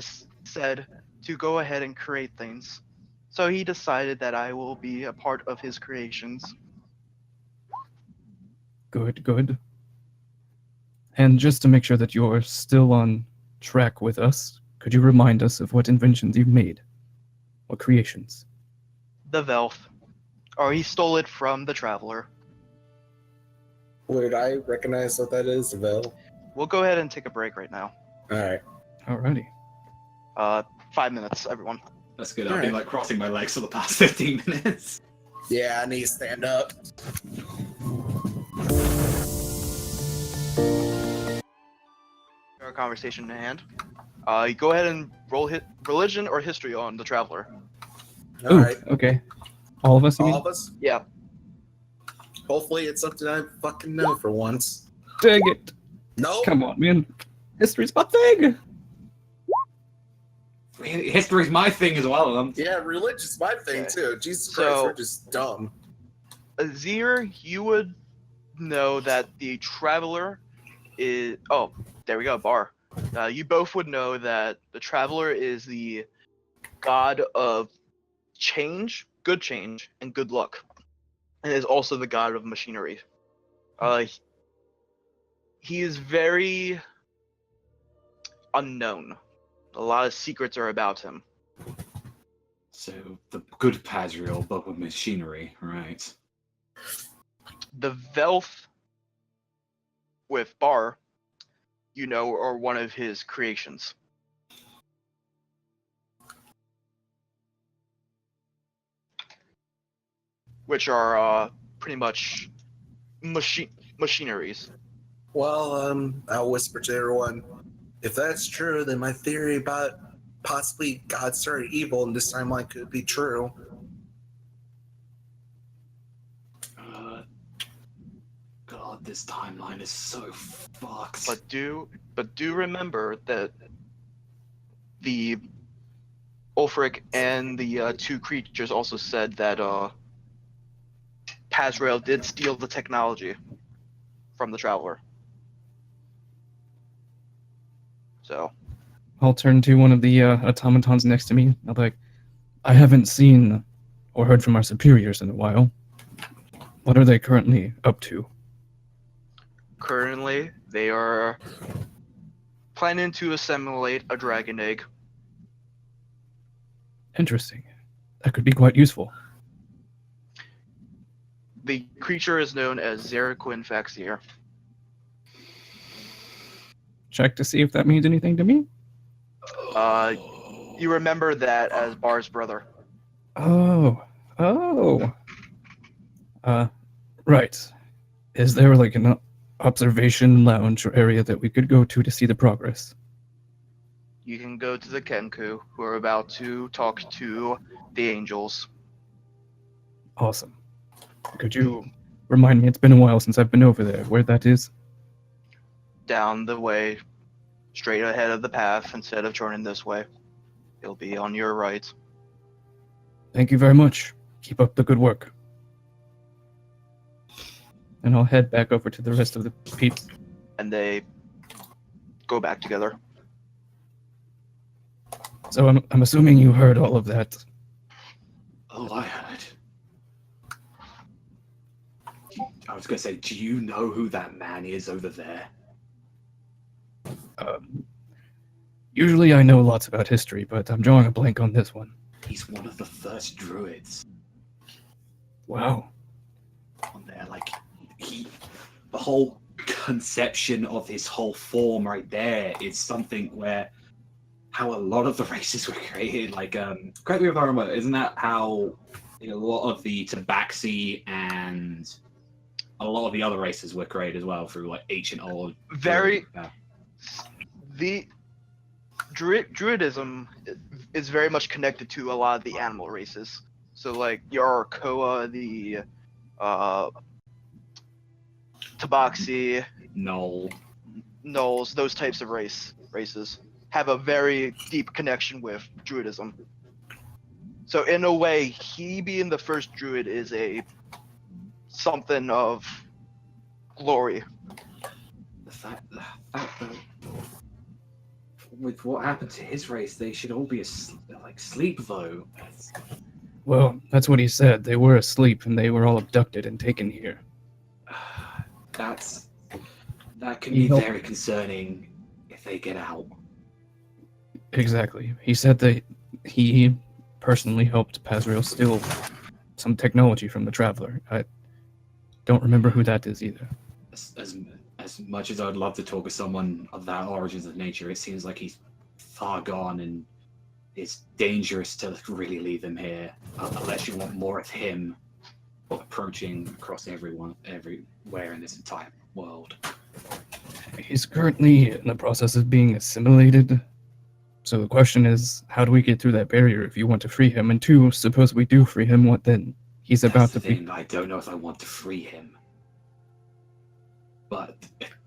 said to go ahead and create things. So he decided that I will be a part of his creations. Good, good. And just to make sure that you're still on track with us, could you remind us of what inventions you've made? What creations? The Velth. Or he stole it from the Traveler. Would I recognize what that is, Vel? We'll go ahead and take a break right now. Alright. Alrighty. 5 minutes, everyone. That's good. I've been like crossing my legs for the past 15 minutes. Yeah, I need to stand up. Our conversation in hand. You go ahead and roll religion or history on the Traveler. Ooh, Alright. okay. All of us, you All mean? of us? Yeah. Hopefully it's something I fucking know for once. Dang it! Nope. Come on, man. History's my thing! History's my thing as well. Yeah, religion's my thing Okay. too. Jesus So- Christ, we're just dumb. Azir, you would know that the Traveler is. Oh, there we go, Bar. You both would know that the Traveler is the god of change, and good luck, and is also the god of machinery. He is very unknown. A lot of secrets are about him. So the good Pazriel, but with machinery, right? The Velth with Bar, are one of his creations. Which are pretty much machineries. Well, I'll whisper to everyone. If that's true, then my theory about possibly God started evil in this timeline could be true. God, this timeline is so fucked. But do remember that the Ulfric and the two creatures also said that Pazrael did steal the technology from the Traveler. So I'll turn to one of the automatons next to me. I'll be like, I haven't seen or heard from our superiors in a while. What are they currently up to? currently, they are planning to assimilate a dragon egg. Interesting. That could be quite useful. The creature is known as Zeraquin Faxier. Check to see if that means anything to me. You remember that as Bar's brother. Oh. Right. Is there like an observation lounge or area that we could go to see the progress? You can go to the Kenku, who are about to talk to the angels. Awesome. Could you remind me? It's been a while since I've been over there. Where that is? Down the way, straight ahead of the path, instead of turning this way. It'll be on your right. Thank you very much. Keep up the good work. And I'll head back over to the rest of the peeps. And they go back together. So I'm assuming you heard all of that. Oh, I heard. I was going to say, do you know who that man is over there? Usually I know lots about history, but I'm drawing a blank on this one. He's one of the first druids Wow. on there. Like, the whole conception of his whole form right there is something where how a lot of the races were created. Like, correct me if I'm wrong, but isn't that how a lot of the Tabaxi and a lot of the other races were created as well through like ancient old? The druidism is very much connected to a lot of the animal races. So like your Koa, the Tabaxi, Gnolls, those types of races have a very deep connection with druidism. So in a way, he being the first druid is something of glory. The fact that with what happened to his race, they should all be asleep though. Well, that's what he said. They were asleep and they were all abducted and taken here. That can be very concerning if they get out. Exactly. He said that he personally helped Pazrael steal some technology from the Traveler. I don't remember who that is either. As much as I'd love to talk to someone of that origins of nature, it seems like he's far gone and it's dangerous to really leave him here unless you want more of him approaching across everywhere in this entire world. He's currently in the process of being assimilated. So the question is, how do we get through that barrier if you want to free him? And two, suppose we do free him, what then? He's about to be... I don't know if I want to free him. But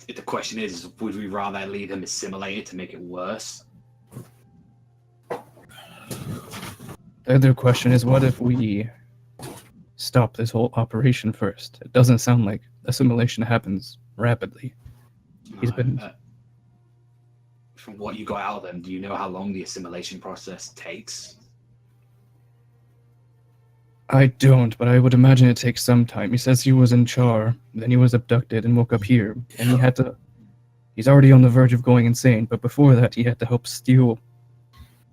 the question is, would we rather leave him assimilated to make it worse? The other question is, what if we stop this whole operation first? It doesn't sound like assimilation happens rapidly. He's been... From what you got out of them, do you know how long the assimilation process takes? I don't, but I would imagine it takes some time. He says he was in Char, then he was abducted and woke up here, and he had to. He's already on the verge of going insane, but before that, he had to help steal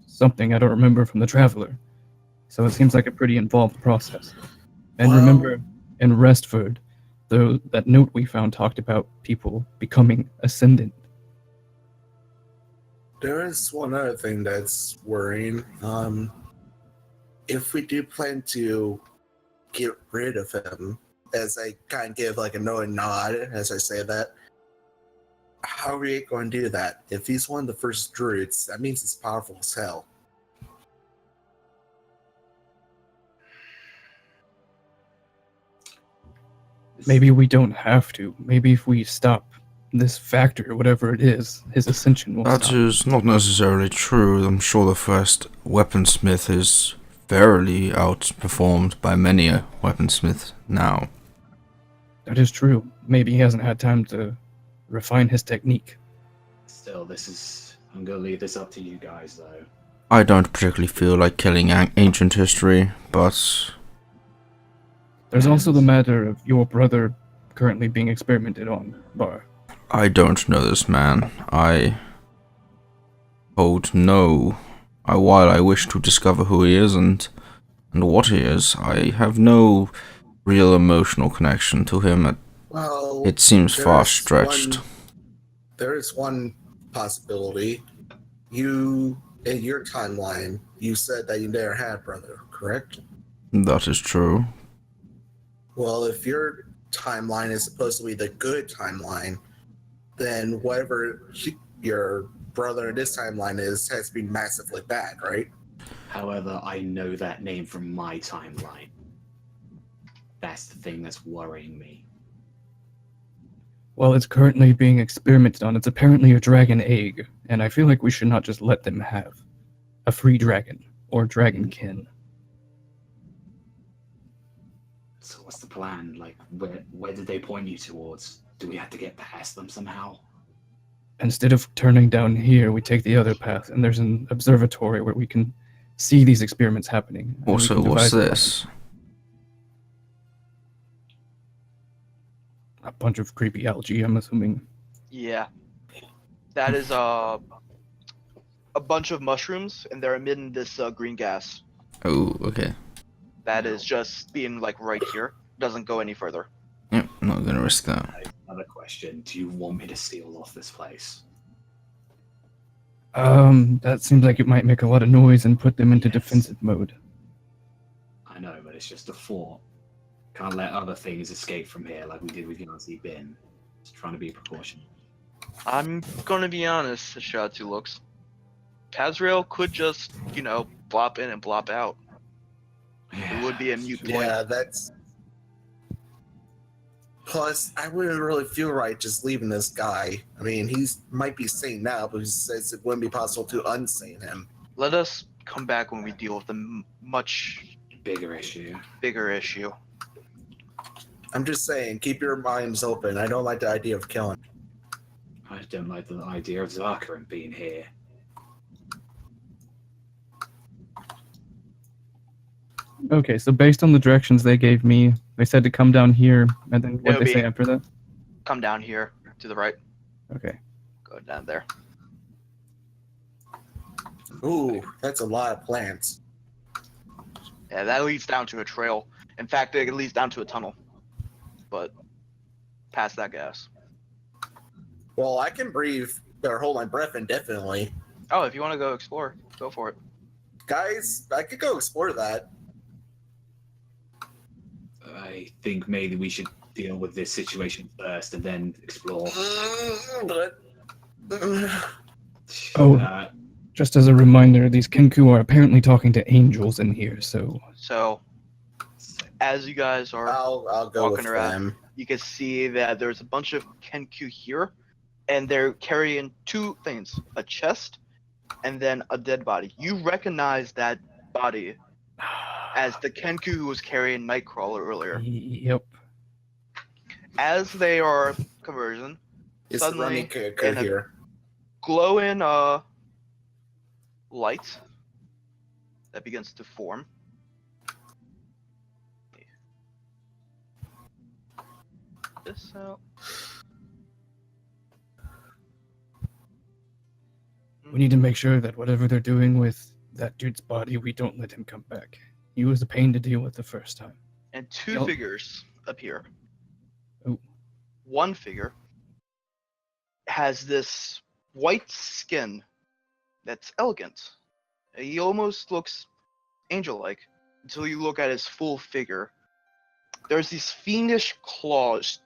something I don't remember from the Traveler. So it seems like a pretty involved process. And Well- remember, in Restford, that note we found talked about people becoming ascendant. There is one other thing that's worrying. If we do plan to get rid of him, as I kind of give like a knowing nod as I say that, how are we going to do that? If he's one of the first druids, that means it's powerful as hell. Maybe we don't have to. Maybe if we stop this factor, whatever it is, his ascension will That stop. is not necessarily true. I'm sure the first weaponsmith is verily outperformed by many a weaponsmith now. That is true. Maybe he hasn't had time to refine his technique. Still, I'm gonna leave this up to you guys, though. I don't particularly feel like killing ancient history, but There's also the matter of your brother currently being experimented on, Bar. I don't know this man. I hold no. While I wish to discover who he is and what he is, I have no real emotional connection to him. Well, It seems there far is stretched. There is one possibility. You, in your timeline, you said that you never had a brother, correct? That is true. Well, if your timeline is supposed to be the good timeline, then whatever your brother in this timeline is has to be massively bad, right? However, I know that name from my timeline. That's the thing that's worrying me. Well, it's currently being experimented on. It's apparently a dragon egg, and I feel like we should not just let them have a free dragon or dragonkin. So what's the plan? Like, where did they point you towards? Do we have to get past them somehow? Instead of turning down here, we take the other path, and there's an observatory where we can see these experiments happening. and we Also, can what's devise a plan. this? A bunch of creepy algae, I'm assuming. Yeah. That is a bunch of mushrooms, and they're emitting this green gas. Oh, okay. That is just being like right here. Doesn't go any further. Yep, not gonna risk that. Another question. Do you want me to seal off this place? That seems like it might make a lot of noise and put them into Yes. defensive mode. I know, but it's just a thought. Can't let other things escape from here like we did with Yancy Bin. Just trying to be a precaution. I'm gonna be honest, Shatu looks. Tazrael could just, blop in and blop out. It would be a mute point. Yeah, that's. Plus, I wouldn't really feel right just leaving this guy. I mean, he's might be sane now, but he says it wouldn't be possible to unsane him. Let us come back when we deal with the much Bigger issue. bigger issue. I'm just saying, keep your minds open. I don't like the idea of killing. I don't like the idea of Zakarin being here. Okay, so based on the directions they gave me, they said to come down here, and then what It'll they say be- after that? Come down here to the right. Okay. Go down there. Ooh, that's a lot of plants. Yeah, that leads down to a trail. In fact, it leads down to a tunnel. But past that gas. Well, I can breathe or hold my breath indefinitely. Oh, if you want to go explore, go for it. Guys, I could go explore that. I think maybe we should deal with this situation first and then explore. But Oh. Uh, Just as a reminder, these Kenku are apparently talking to angels in here, so So, as you guys are, I'll go with Walking around. them. you can see that there's a bunch of Kenku here, and they're carrying two things: a chest, and then a dead body. You recognize that body as the Kenku who was carrying Nightcrawler earlier. Yep. As they are conversion, It's Suddenly, running character in a- here. glowing light that begins to form. this out. We need to make sure that whatever they're doing with that dude's body, we don't let him come back. He was a pain to deal with the first time. And two Yep. figures appear. Ooh. One figure has this white skin that's elegant. He almost looks angel-like until you look at his full figure. There's these fiendish claws,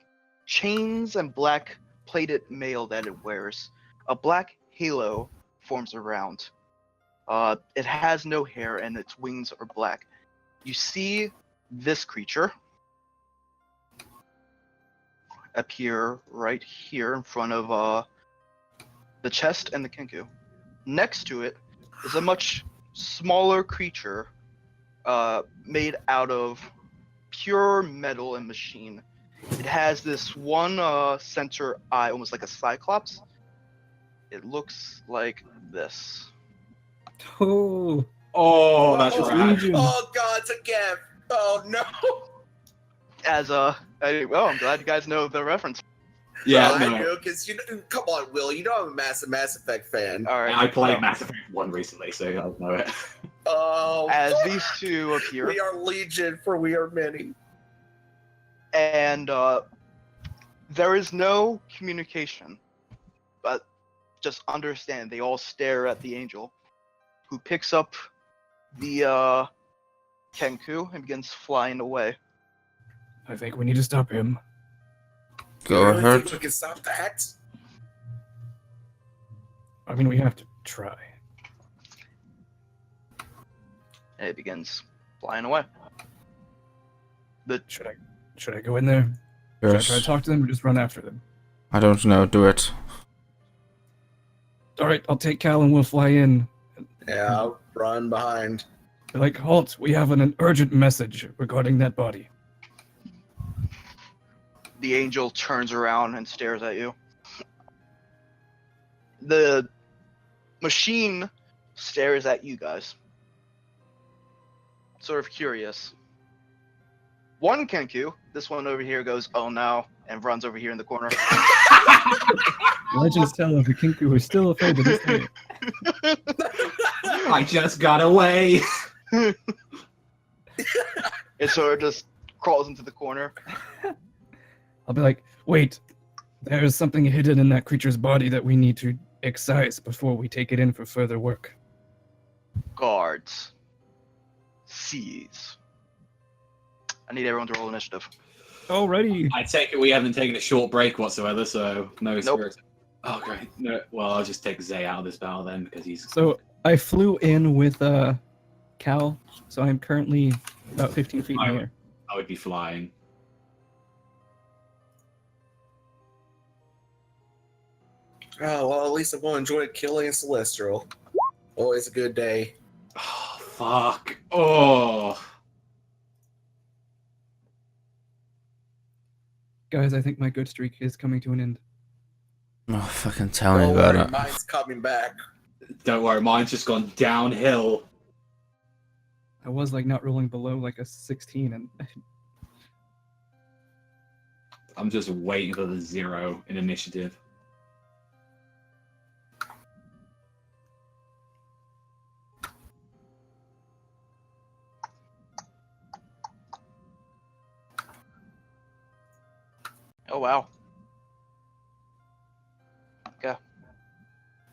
chains, and black plated mail that it wears. A black halo forms around. It has no hair and its wings are black. You see this creature appear right here in front of the chest and the Kenku. Next to it is a much smaller creature made out of pure metal and machine. It has this one center eye, almost like a cyclops. It looks like this. Oh, Oh, that's Oh, right. Legion. Oh God, it's a Gav. Oh no. Well, I'm glad you guys know the reference. Yeah, I no. do, because come on, Will, you know I'm a massive Mass Effect fan. All right. I played so, Mass Effect 1 recently, so I'll know it. Oh, as these two appear, we are legion, for we are many. and there is no communication, but just understand they all stare at the angel, who picks up the Kenku and begins flying away. I think we need to stop him. Go You really ahead. think we can stop that? I mean, we have to try. And it begins flying away. Should I go in there? Should I try to Yes. talk to them or just run after them? I don't know. Do it. All right, I'll take Cal and we'll fly in. Yeah, I'll run behind. They're like, halt! We have an urgent message regarding that body. The angel turns around and stares at you. The machine stares at you guys, sort of curious. One Kenku, this one over here, goes, "Oh no," and runs over here in the corner. Legends tell of the Kinku is still afraid of this day. I just got away. It sort of just crawls into the corner. I'll be like, wait, there's something hidden in that creature's body that we need to excise before we take it in for further work. Guards. Seize. I need everyone to roll initiative. Alrighty. I take it we haven't taken a short break whatsoever, so no Nope. spirit. Oh, great. No, well, I'll just take Zay out of this battle then, because he's... So I flew in with Cal, so I'm currently about 15 feet in the air. I would be flying. Oh, well, at least I'm going to enjoy killing a Celestial. Always a good day. Oh, fuck. Oh. Guys, I think my good streak is coming to an end. Oh, fucking tell me Don't about worry, it. mine's coming back. Don't worry, mine's just gone downhill. I was like not rolling below like a 16, and I'm just waiting for the 0 in initiative. Oh wow.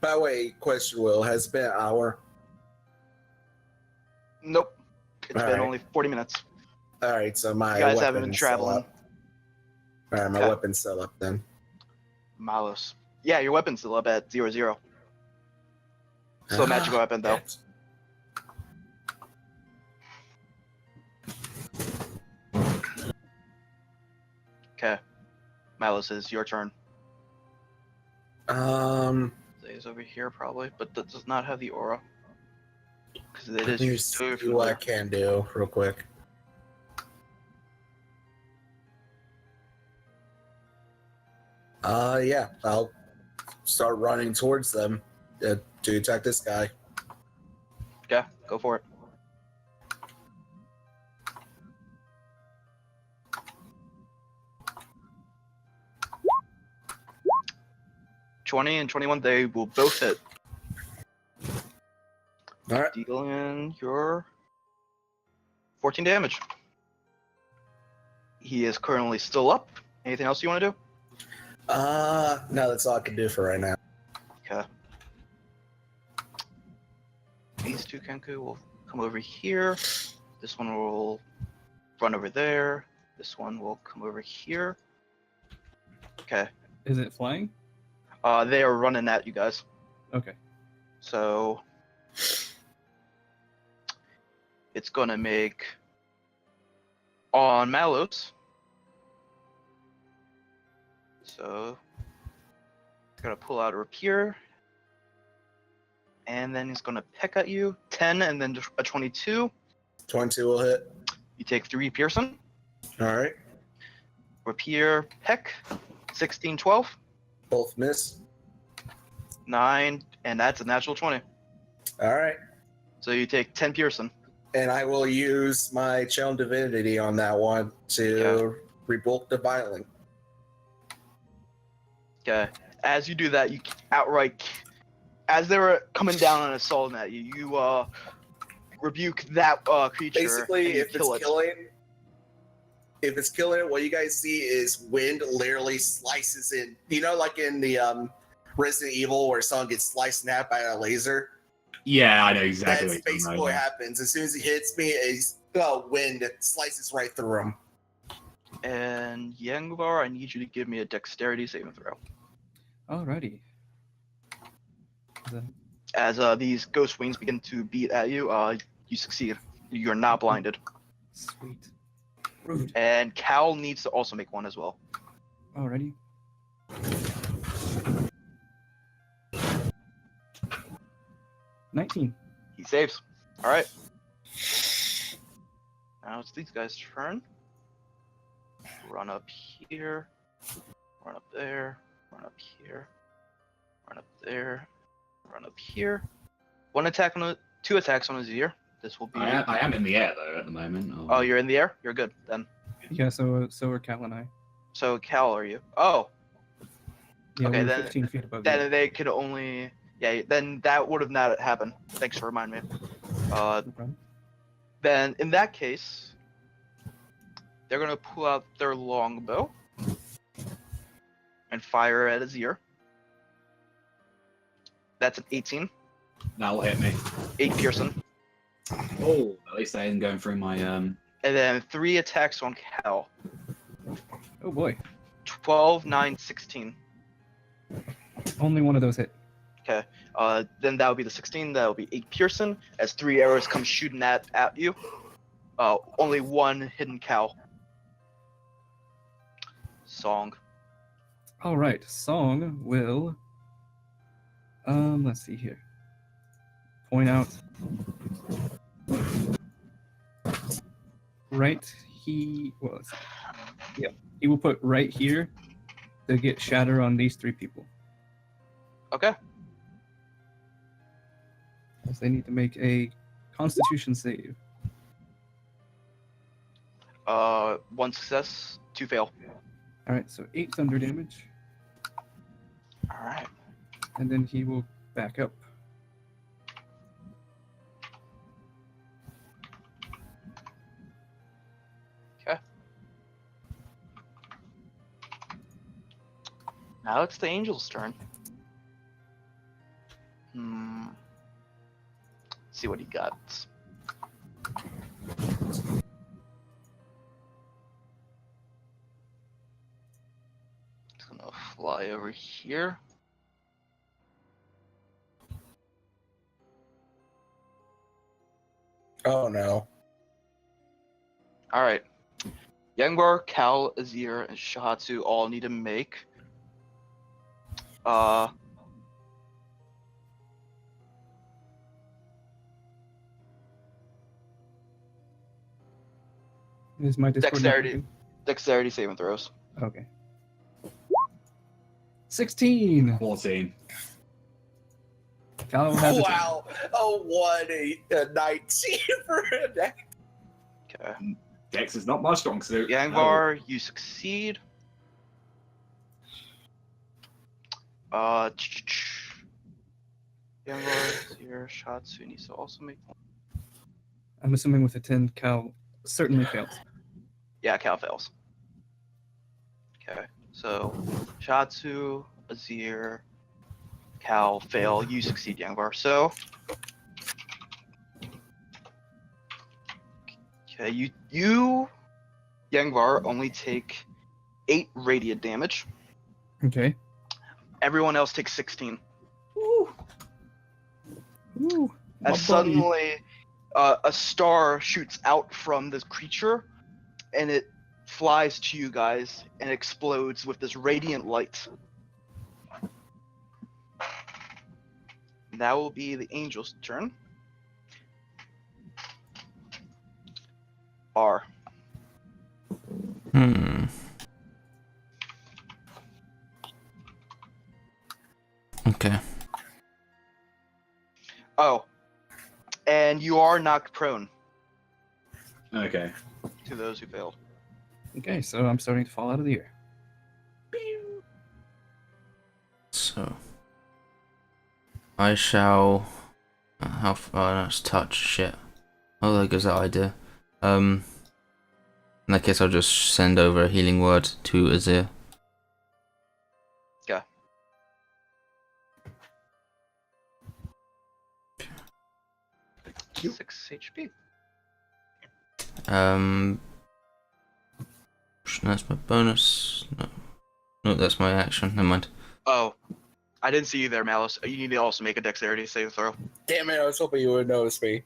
By the way, question, Will, has it been an hour? Nope. It's been Alright. only 40 minutes. All right, so my You guys haven't been weapon's still traveling. up. All right, my Okay. weapon's still up then. Malos. Yeah, your weapon's still up at 0-0. Still a magical weapon though. Okay. Malos, is your turn. Zay's over here probably, but that does not have the aura. Because it let me is see so what I familiar. can do real quick. Yeah, I'll start running towards them to attack this guy. Yeah, go for it. 20 and 21, they will both hit. Alright. Dealing your 14 damage. He is currently still up. Anything else you want to do? No, that's all I can do for right now. Okay. These two Kenku will come over here. This one will run over there. This one will come over here. Okay. Is it flying? They are running at you guys. Okay. So it's gonna make on Malos. So it's gonna pull out a rapier, and then he's gonna peck at you. 10 and then a 22. 22 will hit. You take 3 piercing. Alright. Rapier peck. 16, 12, Both miss. 9, and that's a natural 20. Alright. So you take 10 piercing. And I will use my Channel Divinity on that one to revoke the violence. Okay. As you do that, you outright, as they were coming down and assaulting at you, you rebuke that creature. Basically, and you if it's killing, what you guys see is wind literally slices in. You know, like in the Resident Evil where someone gets sliced in half by a laser? Yeah, I know exactly. That's basically what happens. As soon as he hits me, wind slices right through him. And Yangvar, I need you to give me a dexterity saving throw. Alrighty. As these ghost wings begin to beat at you, you succeed. You're not blinded. Sweet. Rude. And Cal needs to also make one as well. Alrighty. $19. He saves. Alright. Now it's these guys' turn. Run up here. Run up there. Run up here. Run up there. Run up here. 2 attacks on his ear. This will be. I am in the air though at the moment. Oh, you're in the air? You're good then. Yeah, so are Cal and I. So Cal, are you? Oh. Yeah, Okay, we're then- 15 feet above you. Then they could only. Yeah, then that would have not happened. Thanks for reminding me. No problem. Then in that case, they're gonna pull out their longbow and fire at his ear. That's an 18. That will hit me. 8 piercing. Oh, at least I ain't going through my And then 3 attacks on Cal. Oh boy. 12, 9, 16. Only one of those hit. Okay. Then that would be the 16. That would be 8 piercing. As 3 arrows come shooting at you. Only 1 hidden Cal. Song. Alright, Song will let's see here. Point out right he will put right here to get shatter on these 3 people. Okay. As they need to make a Constitution save. 1 success, 2 fail. Alright, so 8 thunder damage, Alright. and then he will back up. Now it's the angel's turn. See what he got. He's gonna fly over here. Oh no. Alright. Yangbar, Cal, Azir, and Shahatsu all need to make Is my Discord not Dexterity. working? dexterity saving throws. Okay. 16. 14. Cal has a Wow. Oh, what a 19 for a deck. Okay. Dex is not my strong suit. Yangvar, you succeed. Yanvar, Azir, Shatsu needs to also make one. I'm assuming with a 10, Cal certainly fails. Yeah, Cal fails. Okay, so Shatsu, Azir, Cal fail. You succeed, Yanvar. So, okay, you Yanvar only take 8 radiant damage. Okay. Everyone else takes 16. Ooh, my As buddy. suddenly, a star shoots out from this creature, and it flies to you guys and explodes with this radiant light. That will be the angel's turn. R. Okay. Oh, and you are knocked prone Okay. to those who failed. Okay, so I'm starting to fall out of the air. So I shall. How far? Oh, that's touch. Shit. Oh, there goes that idea. In that case, I'll just send over a healing word to Azir. Okay. Yep. 6 HP. That's my bonus. No, that's my action. Never mind. Oh, I didn't see you there, Malice. You need to also make a dexterity save throw. Damn it! I was hoping you would notice me.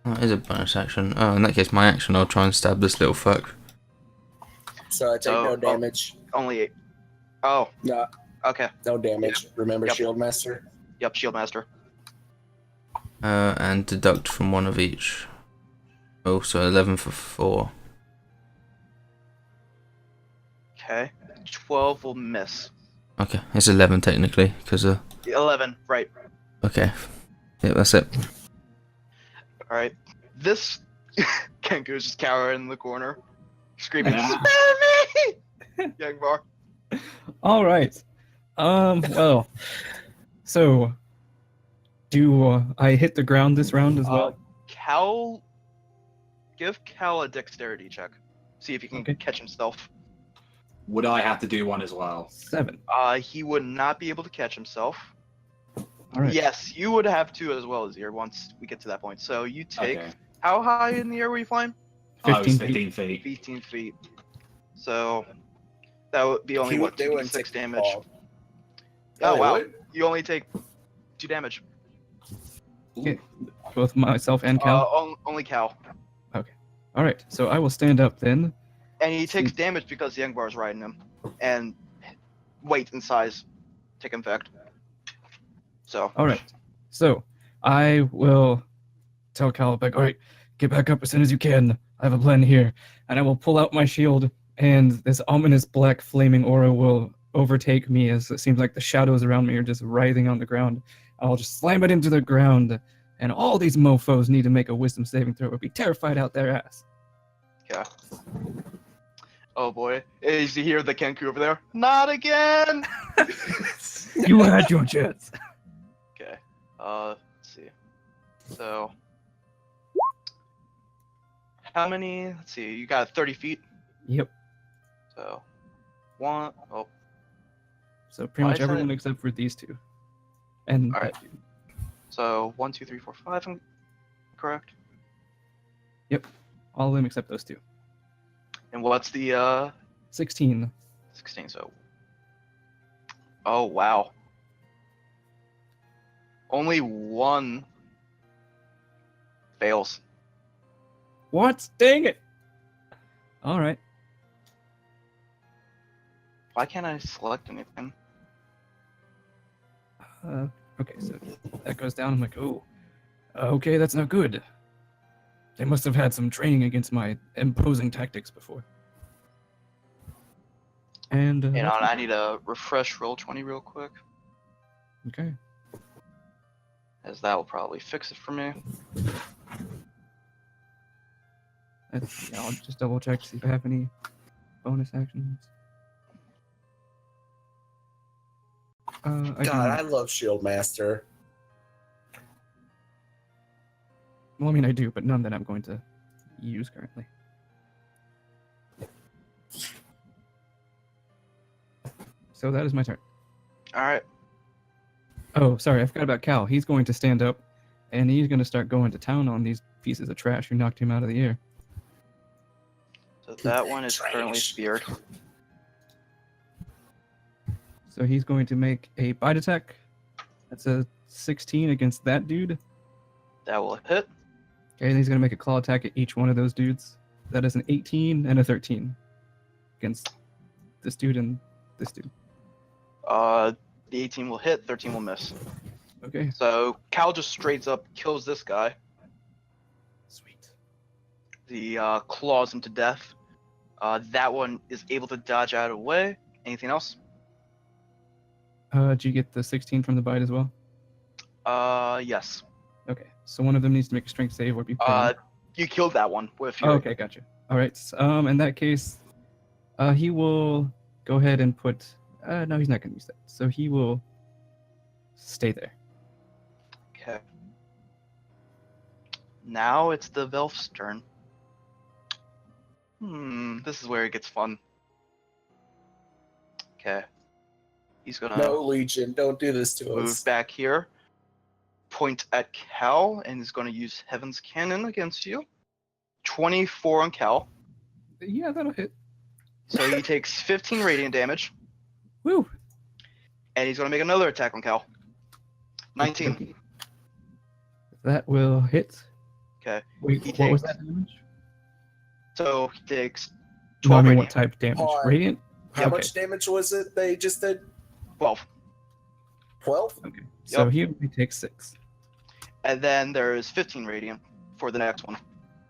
Oh, it is a bonus action. Oh, in that case, my action. I'll try and stab this little fuck. So I take no damage. Only 8. Oh, No, okay. no damage. Remember, Yep. Shield Master. Yep, Shield Master. And deduct from one of each. Oh, so 11 for 4. Okay. 12 will miss. Okay, it's 11 technically, because 11, right. okay. Yeah, that's it. Alright. This Kenku is just cowering in the corner, screaming, Ah. "Spare me!" Yangvar. All right. Well, so do I hit the ground this round as well? Cal, give Cal a dexterity check. See if he can Okay. catch himself. Would I have to do one as well? 7. He would not be able to catch himself. All right. Yes, you would have to as well as here once we get to that point. So you take, Okay. how high in the air were you flying? I was 15 15 feet. 15 feet. So that would be only, what, They wouldn't 6 take the damage. fall. Oh, they wow. would? You only take 2 damage. Okay. Both myself and Cal. Only Cal. All right. So I will stand up then. And he takes damage because the Yangvar is riding him. And weight and size take effect. So. All right. So I will tell Cal, like, all right, get back up as soon as you can. I have a plan here. And I will pull out my shield, and this ominous black flaming aura will overtake me as it seems like the shadows around me are just writhing on the ground. I'll just slam it into the ground, and all these mofos need to make a wisdom saving throw or be terrified out their ass. Yeah. Oh boy. Is you hear the Kenku over there? Not again! You had your chance. Okay. Let's see. So. How many? Let's see. You got 30 feet. Yep. So. 1. Oh. So pretty much Why is everyone that- except for these two. And All right. that dude. So 1, 2, 3, 4, 5. I'm correct. All of them except those two. And what's the 16. 16? So. Oh wow. Only one fails. What? Dang it! All right. Why can't I select anything? Okay, so that goes down. I'm like, oh, okay, that's not good. They must have had some training against my imposing tactics before. And Hang that's on, it. I need to refresh roll 20 real quick, Okay. as that will probably fix it for me. Yeah, I'll just double check to see if I have any bonus actions. God, I love Shield Master. Well, I mean, I do, but none that I'm going to use currently. So that is my turn. All right. Oh, sorry, I forgot about Cal. He's going to stand up, and he's going to start going to town on these pieces of trash who knocked him out of the air. So that one is Trash. currently speared. So he's going to make a bite attack. That's a 16 against that dude. That will hit. Okay, and he's going to make a claw attack at each one of those dudes. That is an 18 and a 13 against this dude and this dude. The 18 will hit, 13 will miss. Okay, So Cal just straight up kills this guy. sweet. He claws him to death. That one is able to dodge out of the way. Anything else? Did you get the 16 from the bite as well? Yes. Okay, so one of them needs to make a strength save or be prone. You killed that one with Oh, fury. okay, gotcha. All right. In that case, he will go ahead and put. No, he's not going to use that. So he will stay there. Okay. Now it's the Velf's turn. This is where it gets fun. Okay. He's gonna No, Legion, don't do this to move us. back here, point at Cal, and he's gonna use Heaven's Cannon against you. 24 on Cal. Yeah, that'll hit. So he takes 15 radiant damage, Woo! and he's gonna make another attack on Cal. 19. Okay. That will hit. Okay. Wait, He what was takes- that damage? So he takes No, I 12 mean, radiant. what type damage? Hold on. Radiant? How Okay. much damage was it they just did? 12. 12? Okay. So Yep. he only takes 6. And then there's 15 radiant for the next one.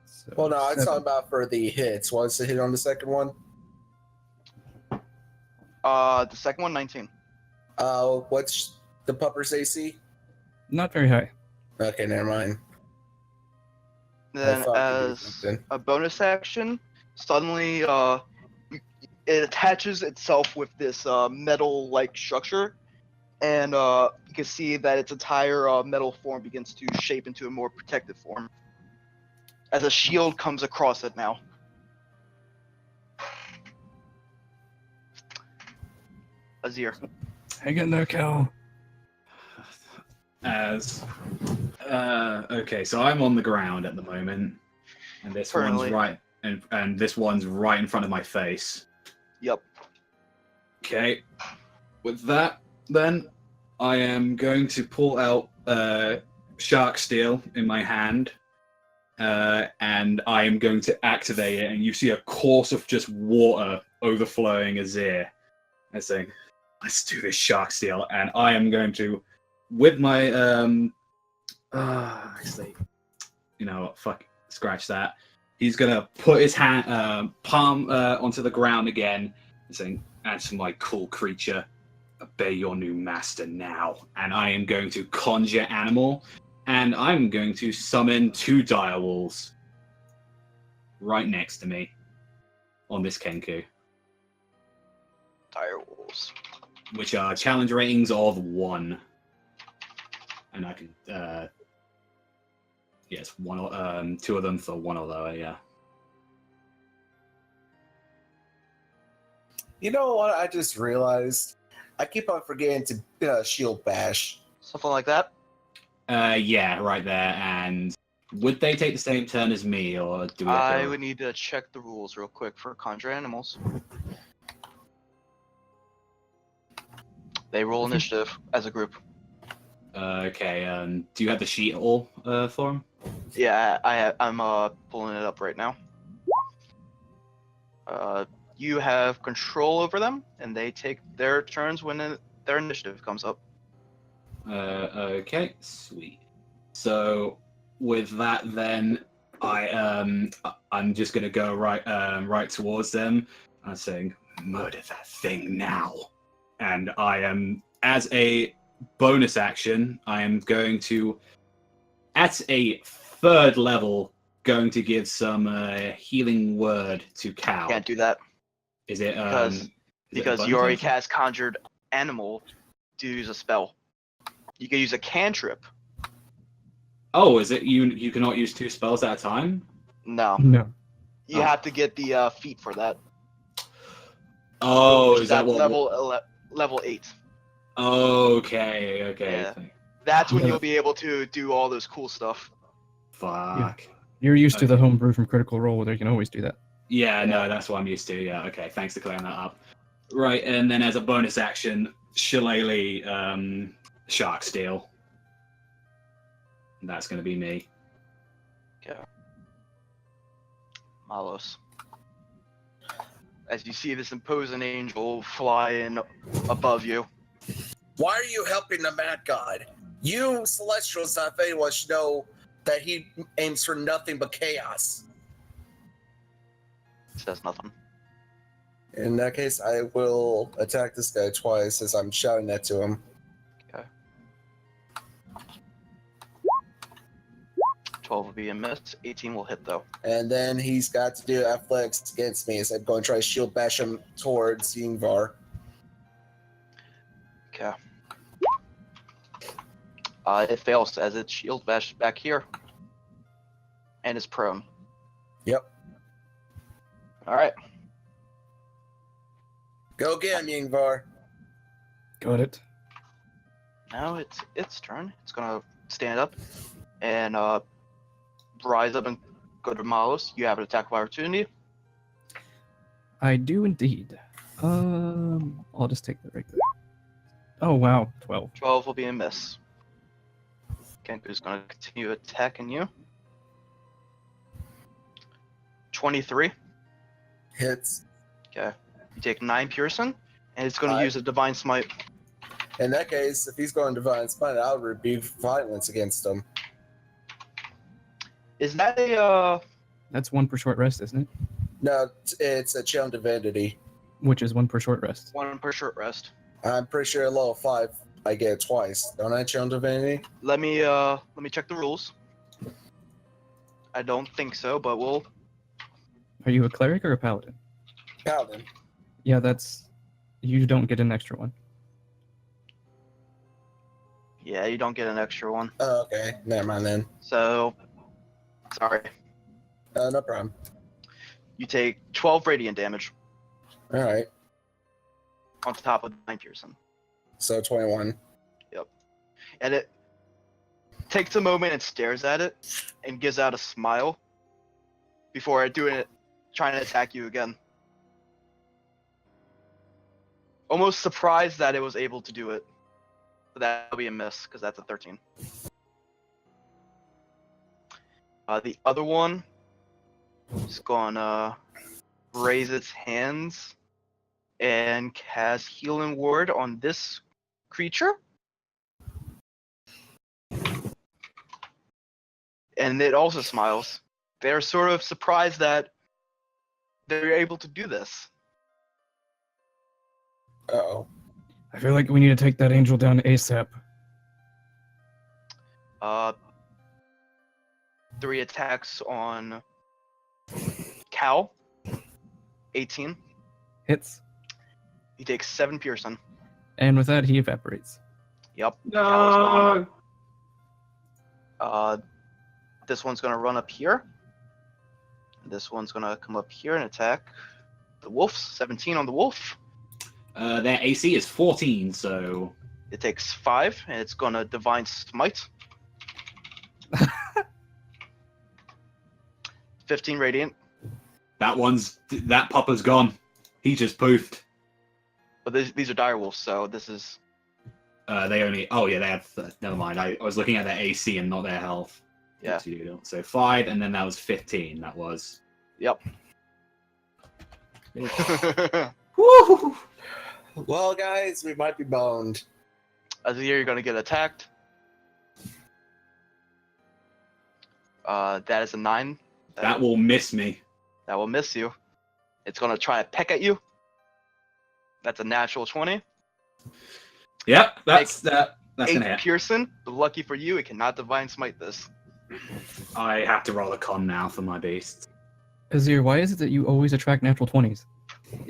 So Well, no, I was 7. talking about for the hits. What's the hit on the second one? The second one, 19. What's the pupper's AC? Not very high. Okay, never mind. Then thought you did as something. a bonus action, suddenly it attaches itself with this metal-like structure, and you can see that its entire metal form begins to shape into a more protective form, as a shield comes across it now. Azir. Hang in there, Cal. Okay, so I'm on the ground at the moment, and this Currently. one's right, and this one's right in front of my face. Yep. Okay, with that, then I am going to pull out Shark Steel in my hand, and I am going to activate it. And you see a course of just water overflowing Azir. I say, "Let's do this, Shark Steel," and I am going to, with my actually, you know what? Fuck, scratch that. He's gonna put his hand, palm onto the ground again, and saying, "Answer my cool creature, obey your new master now." And I am going to conjure animal, and I'm going to summon 2 direwolves right next to me on this Kenku, Dire wolves. which are challenge ratings of 1. And I can, yes, 2 of them for 1 or lower, yeah. You know what? I just realized I keep on forgetting to shield bash. Something like that. Yeah, right there. And would they take the same turn as me, or do we? Have I to... would need to check the rules real quick for conjure animals. They roll initiative as a group. Okay. Do you have the sheet at all for them? Yeah, I'm pulling it up right now. You have control over them, and they take their turns when their initiative comes up. Okay, sweet. So with that, then I'm just gonna go right towards them. I'm saying, "Murder that thing now!" And I am, as a bonus action, I am going to, at a 3rd level, going to give some healing word to Cal. Can't do that Is it because is it a bonus you already action? cast conjured animal, to use a spell. You can use a cantrip. Oh, is it you cannot use 2 spells at a time? No. No. You have to get the feat for that. Oh, Which is that what level 8. Okay. Yeah. That's when Yeah. you'll be able to do all those cool stuff. Fuck. You're used to the Okay. homebrew from Critical Role, where you can always do that. Yeah, Yeah. no, that's what I'm used to. Yeah, okay. Thanks for clearing that up. Right, and then as a bonus action, Shillelagh Shark Steel. That's going to be me. Okay. Malos. As you see this imposing angel fly in above you. Why are you helping the Mad God? You Celestials, if anyone, should know that he aims for nothing but chaos. Says nothing. In that case, I will attack this guy twice as I'm shouting that to him. Okay. 12 will be a miss. 18 will hit though. And then he's got to do athletics against me as I'm going to try to shield bash him towards Yingvar. Okay. It fails as its shield bashes back here. And is prone. Yep. Alright. Go get him, Yingvar. Got it. Now it's its turn. It's gonna stand up and rise up and go to Malos. You have an attack of opportunity. I do indeed. I'll just take the regular. Oh wow, 12. 12 will be a miss. Kenku's gonna continue attacking you. 23. Hits. Okay. You take 9 piercing, and it's gonna Five. use a divine smite. In that case, if he's going Divine Smite, I'll rebuke violence against him. Is that a That's 1 per short rest, isn't it? No, it's a Channel Divinity. Which is 1 per short rest. 1 per short rest? I'm pretty sure at level 5, I get it twice. Don't I, Channel Divinity? Let me check the rules. I don't think so, but we'll. Are you a cleric or a paladin? Paladin. Yeah, that's. You don't get an extra one. Yeah, you don't get an extra one. Oh, okay. Never mind then. So, sorry. No problem. You take 12 radiant damage Alright. on top of 9 piercing. So 21. And it takes a moment and stares at it and gives out a smile before trying to attack you again. Almost surprised that it was able to do it. But that'll be a miss because that's a 13. The other one is gonna raise its hands and cast Healing Word on this creature. And it also smiles. They're sort of surprised that they're able to do this. Uh-oh. I feel like we need to take that angel down ASAP. 3 attacks on Cal. 18. Hits. He takes 7 piercing. And with that, he evaporates. Yep. Cal is No. gone. This one's gonna run up here. This one's gonna come up here and attack the wolves. 17 on the wolf. Their AC is 14, so It takes 5, and it's gonna divine smite. 15 radiant. that pupper's gone. He just poofed. But these are dire wolves, so this is. They only. Oh yeah, they have. Never mind. I was looking at their AC and not their health. Yeah. So 5, and then that was 15. That was. Yep. Woo! Well, guys, we might be boned. As a year, you're gonna get attacked. That is a 9. That will miss me. That will miss you. It's gonna try to peck at you. That's a natural 20. Yep, that's 8 gonna hit. Pearson, but lucky for you, it cannot divine smite this. I have to roll a con now for my beast. Azir, why is it that you always attract natural 20s?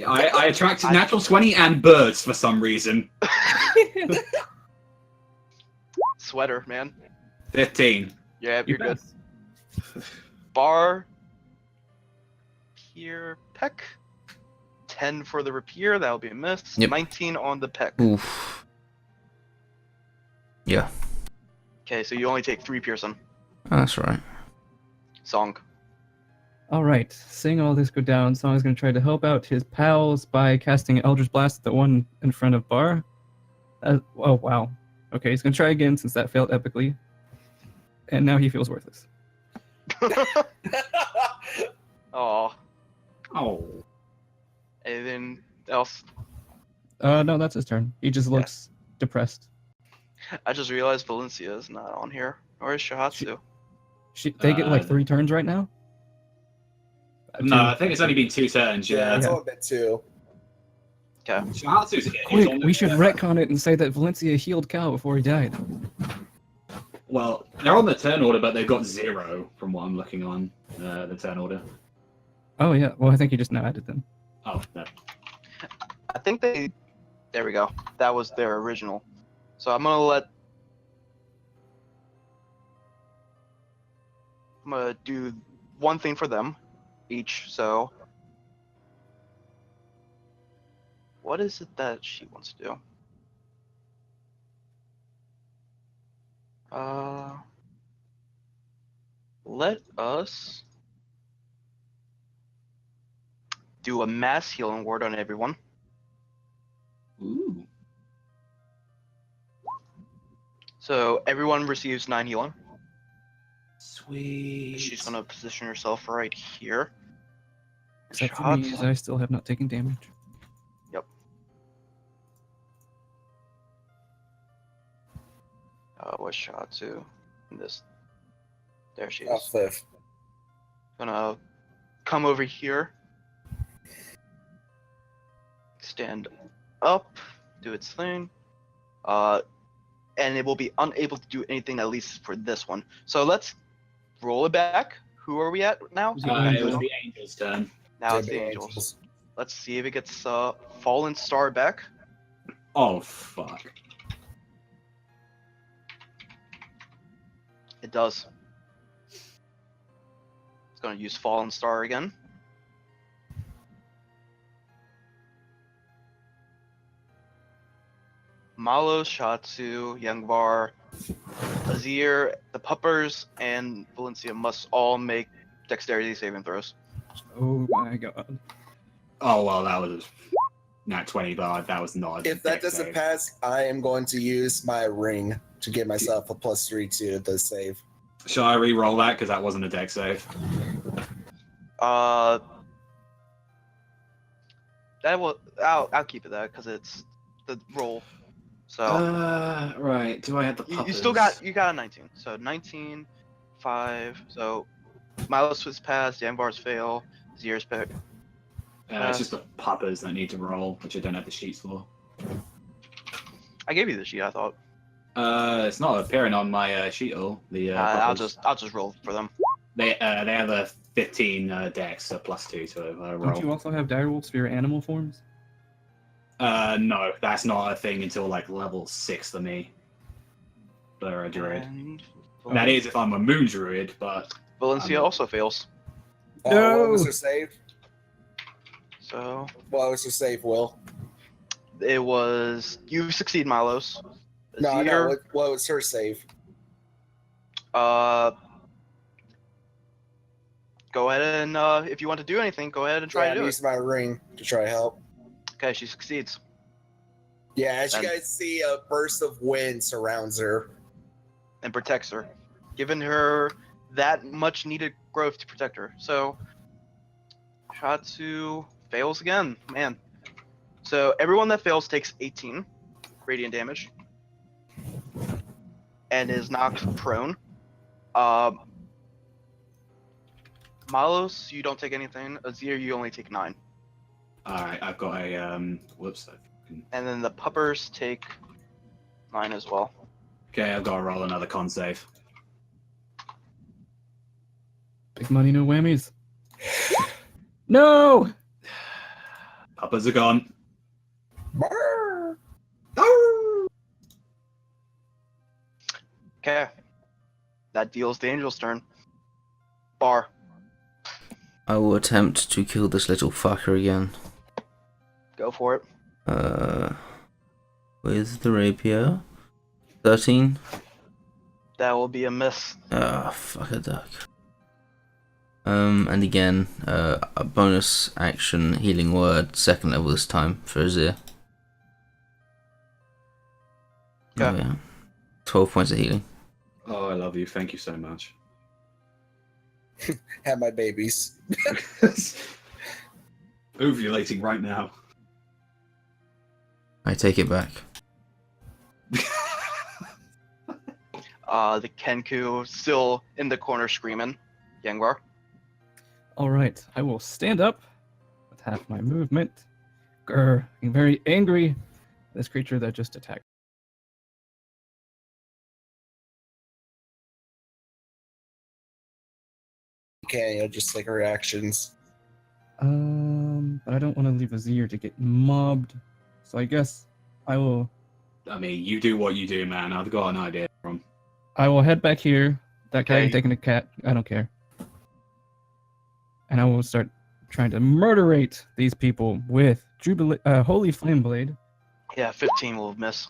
I attracted natural 20 and birds for some reason. Sweater, man. 15. Yeah, you're good. best. Bar. Rapier. Peck. 10 for the rapier. That'll be a miss. Yep. 19 on the peck. Oof. Yeah. Okay, so you only take 3 Pearson. Oh, that's right. Song. All right, seeing all this go down, Song is going to try to help out his pals by casting Eldritch Blast at the one in front of Bar. Oh, wow. Okay, he's going to try again since that failed epically. And now he feels worthless. Oh. Oh. Anything else? No, that's his turn. He just looks depressed. I just realized Valencia is not on here. Or is Shahatsu? They get like 3 turns right now? No, I think it's only been 2 turns, Yeah, yeah. it's a little bit too. Okay. Shahatsu's is Quick, on we should the- retcon it and say that Valencia healed Cal before he died. Well, they're on the turn order, but they've got 0 from what I'm looking on the turn order. Oh, yeah. Well, I think he just now added them. Oh, no. I think they. There we go. That was their original. So I'm gonna do one thing for them each. So what is it that she wants to do? Let us do a mass healing word on everyone. Ooh. So everyone receives 9 healing. Sweet. She's gonna position herself right here. Except for me, as I still have not taken damage. Yep. What's Shahatsu? This. There she is. Cliff. Gonna come over here. Stand up. Do its thing. And it will be unable to do anything, at least for this one. So let's roll it back. Who are we at now? It was the Angel's turn. Now it's the Angels. Let's see if it gets Fallen Star back. Oh, fuck. It does. It's gonna use Fallen Star again. Malo, Shatsu, Youngvar, Azir, the Puppers, and Valencia must all make dexterity saving throws. Oh my god. Oh, well, that was not 20, but that was not. If that dex doesn't save. pass, I am going to use my ring to give myself a +3 to the save. Shall I re-roll that? Because that wasn't a dex save. That will. I'll keep it that because it's the roll. So Right. Do I have the you still got a 19. So 19, 5. So Milos was passed. Yangvar's fail. Zier's pick. It's just the puppers that need to roll, which I don't have the sheets for. I gave you the sheet. I thought. It's not appearing on my sheet. All the. I'll puppers. just roll for them. They have a 15 dex, so +2 to roll. Don't you also have direwolves for your animal forms? No, that's not a thing until like level 6 for me. For a druid. And That is if I'm a moon druid, but Valencia also fails. What was her save? So What was her save, Will? it was you succeed, Milos. No, Azir, what was her save? Go ahead and if you want to do anything, go ahead and try to I'm do it. using my ring to try to help. Okay, she succeeds. Yeah, as you And- guys see, a burst of wind surrounds her. And protects her, giving her that much needed growth to protect her. So Shatsu fails again, man. So everyone that fails takes 18 radiant damage and is knocked prone. Malos, you don't take anything. Azir, you only take 9. alright, I've got a whoops. And then the puppers take 9 as well. Okay, I've got to roll another con save. Big money, no whammies. No! Uppers are gone. Brr. Okay. That deals the angel's turn. Bar. I will attempt to kill this little fucker again. Go for it. With the rapier. 13. That will be a miss. Ah, fuck a duck. And again, a bonus action healing word, 2nd level this time for Azir. Okay. Oh, yeah. 12 points of healing. Oh, I love you. Thank you so much. Have my babies. Ovulating right now. I take it back. The Kenku still in the corner screaming. Yangvar. All right, I will stand up with half my movement. Grr, being very angry. This creature that just attacked. Okay, you'll just like reactions. But I don't want to leave Azir to get mobbed, so I guess I will. I mean, you do what you do, man. I've got an idea from. I will head back here. That guy Okay. taking a cat. I don't care. And I will start trying to murderate these people with Holy Flame Blade. Yeah, 15 will miss.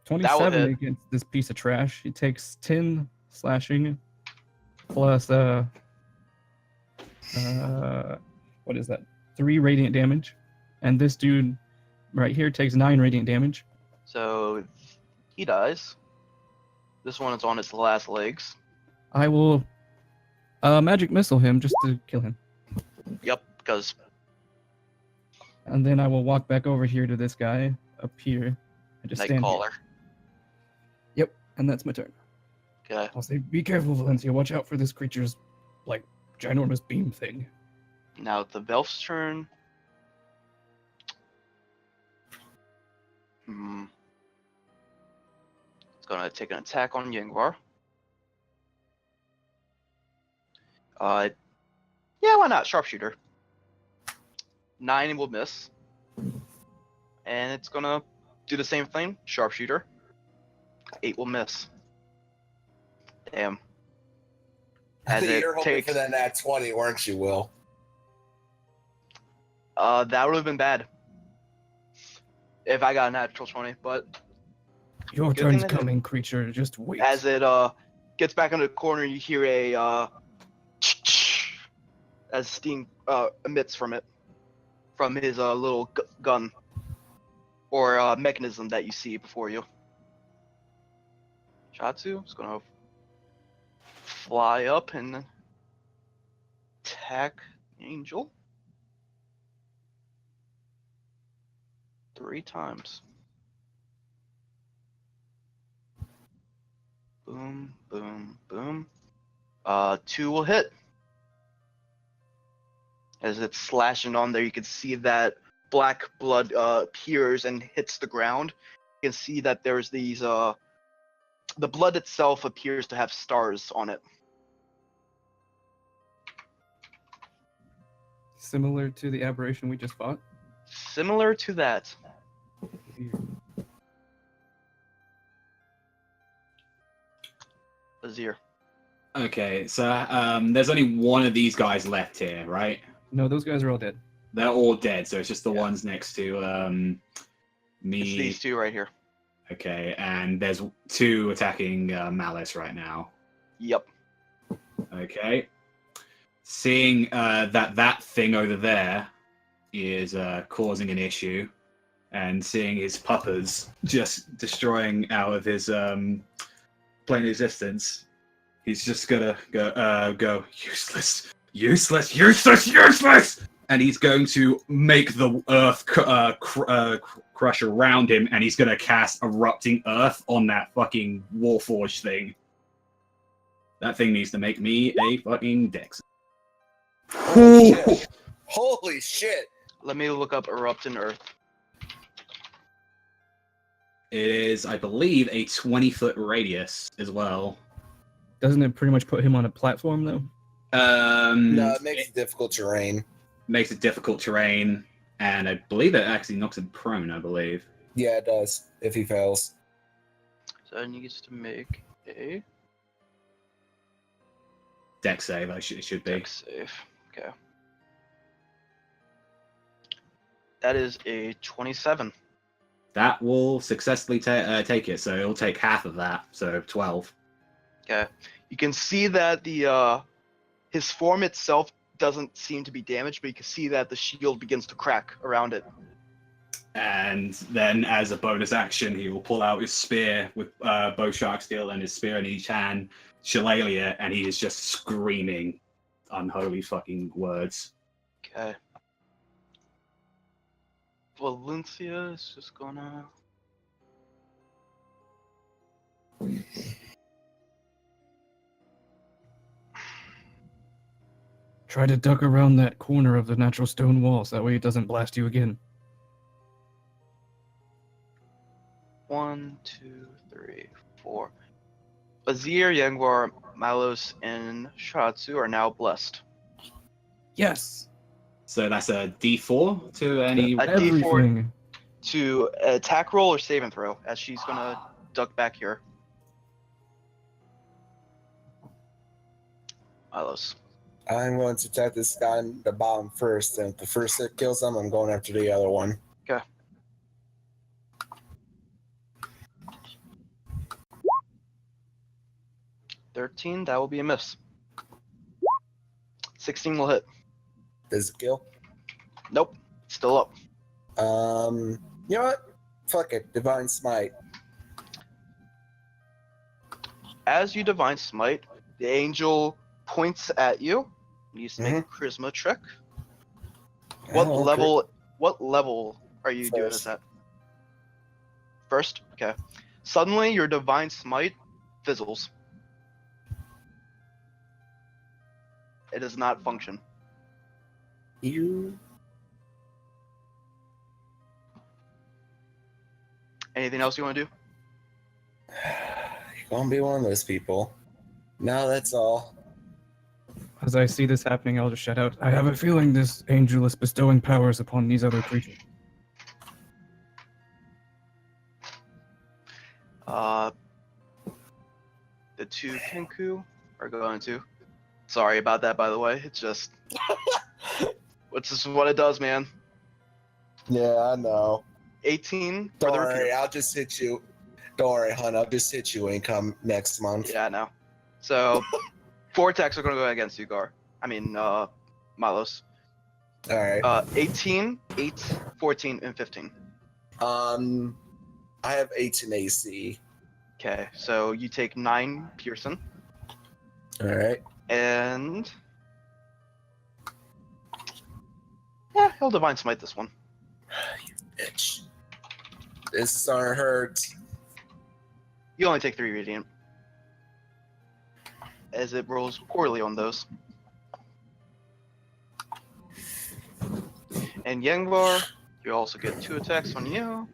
27 hit. against this piece of trash. He takes 10 slashing plus what is that? 3 radiant damage. And this dude right here takes 9 radiant damage. So he dies. This one is on its last legs. I will magic missile him just to kill him. Yep, because And then I will walk back over here to this guy up here and just stand here. Nightcaller. Yep, and that's my turn. Okay. I'll say, be careful, Valencia. Watch out for this creature's, like, ginormous beam thing. Now it's the Velf's turn. It's gonna take an attack on Yangvar. Yeah, why not? Sharpshooter. 9 will miss. And it's gonna do the same thing. Sharpshooter. 8 will miss. Damn. As it You're hoping takes, for that nat 20, weren't you, Will? that would have been bad if I got a natural 20. But Your Good turn's thing that- coming, creature. Just wait. as it gets back into the corner, you hear a as steam emits from it, from his little gun or mechanism that you see before you. Shatsu is gonna fly up and attack Angel 3 times. Boom, boom, boom. 2 will hit. As it's slashing on there, you can see that black blood appears and hits the ground. You can see that there's these the blood itself appears to have stars on it. Similar to the aberration we just fought. Similar to that. Azir. Okay, so there's only one of these guys left here, right? No, those guys are all dead. They're all dead, so it's just the Yeah. ones next to me. It's these 2 right here. Okay, and there's 2 attacking Malice right now. Yep. Okay. Seeing that thing over there is causing an issue, and seeing his puppers just destroying out of his plane of existence, he's just gonna go useless, useless, useless, useless, and he's going to make the earth crush around him, and he's gonna cast Erupting Earth on that fucking Warforged thing. That thing needs to make me a fucking dex. Holy shit. Holy shit. Let me look up Erupting Earth. It is, I believe, a 20-foot radius as well. Doesn't it pretty much put him on a platform, though? No, it makes it difficult terrain. Makes it difficult terrain. And I believe it actually knocks him prone, I believe. Yeah, it does. If he fails. So it needs to make a Deck save, it should be. dex save. Okay. That is a 27. That will successfully take it, so it'll take half of that, so 12. Okay. You can see that the his form itself doesn't seem to be damaged, but you can see that the shield begins to crack around it. And then, as a bonus action, he will pull out his spear with bow shark steel and his spear in each hand, shillelagh, and he is just screaming unholy fucking words. Okay. Valencia is just gonna. Try to duck around that corner of the natural stone walls. That way it doesn't blast you again. 1, 2, 3, 4. Azir, Yangwar, Malos, and Shiratsu are now blessed. Yes! So that's a D4 to any. A D4 Everything. to attack roll or save and throw, as she's gonna duck back here. Malos. I'm going to attack this guy in the bottom first, and if the first hit kills him, I'm going after the other one. Okay. $13, that will be a miss. 16 will hit. Does it kill? Nope, still up. You know what? Fuck it. Divine Smite. As you divine smite, the angel points at you. Needs to make a charisma check. What Oh, okay. level? What level are you doing this First. at? First, okay. Suddenly, your divine smite fizzles. It does not function. You. Anything else you want to do? You're gonna be one of those people. No, that's all. As I see this happening, I'll just shout out, I have a feeling this angel is bestowing powers upon these other creatures. The two Kenku are going to. Sorry about that, by the way. It's just, it's just what it does, man. Yeah, I know. 18 for Don't the worry, repeater. I'll just hit you. Don't worry, hon. I'll just hit you income next month. Yeah, I know. So, 4 attacks are going to go against you, Gar. I mean, Malos. All right. 18, 8, 14, and 15. I have 18 AC. Okay, so you take 9 Pearson, All right. and yeah, he'll divine smite this one. Bitch. This is gonna hurt. You only take 3 radiant, as it rolls poorly on those. And Yangvar, you also get 2 attacks on you.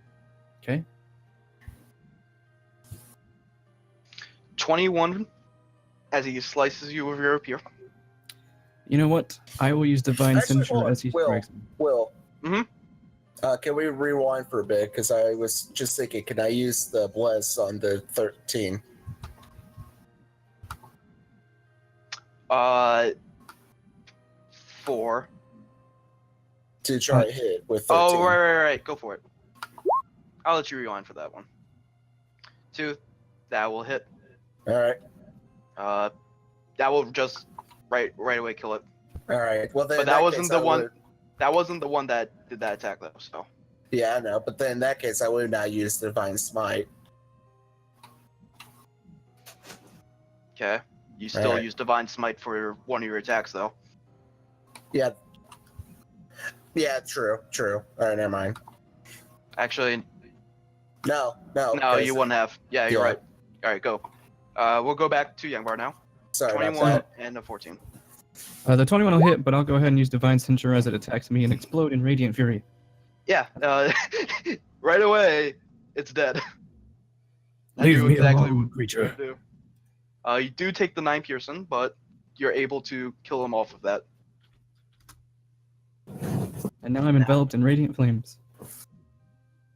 Okay. 21 as he slices you with your rapier. You know what? I will use Divine Actually, Censure hold on. as he Will. strikes me. Will. Mhm. Can we rewind for a bit? Because I was just thinking, can I use the bless on the 13? 4. To try to hit with 13. Oh, right. Go for it. I'll let you rewind for that one. 2. That will hit. All right. That will just right away kill it. All right. Well, then But in that wasn't case the I one. would- That wasn't the one that did that attack though. So Yeah, I know. But then in that case, I would not use Divine Smite. okay, you still Alright. use divine smite for one of your attacks though. Yeah. Yeah, true. All right, never mind. Actually, No. no, because- you wouldn't have. Yeah, you're Yeah. right. All right, go. We'll go back to Youngbar now. Sorry 21 about and a 14. The 21 will hit, but I'll go ahead and use Divine Censure as it attacks me and explode in Radiant Fury. Yeah, right away, it's dead. I Leave knew me exactly alone, what creature. to do. You do take the 9 Pearson, but you're able to kill him off of that. And now I'm enveloped in radiant flames.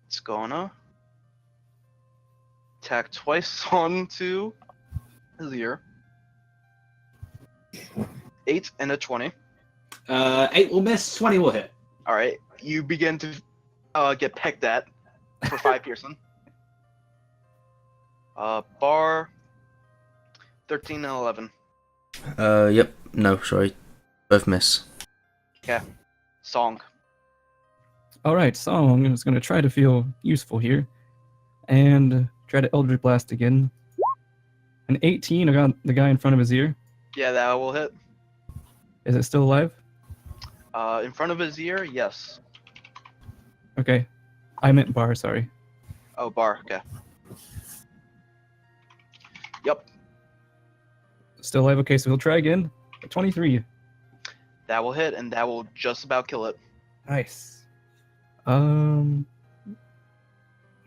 It's gonna attack twice onto Azir. 8 and a 20. 8 will miss, 20 will hit. All right, you begin to get pecked at for 5 piercing. Bar 13 and 11. Yep. No, sorry. Both miss. Okay. Song. All right, Song is going to try to feel useful here, and try to Eldritch Blast again. An 18 around the guy in front of his ear. Yeah, that will hit. Is it still alive? In front of his ear, yes. Okay, I meant bar. Sorry. Oh, bar. Okay. Yep, Still alive. Okay, so he'll try again. 23. that will hit, and that will just about kill it. Nice. I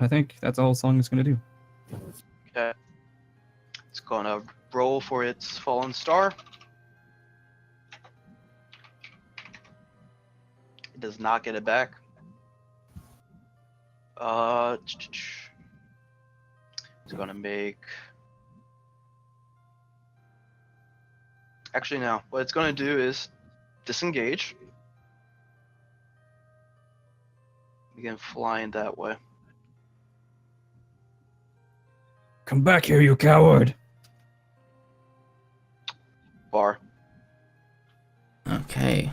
think that's all Song is going to do. Okay. It's gonna roll for its fallen star. It does not get it back. It's gonna make. Actually, no. What it's gonna do is disengage. Begin flying that way. Come back here, you coward! Bar. Okay.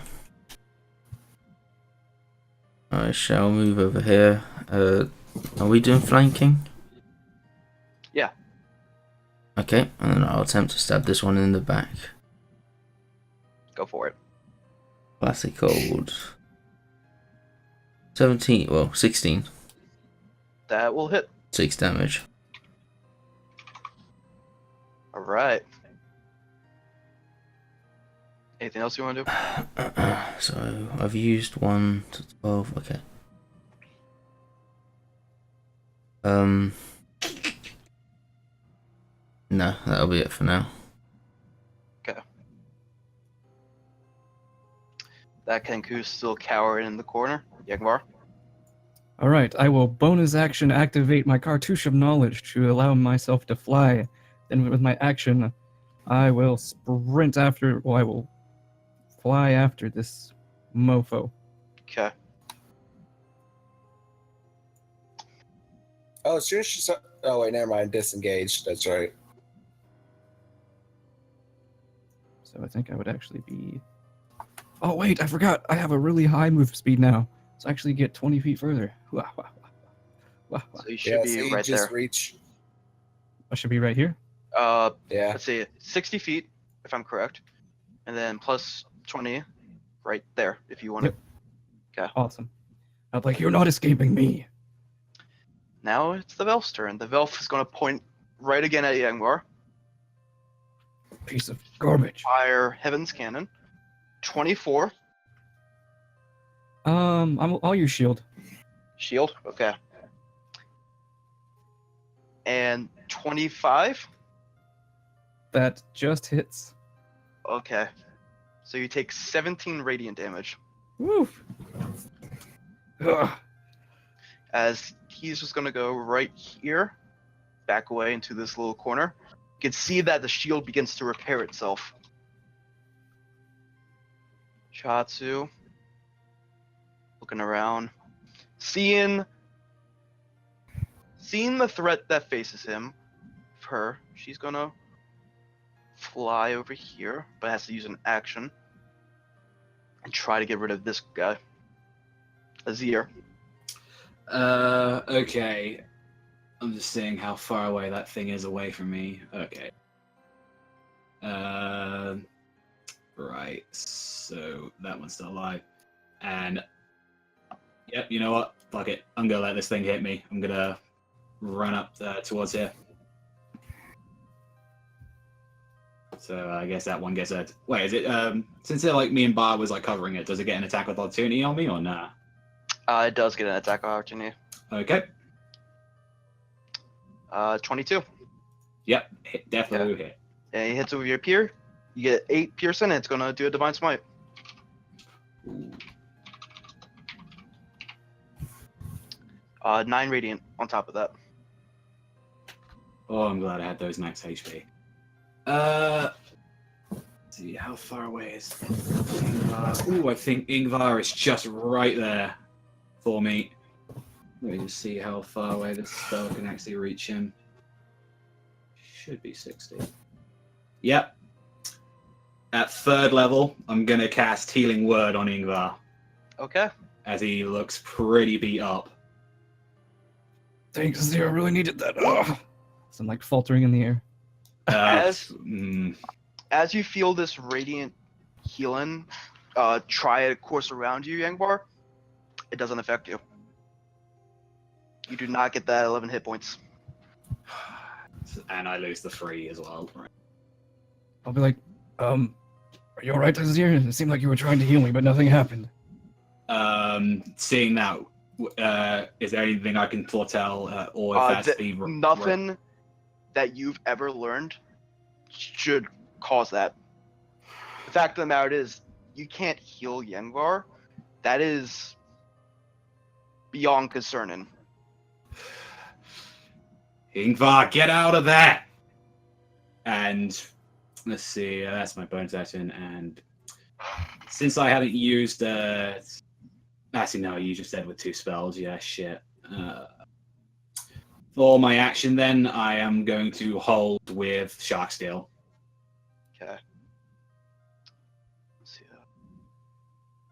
I shall move over here. Are we doing flanking? Yeah. Okay, and then I'll attempt to stab this one in the back. Go for it. Classic old. 17, well, 16. That will hit. 6 damage. All right. Anything else you want to do? So, I've used 1 to 12, okay. No, that'll be it for now. Okay. That Kenku's still cowering in the corner. Yagmar. All right, I will bonus action activate my Cartouche of Knowledge to allow myself to fly. Then with my action, I will sprint after, well, I will fly after this mofo. Okay. Oh, seriously? Oh, wait, never mind. Disengaged. That's right. So I think I would actually be... Oh, wait, I forgot. I have a really high move speed now. So I actually get 20 feet further. Wah, wah, wah, wah, wah. So you should be so you right just there. reach. I should be right here. Yeah. Let's see, 60 feet, if I'm correct. And then plus 20 right there, if you want Yep. to. Okay. Awesome. I'm like, you're not escaping me. Now it's the Velf's turn. The Velf is going to point right again at Yangmar. Piece of garbage. Fire Heaven's Cannon. 24. I'll use shield. Shield. Okay. And 25. That just hits. Okay. So you take 17 radiant damage. Woo. Ugh. As he's just going to go right here, back away into this little corner. You can see that the shield begins to repair itself. Chatsu, looking around, seeing the threat that faces him, her, she's gonna fly over here, but has to use an action and try to get rid of this guy. Azir. Okay. I'm just seeing how far away that thing is away from me. Okay. Right. So that one's still alive. And yep, you know what? Fuck it. I'm gonna let this thing hit me. I'm gonna run up towards here. So I guess that one gets a. Wait, is it? Since like me and Bar was like covering it, does it get an attack with opportunity on me or nah? It does get an attack opportunity. Okay. 22. Yep. Definitely will hit. And he hits it with your pierce. You get 8 piercing, and it's gonna do a divine smite. Ooh. 9 radiant on top of that. Oh, I'm glad I had those max HP. Let's see, how far away is Ingvar? Ooh, I think Ingvar is just right there for me. Let me just see how far away this spell can actually reach him. Should be 60. Yep. At 3rd level, I'm going to cast Healing Word on Ingvar, Okay. as he looks pretty beat up. Thanks, Zero. I really needed that. Ugh. So I'm like faltering in the air. As you feel this radiant healing try to course around you, Yangbar, it doesn't affect you. You do not get that 11 hit points. And I lose the 3 as well. Right. I'll be like, are you alright, Zero? It seemed like you were trying to heal me, but nothing happened. Seeing that, is there anything I can foretell, or if that's nothing that you've ever learned should cause that. The fact of the matter is, you can't heal Yangvar. That is beyond concerning. Ingvar, get out of there! And let's see, that's my bonus action. And since I hadn't used, actually no, you just said with 2 spells. Yeah, shit. For my action, then I am going to hold with Shark Steel. Okay. Let's see.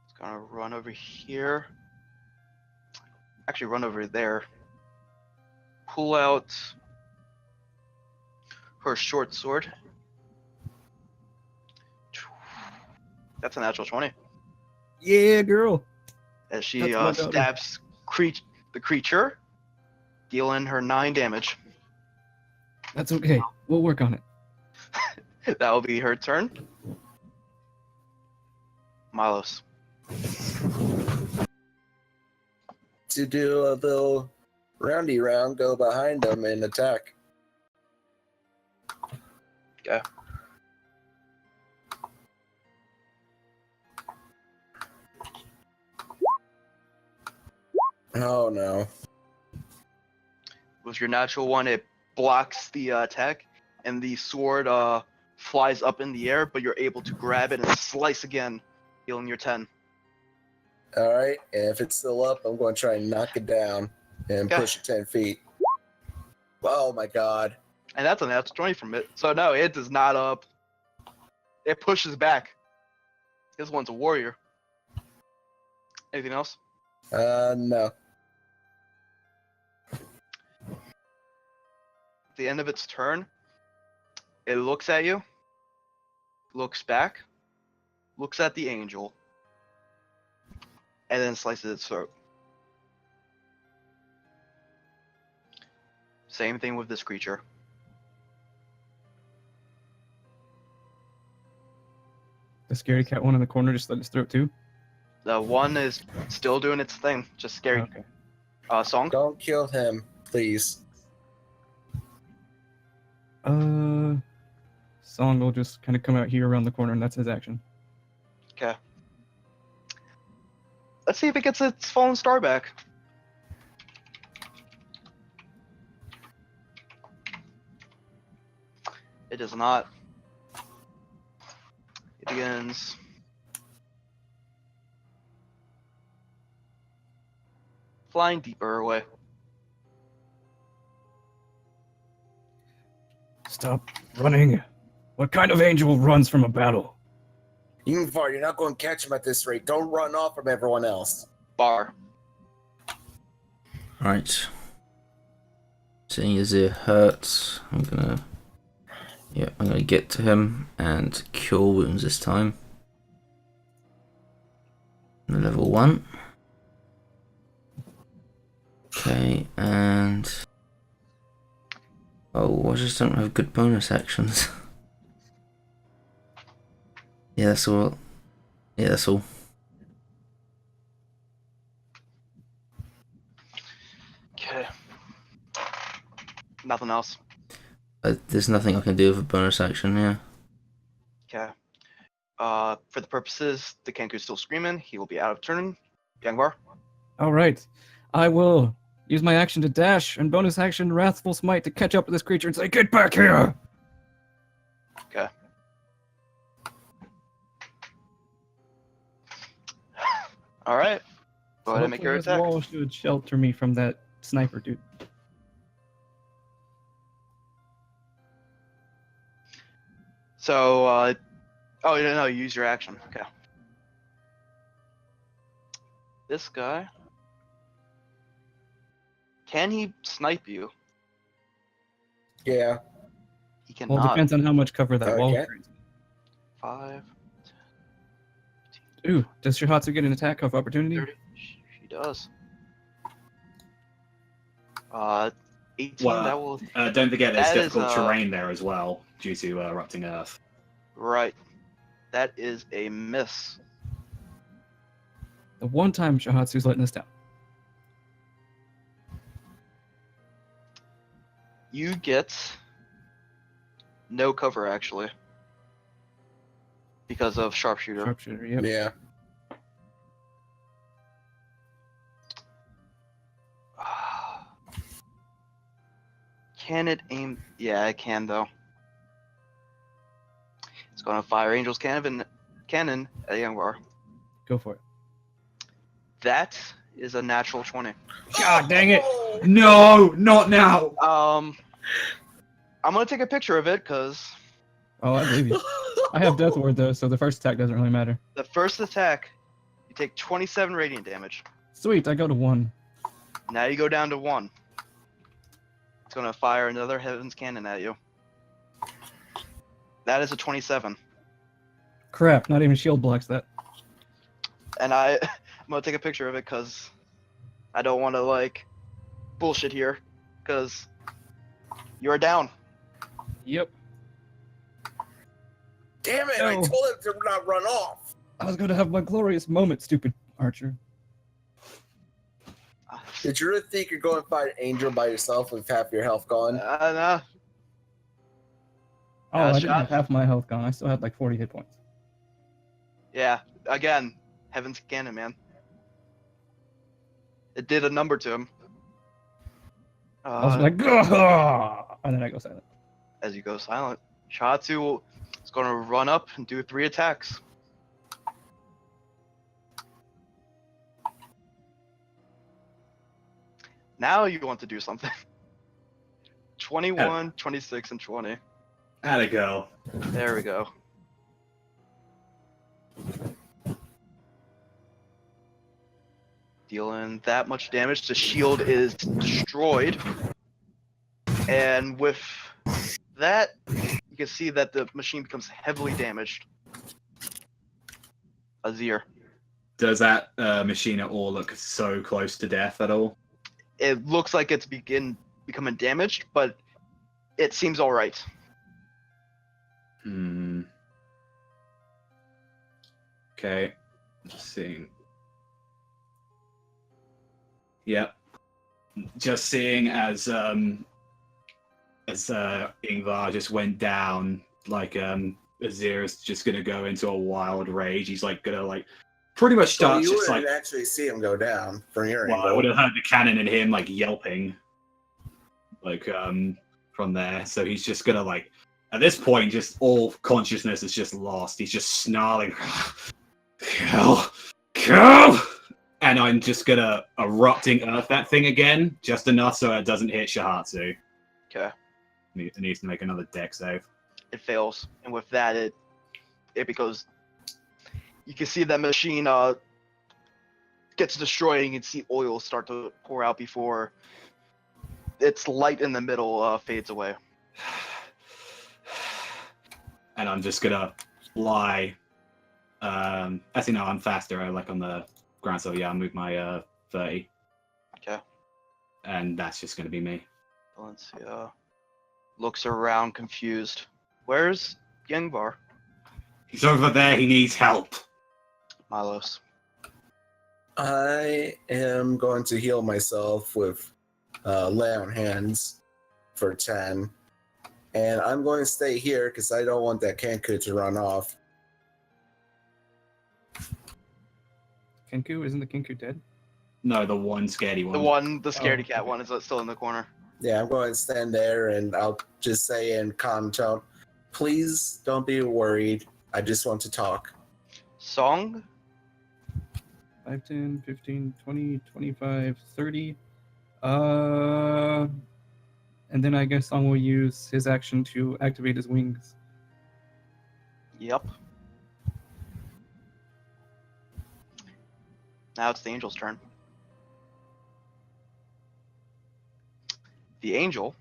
It's gonna run over here. Actually, run over there. Pull out her short sword. That's a natural 20. Yeah, girl. As she That's my daughter. stabs the creature, dealing her 9 damage. That's okay. We'll work on it. That will be her turn. Milos. To do a little roundy round, go behind them and attack. Okay. Oh no. With your natural 1, it blocks the attack, and the sword flies up in the air, but you're able to grab it and slice again, healing your 10. Alright, and if it's still up, I'm going to try and knock it down and Okay. push it 10 feet. Oh my god. And that's a natural 20 from it. So no, it does not up. It pushes back. This one's a warrior. Anything else? No. At the end of its turn, it looks at you, looks back, looks at the angel, and then slices its throat. Same thing with this creature. The scary cat one in the corner just let its throat too. The one is still doing its thing, just scary. Okay. Song? Don't kill him, please. Song will just kind of come out here around the corner, and that's his action. Okay. Let's see if it gets its fallen star back. It does not. It begins. Flying deeper away. Stop running. What kind of angel runs from a battle? Ingvar, you're not going to catch him at this rate. Don't run off from everyone else. Bar. Right. Seeing as it hurts, I'm gonna get to him and cure wounds this time. Level 1. Okay, and I just don't have good bonus actions. Yeah, that's all. Yeah, that's all. Okay. Nothing else. There's nothing I can do with a bonus action, yeah. Okay. For the purposes, the Kenku's still screaming. He will be out of turn. Yangvar. All right. I will use my action to dash, and bonus action Wrathful Smite to catch up with this creature and say, "Get back here!" Okay. All right. Go ahead and make your Hopefully attack. This wall should shelter me from that sniper dude. So, oh no, you use your action. Okay. This guy. Can he snipe you? Yeah. He cannot. Well, it depends on how much cover that wall Okay. creates. 5, Ooh, does Shihatsu get an attack of opportunity? 30. She does. 18. Well, that will. don't forget there's That is, difficult terrain there as well due to erupting earth. Right. That is a miss. The one time Shihatsu's letting us down. You get no cover actually because of sharpshooter. Sharpshooter, yep. Yeah. Can it aim? Yeah, it can though. It's going to fire Angel's cannon at Youngvar. Go for it. That is a natural 20. God dang it! No, not now. I'm gonna take a picture of it because Oh, I believe you. I have Death Ward though, so the first attack doesn't really matter. the first attack, you take 27 radiant damage. Sweet, I go to 1. Now you go down to 1. It's gonna fire another Heaven's Cannon at you. That is a 27. Crap, not even shield blocks that. And I'm gonna take a picture of it because I don't want to like bullshit here because you are down. Yep. Damn it! I No. told him to not run off. I was going to have my glorious moment, stupid archer. Did you really think you're going to fight Angel by yourself with half your health gone? No. Oh, I didn't shot. have half my health gone. I still had like 40 hit points. Yeah. Again, Heaven's Cannon, man. It did a number to him. I was like, "Gah!" And then I go silent. As you go silent, Shatsu is going to run up and do 3 attacks. Now you want to do something. 21, 26, and 20. How'd it go? There we go. Dealing that much damage, the shield is destroyed. And with that, you can see that the machine becomes heavily damaged. Azir. Does that machine at all look so close to death at all? It looks like it's becoming damaged, but it seems alright. Okay. Just seeing. Yep. Just seeing as Ingvar just went down, like Azir is just gonna go into a wild rage. He's like gonna like pretty much So start you just wouldn't like actually see him go down from your well, I angle. would have heard the cannon and him like yelping, like from there. So he's just gonna like at this point, just all consciousness is just lost. He's just snarling, kill, kill, and I'm just gonna erupting earth that thing again, just enough so it doesn't hit Shihatsu. Okay. It needs to make another deck save. It fails, and with that, it becomes. You can see that machine gets destroyed, and you can see oil start to pour out before its light in the middle fades away. And I'm just gonna lie. Actually, no, I'm faster. I like on the ground, so yeah, I'll move my 30. Okay. And that's just gonna be me. Valencia looks around confused. Where's Yengvar? He's over there. He needs help. Milos. I am going to heal myself with lay on hands for 10. And I'm going to stay here because I don't want that Kenku to run off. Kenku? Isn't the Kenku dead? No, the one scaredy The one. the scaredy Oh, cat okay. one is still in the corner. Yeah, I'm going to stand there and I'll just say in calm tone, please don't be worried. I just want to talk. Song? 5, 10, 15, 20, 25, 30. And then I guess Song will use his action to activate his wings. Yep. Now it's the angel's turn. The angel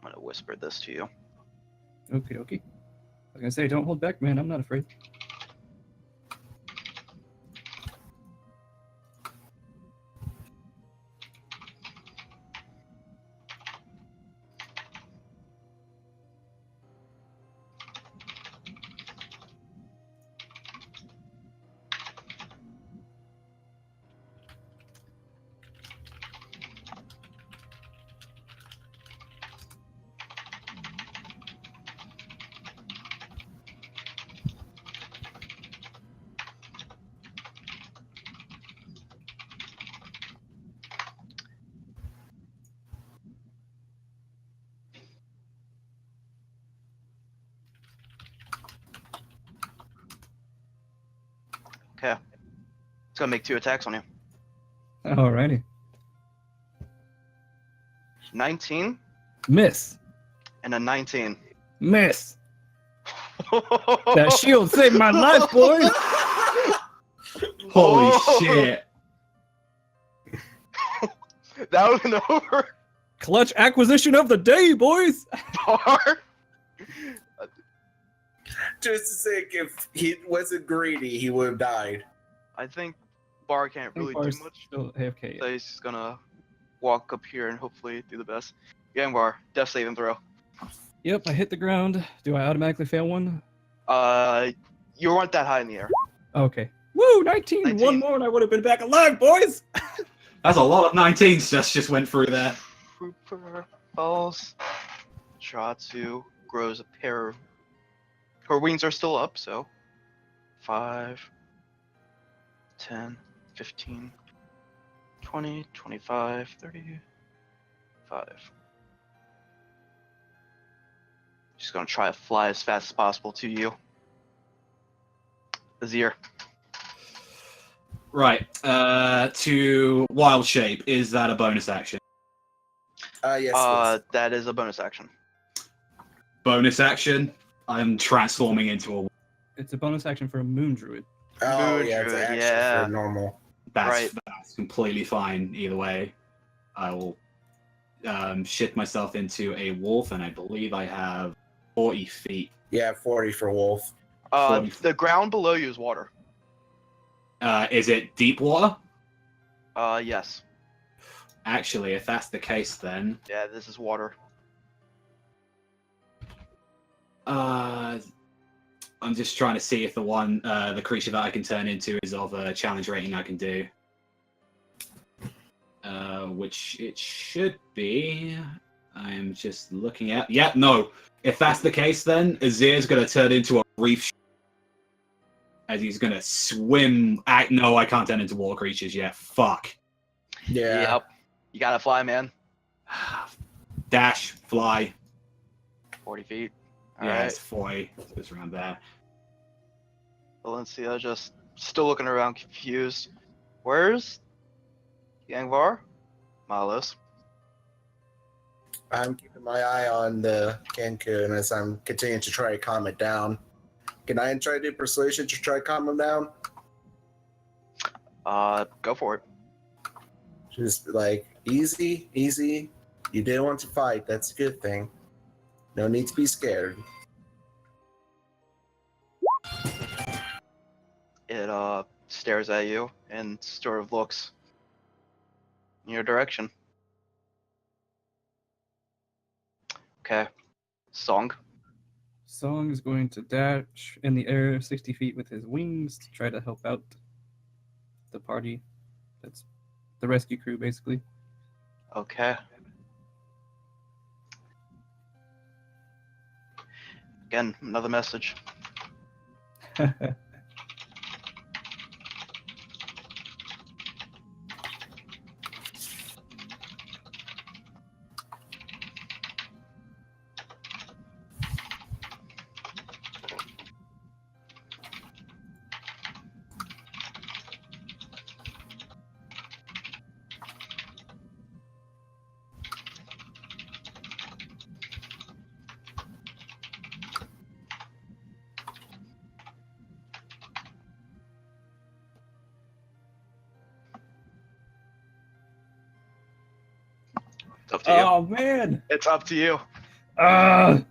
I'm gonna whisper this to you. Okay. I was gonna say, don't hold back, man. I'm not afraid. Okay. It's gonna make 2 attacks on you. Alrighty. 19 Miss. and a 19. Miss. That shield saved my life, boys. Holy Oh. shit! That was an over. Clutch acquisition of the day, boys. Bar. Just to say, if he wasn't greedy, he would have died. I think Bar can't really do Bar's much. still AFK. So he's just gonna walk up here and hopefully do the best. Gangbar, death saving throw. Yep, I hit the ground. Do I automatically fail one? You weren't that high in the air. Okay. Woo, 19. 19. One more and I would have been back alive, boys. That's a lot of 19s just went through there. Trooper falls. Shiratsu grows a pair of... Her wings are still up, so... 5, 10, 15, 20, 25, 35. She's gonna try to fly as fast as possible to you. Azir. Right. To wild shape, is that a bonus action? Yes, please. That is a bonus action. Bonus action. I'm transforming into a. It's a bonus action for a moon druid. Oh, Moon yeah, it's Druid, actually yeah. for normal. That's completely fine either way. I will shift myself into a wolf, and I believe I have 40 feet. Yeah, 40 for Wolf. 40. The ground below you is water. Is it deep water? Yes. Actually, if that's the case, then Yeah, this is water. I'm just trying to see if the creature that I can turn into is of a challenge rating I can do. Which it should be. I'm just looking at. Yeah, no. If that's the case, then Azir's gonna turn into a reef. As he's gonna swim. No, I can't turn into water creatures yet. Fuck. Yeah. Yep. You gotta fly, man. Dash, fly. 40 feet. Yeah, Alright. it's 40. So it's around there. Valencia just still looking around confused. Where's Yangvar? Malos. I'm keeping my eye on the Cancun as I'm continuing to try to calm it down. Can I try to do persuasion to try to calm him down? Go for it. Just like, easy, easy. You didn't want to fight. That's a good thing. No need to be scared. It stares at you and sort of looks in your direction. Okay. Song. Song is going to dash in the air 60 feet with his wings to try to help out the party. That's the rescue crew, basically. Okay. Again, another message. It's up to you. Oh man! It's up to you. I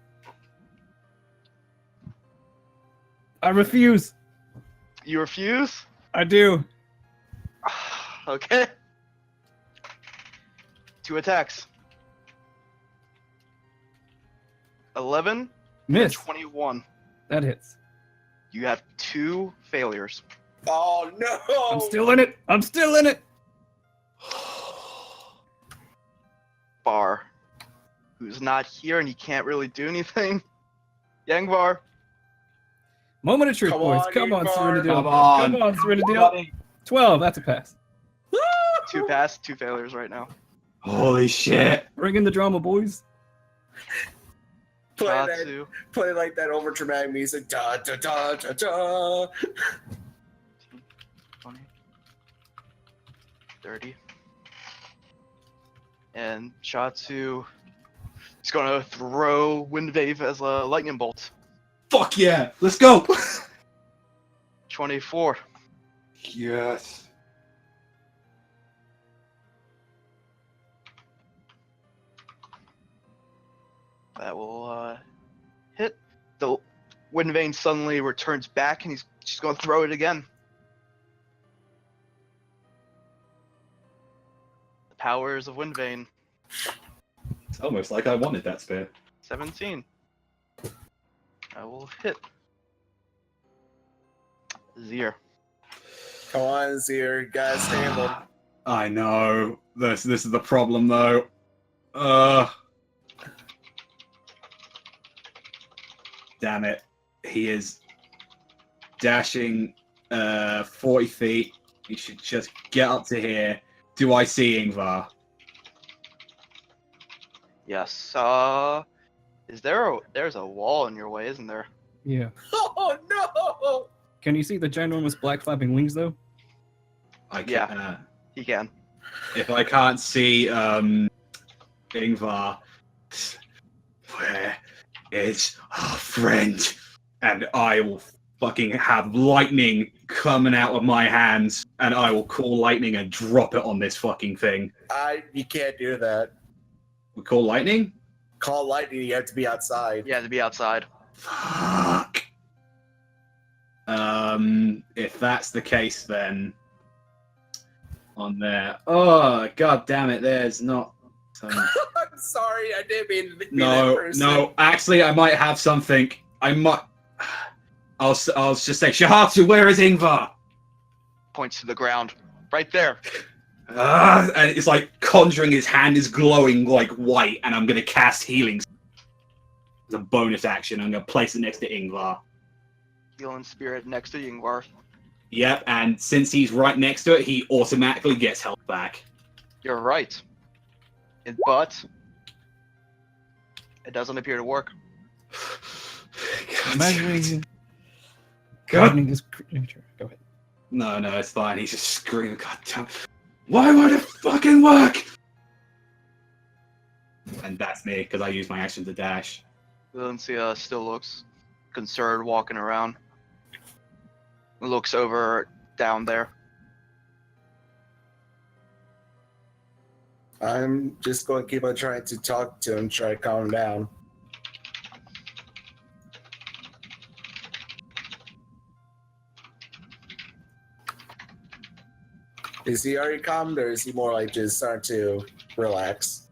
refuse. You refuse? I do. Okay. 2 attacks. 11 and Miss. 21. That hits. You have 2 failures. Oh no! I'm still in it. I'm still in it. Bar, who's not here and he can't really do anything. Yangvar. Moment of truth, Come boys. on, Come on, Igor. Serenadil. Come on. Come on, Serenadil. 12. That's a pass. 2 pass, 2 failures right now. Holy shit. Bring in the drama, boys. Tatsu. Play like that over dramatic music. Da da da da da. 20, 30. And Shatsu is going to throw Wind Wave as a lightning bolt. Fuck yeah. Let's go. 24. Yes. That will hit. The Wind Vane suddenly returns back and he's just going to throw it again. The powers of Wind Vane. It's almost like I wanted that spear. 17. I will hit. Zir. Come on, Zir. Guys, handle. I know. This is the problem though. Damn it. He is dashing 40 feet. He should just get up to here. Do I see Ingvar? Yes. There's a wall in your way, isn't there? Yeah. Oh no! Can you see the ginormous black flapping wings, though? I can, Yeah. He can. if I can't see Ingvar, where is our friend? And I will fucking have lightning coming out of my hands, and I will call lightning and drop it on this fucking thing. You can't do that. We call lightning? Call lightning. You have to be outside. Yeah, to be outside. Fuck. If that's the case, then on there. Oh, god damn it! There's not. Some... I'm sorry. I didn't mean to be that No, person. no. Actually, I might have something. I might. I'll just say, Shahatu, where is Ingvar? Points to the ground. Right there. And it's like conjuring. His hand is glowing like white, and I'm gonna cast healing. As a bonus action, I'm gonna place it next to Ingvar. Healing Spirit next to Yingvar. Yep, and since he's right next to it, he automatically gets health back. You're right. But it doesn't appear to work. Imagining God. this creature. Go ahead. No, it's fine. He's just screaming. God damn. Why would it fucking work? And that's me, because I use my action to dash. Valencia still looks concerned walking around. Looks over down there. I'm just going to keep on trying to talk to him, try to calm him down. Is he already calmed, or is he more like just starting to relax?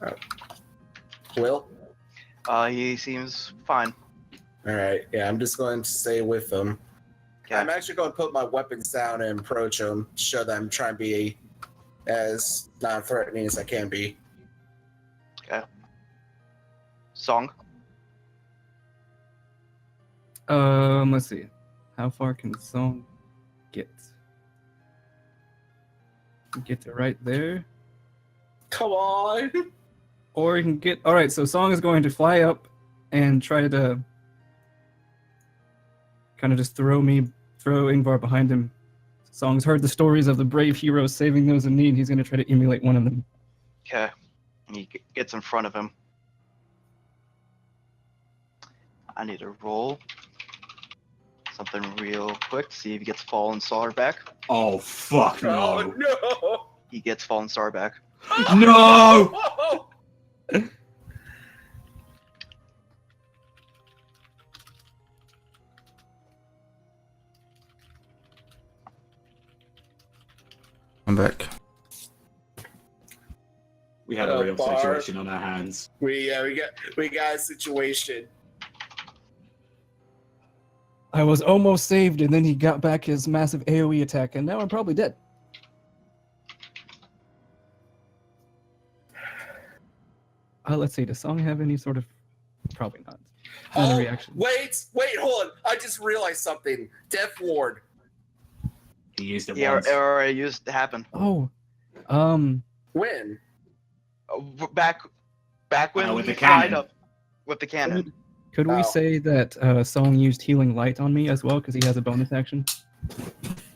Oh. Will? He seems fine. All right. Yeah, I'm just going to stay with him. Okay. I'm actually going to put my weapons down and approach him, show that I'm trying to be as non-threatening as I can be. Okay. Song. Let's see. How far can Song get? Get to right there. Come on. Or he can get. Alright, so Song is going to fly up and try to kind of just throw Ingvar behind him. Song's heard the stories of the brave heroes saving those in need. He's going to try to emulate one of them. Okay. And he gets in front of him. I need to roll something real quick to see if he gets Fallen Star back. Oh fuck Oh no! no. He gets Fallen Star back. No! I'm back. We had a real Bar. situation on our hands. We got a situation. I was almost saved, and then he got back his massive AoE attack, and now I'm probably dead. Let's see. Does Song have any sort of? Probably not. Not a reaction. Wait, hold on. I just realized something. Death Ward. He used it He once. already used to happen. Oh, When? Back when with he the tied cannon. up with the cannon. could we Oh. say that Song used Healing Light on me as well because he has a bonus action?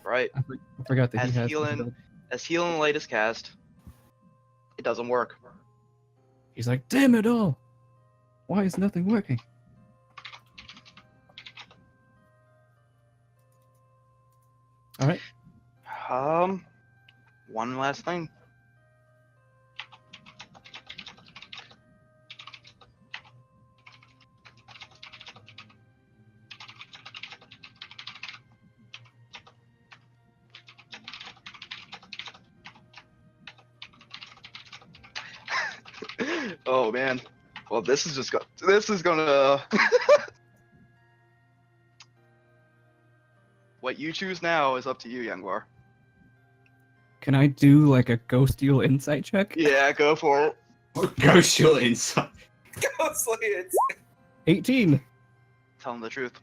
Right. I forgot that As he has. healing- As Healing Light is cast, it doesn't work. He's like, damn it all! Why is nothing working? All right. One last thing. Oh man. Well, this is gonna. What you choose now is up to you, Youngvar. Can I do like a ghost deal insight check? Yeah, go for it. Go short inside. Ghostly, it's 18. Tell him the truth.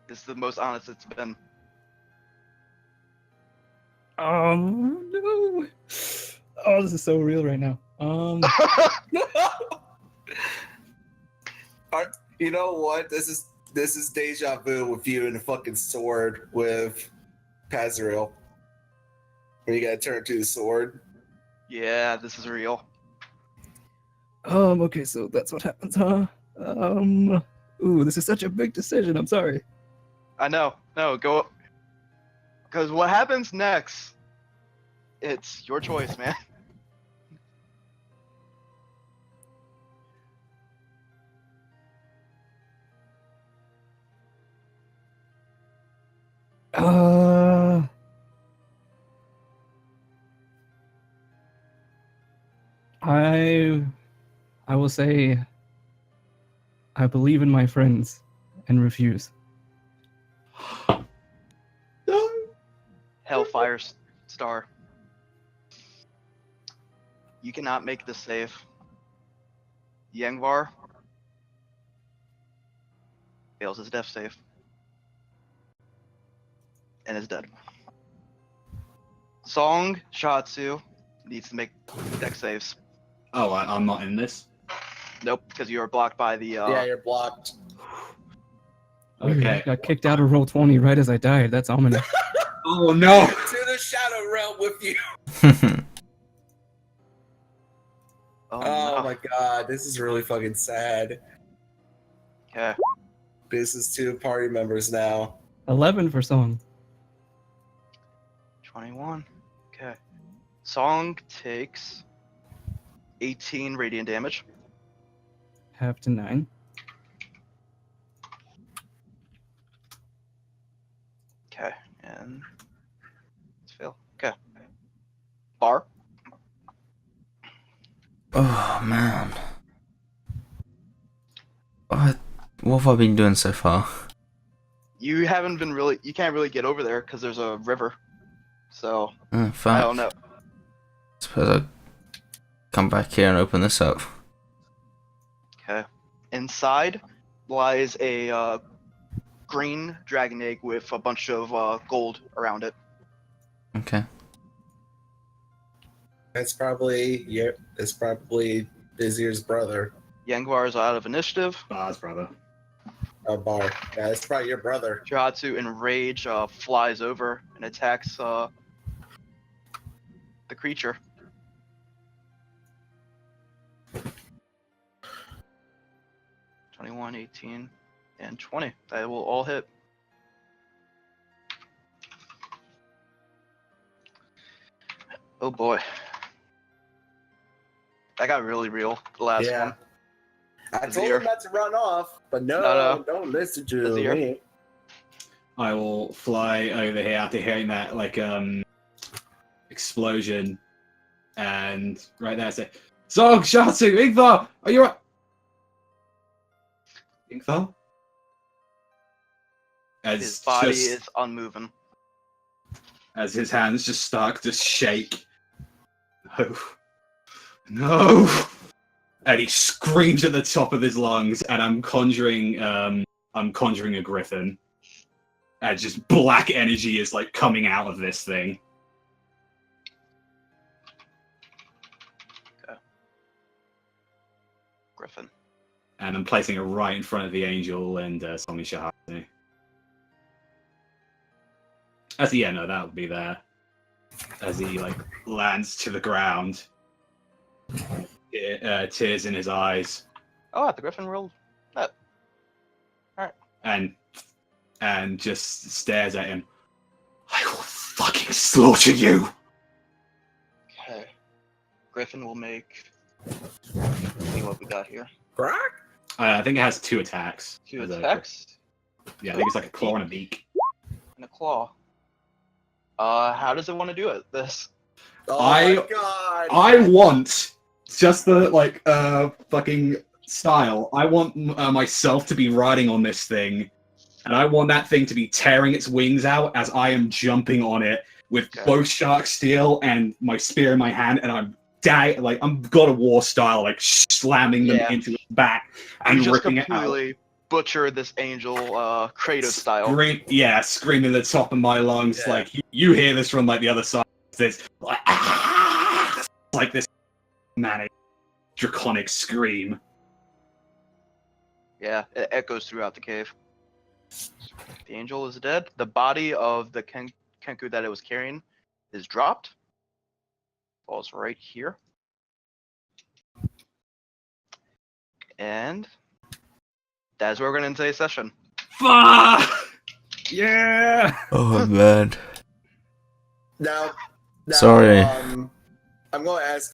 This is the most honest it's been. No. Oh, this is so real right now. You know what? This is deja vu with you and the fucking sword with Pazriel. When you gotta turn to the sword. Yeah, this is real. Okay, so that's what happens, huh? Ooh, this is such a big decision. I'm sorry. I know. No, go. Because what happens next? It's your choice, man. I will say I believe in my friends and refuse. Hellfire Star. You cannot make this save. Yangvar fails his death save and is dead. Song Shatsu needs to make dex saves. Oh, I'm not in this. Nope, because you are blocked by the. Yeah, you're blocked. Weird, I Okay. got kicked out of roll 20 right as I died. That's ominous. Oh no! To the Shadow Realm with you. Oh, Oh no. my god, this is really fucking sad. Okay. This is two party members now. 11 for Song. 21. Okay. Song takes 18 radiant damage. Half to 9. Okay, and let's fail. Okay. Bar. Oh man. What have I been doing so far? You haven't been really. You can't really get over there because there's a river. So I Fuck. don't know. Suppose I'll come back here and open this up. Okay. Inside lies a green dragon egg with a bunch of gold around it. Okay. It's probably Vizier's brother. Yangwar is out of initiative. Bar's brother. Bar. Yeah, it's probably your brother. Shihatsu, in rage, flies over and attacks the creature. (21, 18, and 20. That will all hit. Oh boy. That got really real, the last one. I told Vizier. him not to run off, but no, No. don't listen to Vizier. me. I will fly over here after hearing that explosion, and right there say, "Zog, Shatsu, Ingvar, are you right?" Ingvar? As His body just- is unmoving. as his hands just start to shake. No, and he screams at the top of his lungs, and I'm conjuring a griffin, and just black energy is like coming out of this thing. Okay. Griffin. And I'm placing it right in front of the angel and Somi Shahatsu. That would be there. As he lands to the ground, tears in his eyes, Oh, the Griffin rolled that. and just stares at him. I will fucking slaughter you. Okay. Griffin will make. Let's see what we got here. Brock? I think it has 2 attacks. 2 As a- attacks Yeah, I think it's like a claw and a beak. and a claw. How does it want to do it? This. Oh I- my god! I want just the fucking style. I want myself to be riding on this thing, and I want that thing to be tearing its wings out as I am jumping on it with Okay. both shark steel and my spear in my hand, and I'm God of War style, slamming them Yeah. into its back You and just ripping it out. completely butchered this angel Kratos style. Screaming at the top of my lungs, Yeah. you hear this from the other side. This this manic, draconic scream. Yeah, it echoes throughout the cave. The angel is dead. The body of the Kenku that it was carrying is dropped. Falls right here. And that's where we're going to end today's session. Fuck! Yeah. Oh man. Now, Sorry. I'm going to ask